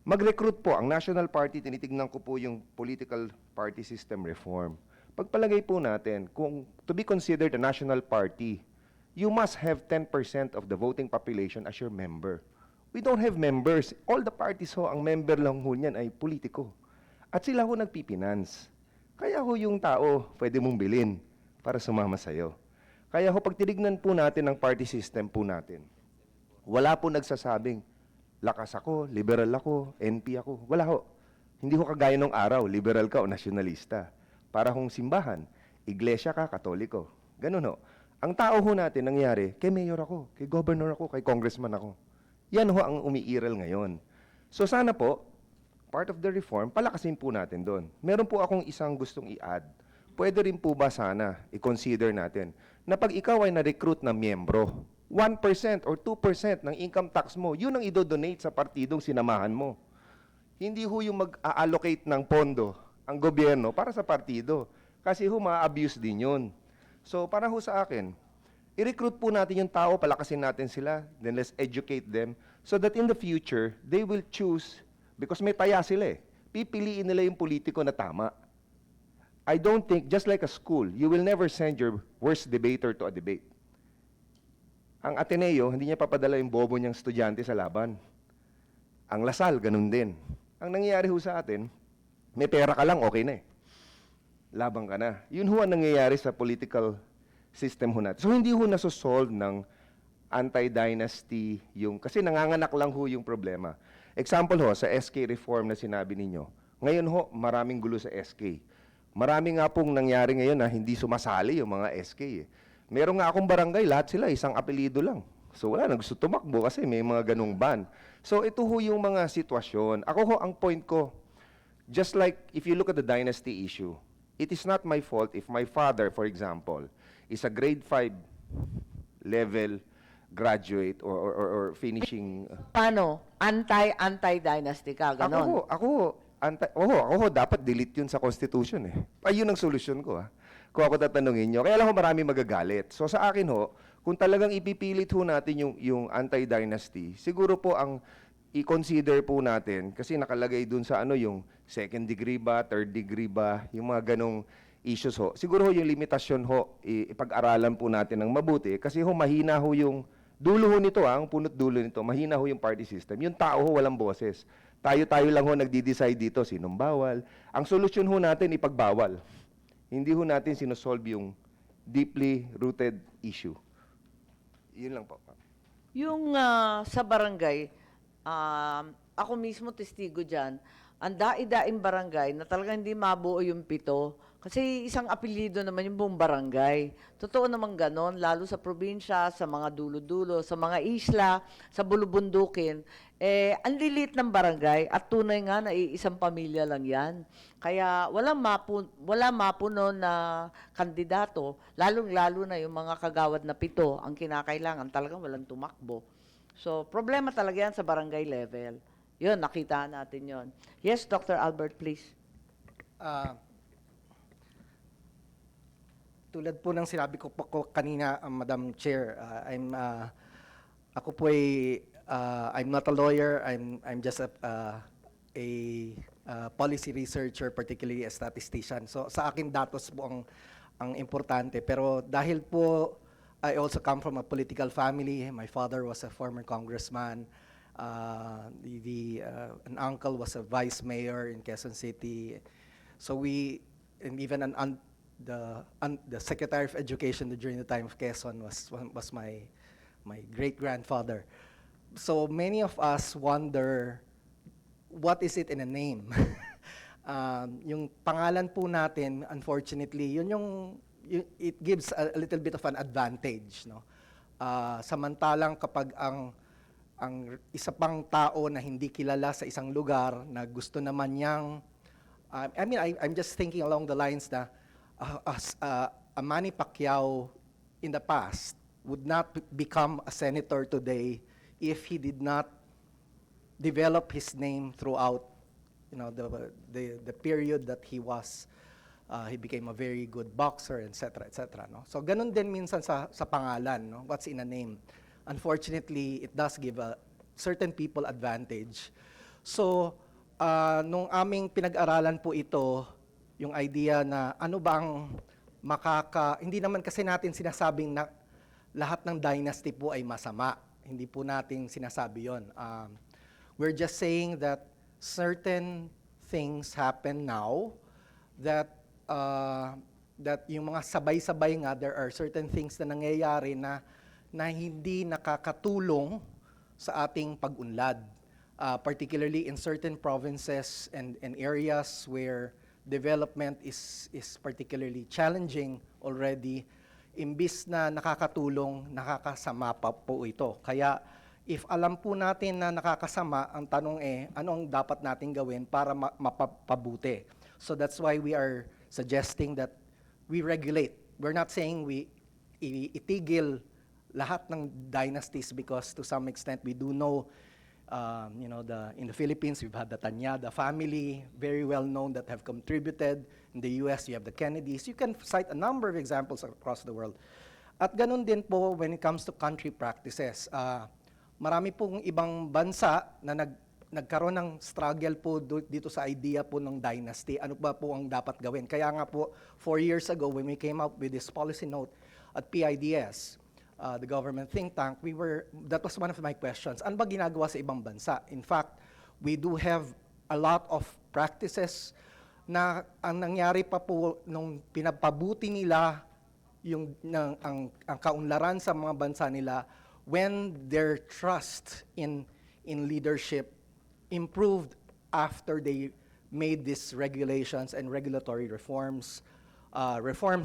mag-recruit po ang National Party, tinitignan ko po yung political party system reform. Pagpalagay po natin, kung to be considered a national party, you must have 10% of the voting population as your member. We don't have members. All the parties ho, ang member lang ho niyan ay politiko. At sila ho nagpipinance. Kaya ho yung tao, pwede mong bilhin para sumama sa'yo. Kaya ho, pag tinignan po natin ang party system po natin, wala po nagsasabing, lakas ako, liberal ako, NP ako. Wala ho. Hindi ho kagaya nung araw, liberal ka o nasyonalista. Para hong simbahan, iglesia ka, katoliko. Ganun ho. Ang tao ho natin, nangyari, kay mayor ako, kay governor ako, kay congressman ako. Yan ho ang umiiral ngayon. So sana po, part of the reform, palakasin po natin doon. Meron po akong isang gustong i-add. Pwede rin po ba sana i-consider natin na pag ikaw ay na-recruit na miyembro, 1% or 2% ng income tax mo, yun ang i-donate sa partidong sinamahan mo. Hindi ho yung mag-allocate ng pondo ang gobyerno para sa partido. Kasi ho, ma-abuse din yun. So, para ho sa akin, i-recruit po natin yung tao, palakasin natin sila, then let's educate them so that in the future, they will choose, because may taya sila eh, pipiliin nila yung politiko na tama. I don't think, just like a school, you will never send your worst debater to a debate. Ang Ateneo, hindi niya papadala yung bobo niyang estudyante sa laban. Ang Lasal, ganun din. Ang nangyayari ho sa atin, may pera ka lang, okay na eh. Labang ka na. Yun ho ang nangyayari sa political system ho natin. So hindi ho nasosolve ng anti-dynasty yung, kasi nanganganak lang ho yung problema. Example ho, sa SK reform na sinabi ninyo, ngayon ho, maraming gulo sa SK. Marami nga pong nangyari ngayon na hindi sumasali yung mga SK eh. Meron nga akong barangay, lahat sila isang apelido lang. So wala na gusto tumakbo kasi may mga ganung ban. So ito ho yung mga sitwasyon. Ako ho, ang point ko, just like if you look at the dynasty issue, it is not my fault if my father, for example, is a grade 5 level graduate or finishing. Paano? Anti-dynasty ka, ganon. Ako ho, dapat delete yun sa Constitution eh. Ayun ang solusyon ko kung ako tatanungin nyo. Kaya lang ho marami magagalit. So sa akin ho, kung talagang ipipilit ho natin yung anti-dynasty, siguro po ang i-consider po natin, kasi nakalagay dun sa yung second degree ba, third degree ba, yung mga ganong issues ho. Siguro ho yung limitasyon ho, ipag-aralan po natin ng mabuti, kasi ho mahina ho yung dulo ho nito, ang punot dulo nito, mahina ho yung party system. Yung tao ho walang boses. Tayo-tayo lang ho nagdi-decide dito sinong bawal. Ang solusyon ho natin ipagbawal. Hindi ho natin sinosolve yung deeply rooted issue. Yun lang po. Yung sa barangay, ako mismo testigo dyan, ang daing barangay na talagang hindi mabuo yung 7. Kasi isang apelyido naman yung buong barangay. Totoo naman ganon, lalo sa probinsya, sa mga dulo-dulo, sa mga isla, sa bulubundukin. Ang lilit ng barangay at tunay nga na isang pamilya lang yan. Kaya wala mapuno na kandidato, lalong-lalo na yung mga kagawad na 7 ang kinakailangan, talagang walang tumakbo. So, problema talaga yan sa barangay level. Yun, nakita natin yun. Yes, Dr. Albert, please. Tulad po ng sinabi ko po kanina, Madam Chair, ako po ay I'm not a lawyer. I'm just a policy researcher, particularly a statistician. So sa akin datos po ang importante. Pero dahil po I also come from a political family. My father was a former congressman. An uncle was a vice mayor in Quezon City. So even the Secretary of Education during the time of Quezon was my great-grandfather. So many of us wonder, what is it in a name? Yung pangalan po natin, unfortunately, yun yung it gives a little bit of an advantage, no? Samantalang kapag ang isa pang tao na hindi kilala sa isang lugar na gusto naman niyang, I'm just thinking along the lines na a Manny Pacquiao in the past would not become a senator today if he did not develop his name throughout, the period that he became a very good boxer, etc., no? So ganun din minsan sa pangalan, no? What's in a name. Unfortunately, it does give a certain people advantage. So nung aming pinag-aralan po ito, yung idea na ano ba ang hindi naman kasi natin sinasabing na lahat ng dynasty po ay masama. Hindi po natin sinasabi yon. We're just saying that certain things happen now that yung mga sabay-sabay nga, there are certain things na nangyayari na hindi nakakatulong sa ating pag-unlad. Particularly in certain provinces and areas where development is particularly challenging already, imbis na nakakatulong, nakakasama pa po ito. Kaya if alam po natin na nakakasama, ang tanong anong dapat natin gawin para mapabuti? So that's why we are suggesting that we regulate. We're not saying we itigil lahat ng dynasties, because to some extent we do know, in the Philippines we've had the Tanyada family, very well known, that have contributed. In the US you have the Kennedys. You can cite a number of examples across the world. At ganun din po when it comes to country practices. Marami pong ibang bansa na nagkaroon ng struggle po dito sa idea po ng dynasty. Ano ba po ang dapat gawin? Kaya nga po, 4 years ago, when we came up with this policy note at PIDS, the government think tank, that was one of my questions. Ano ba ginagawa sa ibang bansa? In fact, we do have a lot of practices na ang nangyari pa po nung pinapabuti nila ang kaunlaran sa mga bansa nila, when their trust in leadership improved after they made these regulations and regulatory reforms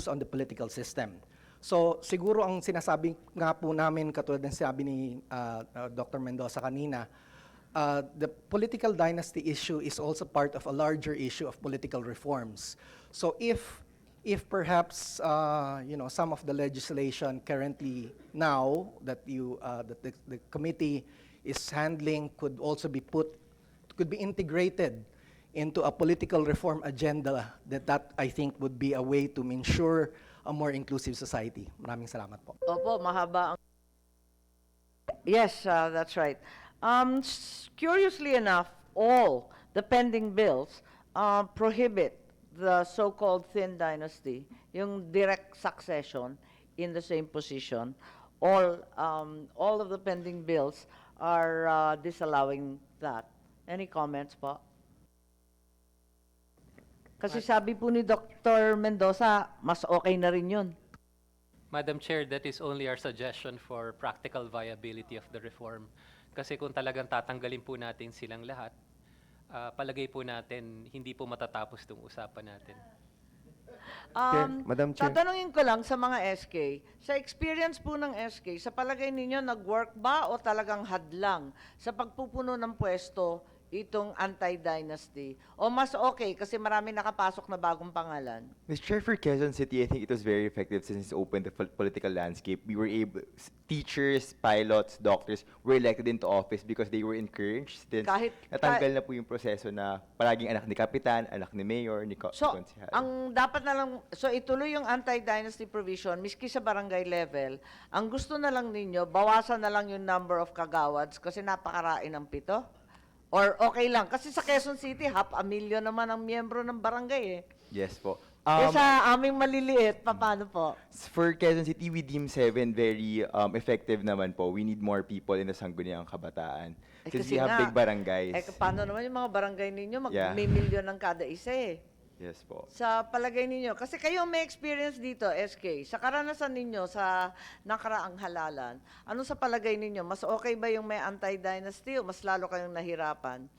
on the political system. So siguro ang sinasabi nga po namin, katulad ng sinabi ni Dr. Mendoza kanina, the political dynasty issue is also part of a larger issue of political reforms. So if perhaps some of the legislation currently now that the committee is handling could be integrated into a political reform agenda, that I think would be a way to ensure a more inclusive society. Maraming salamat po. Opo, mahaba ang... Yes, that's right. Curiously enough, all the pending bills prohibit the so-called thin dynasty, yung direct succession in the same position. All of the pending bills are disallowing that. Any comments po? Kasi sabi po ni Dr. Mendoza, mas okay na rin yun. Madam Chair, that is only our suggestion for practical viability of the reform. Kasi kung talagang tatanggalin po natin silang lahat, palagay po natin hindi po matatapos itong usapan natin. Madam Chair. Tatanungin ko lang sa mga SK, sa experience po ng SK, sa palagay ninyo, nag-work ba o talagang hadlang sa pagpupuno ng pwesto itong anti-dynasty? O mas okay kasi marami nakapasok na bagong pangalan? Mr. Chair, for Quezon City, I think it was very effective since it's opened the political landscape. We were teachers, pilots, doctors were elected into office because they were encouraged. Since natanggal na po yung proseso na palaging anak ni Kapitan, anak ni Mayor, ni So, Konsehal. ang dapat na lang, so ituloy yung anti-dynasty provision, miski sa barangay level, ang gusto na lang ninyo, bawasan na lang yung number of kagawads kasi napakarain ng 7? Or okay lang? Kasi sa Quezon City, 500,000 naman ang miyembro ng barangay eh. Yes po. Sa aming maliliit, paano po? For Quezon City, we deem 7 very effective naman po. We need more people in the Sangguniang Kabataan. Because we have big barangays. Paano naman yung mga barangay ninyo? May milyon ng kada isa eh. Yes po. Sa palagay ninyo, kasi kayo may experience dito, SK, sa karanasan ninyo sa nakaraang halalan, ano sa palagay ninyo? Mas okay ba yung may anti-dynasty o mas lalo kayong nahirapan?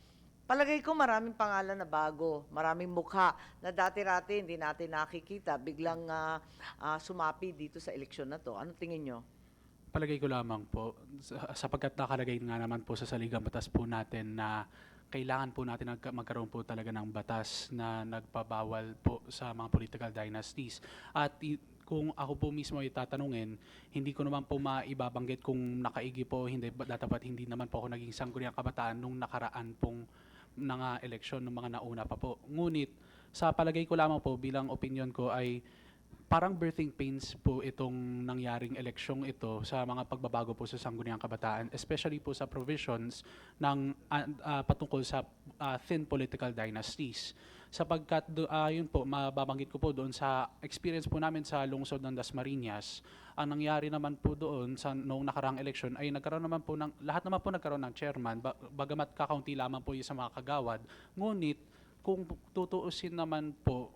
Palagay ko maraming pangalan na bago, maraming mukha na dati-rati hindi natin nakikita, biglang sumapi dito sa eleksyon na to. Ano tingin nyo? Palagay ko lamang po, sapagkat nakalagay nga naman po sa saligang batas po natin na kailangan po natin magkaroon po talaga ng batas na nagpabawal po sa mga political dynasties. At kung ako po mismo ay tatanungin, hindi ko naman po maibabanggit kung nakaigi po o hindi, dapat hindi naman po ako naging sangguniang kabataan nung nakaraan pong eleksyon ng mga nauna pa po. Ngunit, sa palagay ko lamang po, bilang opinion ko ay parang birthing pains po itong nangyaring eleksyong ito sa mga pagbabago po sa sangguniang kabataan, especially po sa provisions ng patungkol sa thin political dynasties. Sapagkat yun po, mababanggit ko po doon sa experience po namin sa lungsod ng Dasmariñas, ang nangyari naman po doon sa noong nakaraang eleksyon ay nagkaroon naman po lahat naman po nagkaroon ng chairman, bagamat kakaunti lamang po yung sa mga kagawad. Ngunit, kung tutuusin naman po,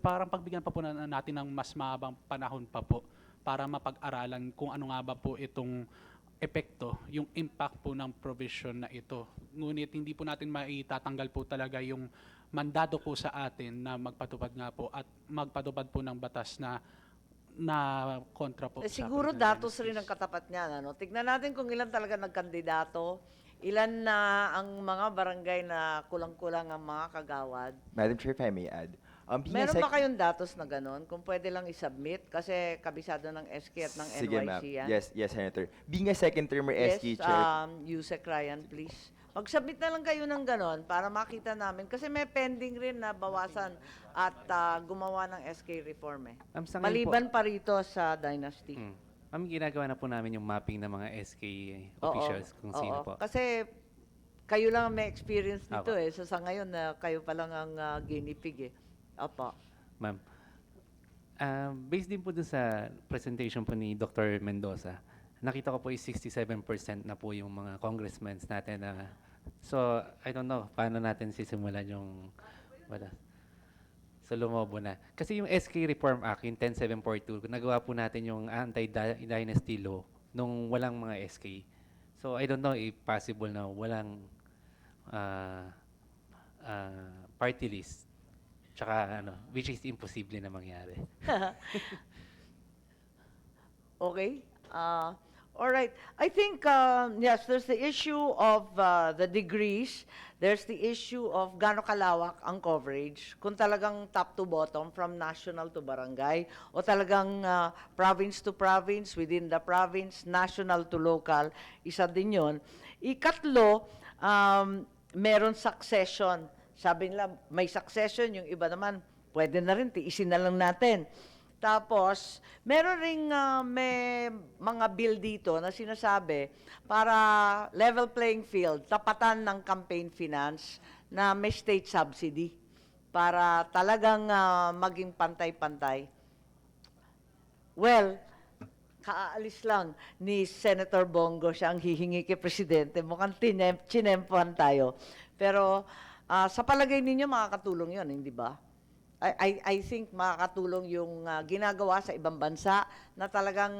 parang pagbigyan pa po natin ng mas mahabang panahon pa po para mapag-aralan kung ano nga ba po itong epekto, yung impact po ng provision na ito. Ngunit hindi po natin maitatanggal po talaga yung mandado po sa atin na magpatupad nga po at magpatupad po ng batas na kontra po. Siguro datos rin ang katapat niyan. Ano? Tignan natin kung ilan talaga nagkandidato, ilan na ang mga barangay na kulang-kulang ang mga kagawad. Madam Chair, if I may add. Meron ba kayong datos na gano'n? Kung pwede lang isubmit? Kasi kabisado ng SK at ng Sige, NYC ma'am. yan. Yes, Senator. Being a second-termer Yes, SK Chair, Yusek Ryan, please. Mag-submit na lang kayo ng gano'n para makita namin. Kasi may pending rin na bawasan at gumawa ng SK reform eh. Maliban pa rito sa Dynasty. Ma'am, ginagawa na po namin yung mapping ng mga SK officials kung sino po. Kasi kayo lang ang may experience nito Apo. eh. So sa ngayon, kayo pa lang ang guinea pig eh. Opo. Ma'am, based din po dun sa presentation po ni Dr. Mendoza, nakita ko po is 67% na po yung mga congressmen natin na so, I don't know, paano natin sisimulan yung so lumobo na. Kasi yung SK Reform Act, yung 10742, nagawa po natin yung anti-dynasty law nung walang mga SK. So, I don't know if possible na walang party list. Tsaka which is imposible na mangyari. Okay. All right. I think, yes, there's the issue of the degrees. There's the issue of gaano kalawak ang coverage. Kung talagang top to bottom, from national to barangay, o talagang province to province, within the province, national to local, isa din yun. Ikatlo, meron succession. Sabi nila, may succession, yung iba naman, pwede na rin, tiisin na lang natin. Tapos, meron ring may mga bill dito na sinasabi para level playing field, tapatan ng campaign finance na may state subsidy para talagang maging pantay-pantay. Well, kaalis lang ni Senator Bongo, siya ang hihingi kay Presidente. Mukhang chinempuhan tayo. Pero sa palagay ninyo, makakatulong yun, hindi ba? I think makakatulong yung ginagawa sa ibang bansa na talagang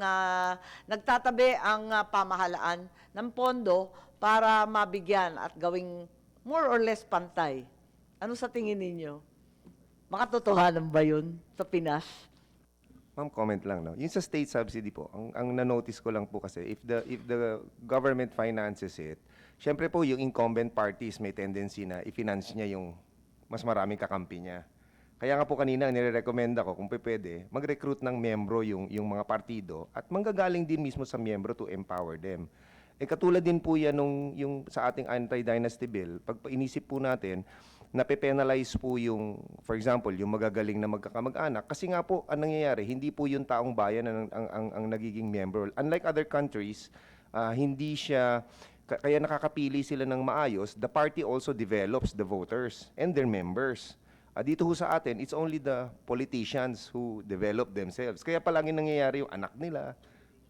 nagtatabi ang pamahalaan ng pondo para mabigyan at gawing more or less pantay. Ano sa tingin ninyo? Makatotohanan ba yun sa Pinas? Ma'am, comment lang. No? Yung sa state subsidy po, ang na-notice ko lang po kasi, if the government finances it, syempre po yung incumbent parties may tendency na i-finance niya yung mas maraming kakampi niya. Kaya nga po kanina, nire-recommend ako kung pwede, mag-recruit ng membro yung mga partido at manggagaling din mismo sa membro to empower them. Katulad din po yan yung sa ating anti-dynasty bill, pag inisip po natin, nape-penalize po yung, for example, yung magagaling na magkakamag-anak. Kasi nga po, ang nangyayari, hindi po yung taong bayan ang nagiging member. Unlike other countries, hindi siya, kaya nakakapili sila ng maayos, the party also develops the voters and their members. Dito ho sa atin, it's only the politicians who develop themselves. Kaya palagi nangyayari yung anak nila.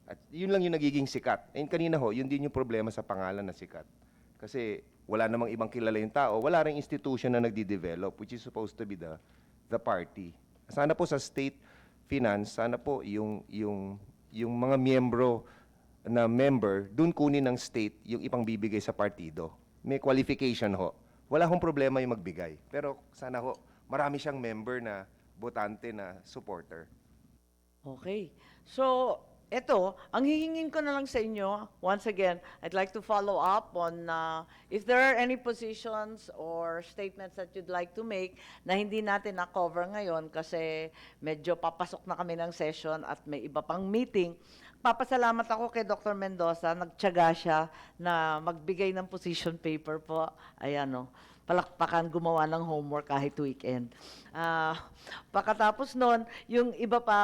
At yun lang yung nagiging sikat. And kanina ho, yun din yung problema sa pangalan na sikat. Kasi wala namang ibang kilala yung tao, wala ring institution na nagdi-develop, which is supposed to be the party. Sana po sa state finance, sana po yung mga miyembro na member, dun kunin ng state yung ipang bibigay sa partido. May qualification ho wala akong problema yung magbigay. Pero sana ho, marami siyang member na botante na supporter. Okay. So, eto, ang hihingin ko na lang sa inyo, once again, I'd like to follow up on if there are any positions or statements that you'd like to make na hindi natin na-cover ngayon kasi medyo papasok na kami ng session at may iba pang meeting. Papasalamat ako kay Dr. Mendoza, nagtiyaga siya na magbigay ng position paper po. Ayan o, palakpakan, gumawa ng homework kahit weekend. Pagkatapos nun, yung iba pa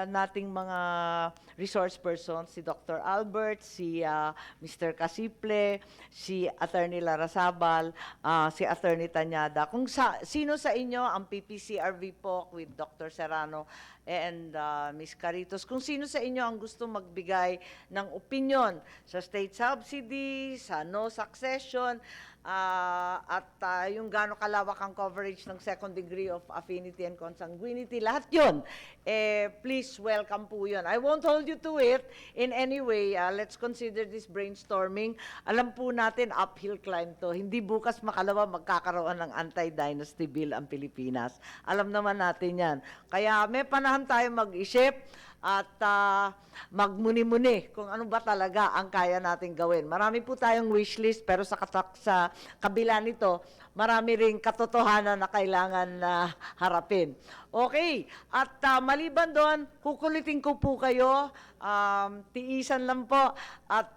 nating mga resource persons, si Dr. Albert, si Mr. Casiple, si Attorney Larrazabal, si Attorney Tanyada. Kung sino sa inyo ang PPCRV po with Dr. Serrano and Ms. Caritos, kung sino sa inyo ang gusto magbigay ng opinion sa state subsidy, sa no succession, at yung gaano kalawak ang coverage ng second degree of affinity and consanguinity, lahat yun, please welcome po yun. I won't hold you to it in any way. Let's consider this brainstorming. Alam po natin, uphill climb to. Hindi bukas makalawa magkakaroon ng anti-dynasty bill ang Pilipinas. Alam naman natin yan. Kaya may panahon tayo mag-isip at magmuni-muni kung ano ba talaga ang kaya nating gawin. Marami po tayong wishlist pero sa kabila nito, marami ring katotohanan na kailangan harapin. Okay, at maliban doon, kukulitin ko po kayo, tiisan lang po, at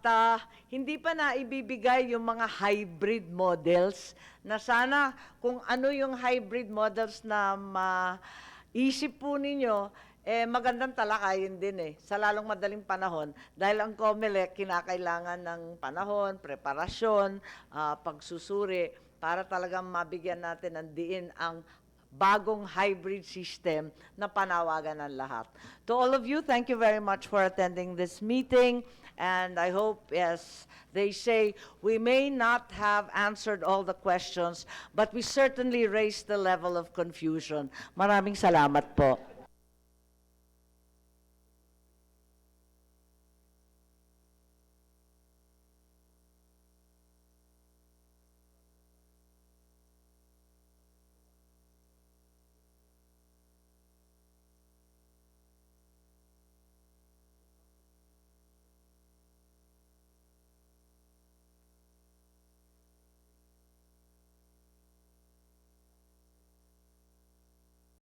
hindi pa na ibibigay yung mga hybrid models na sana kung ano yung hybrid models na maisip po ninyo, magandang talakayin din sa lalong madaling panahon dahil ang COMELEC kinakailangan ng panahon, preparasyon, pagsusuri para talagang mabigyan natin ng diin ang bagong hybrid system na panawagan ng lahat. To all of you, thank you very much for attending this meeting. And I hope, as they say, we may not have answered all the questions, but we certainly raised the level of confusion. Maraming salamat po.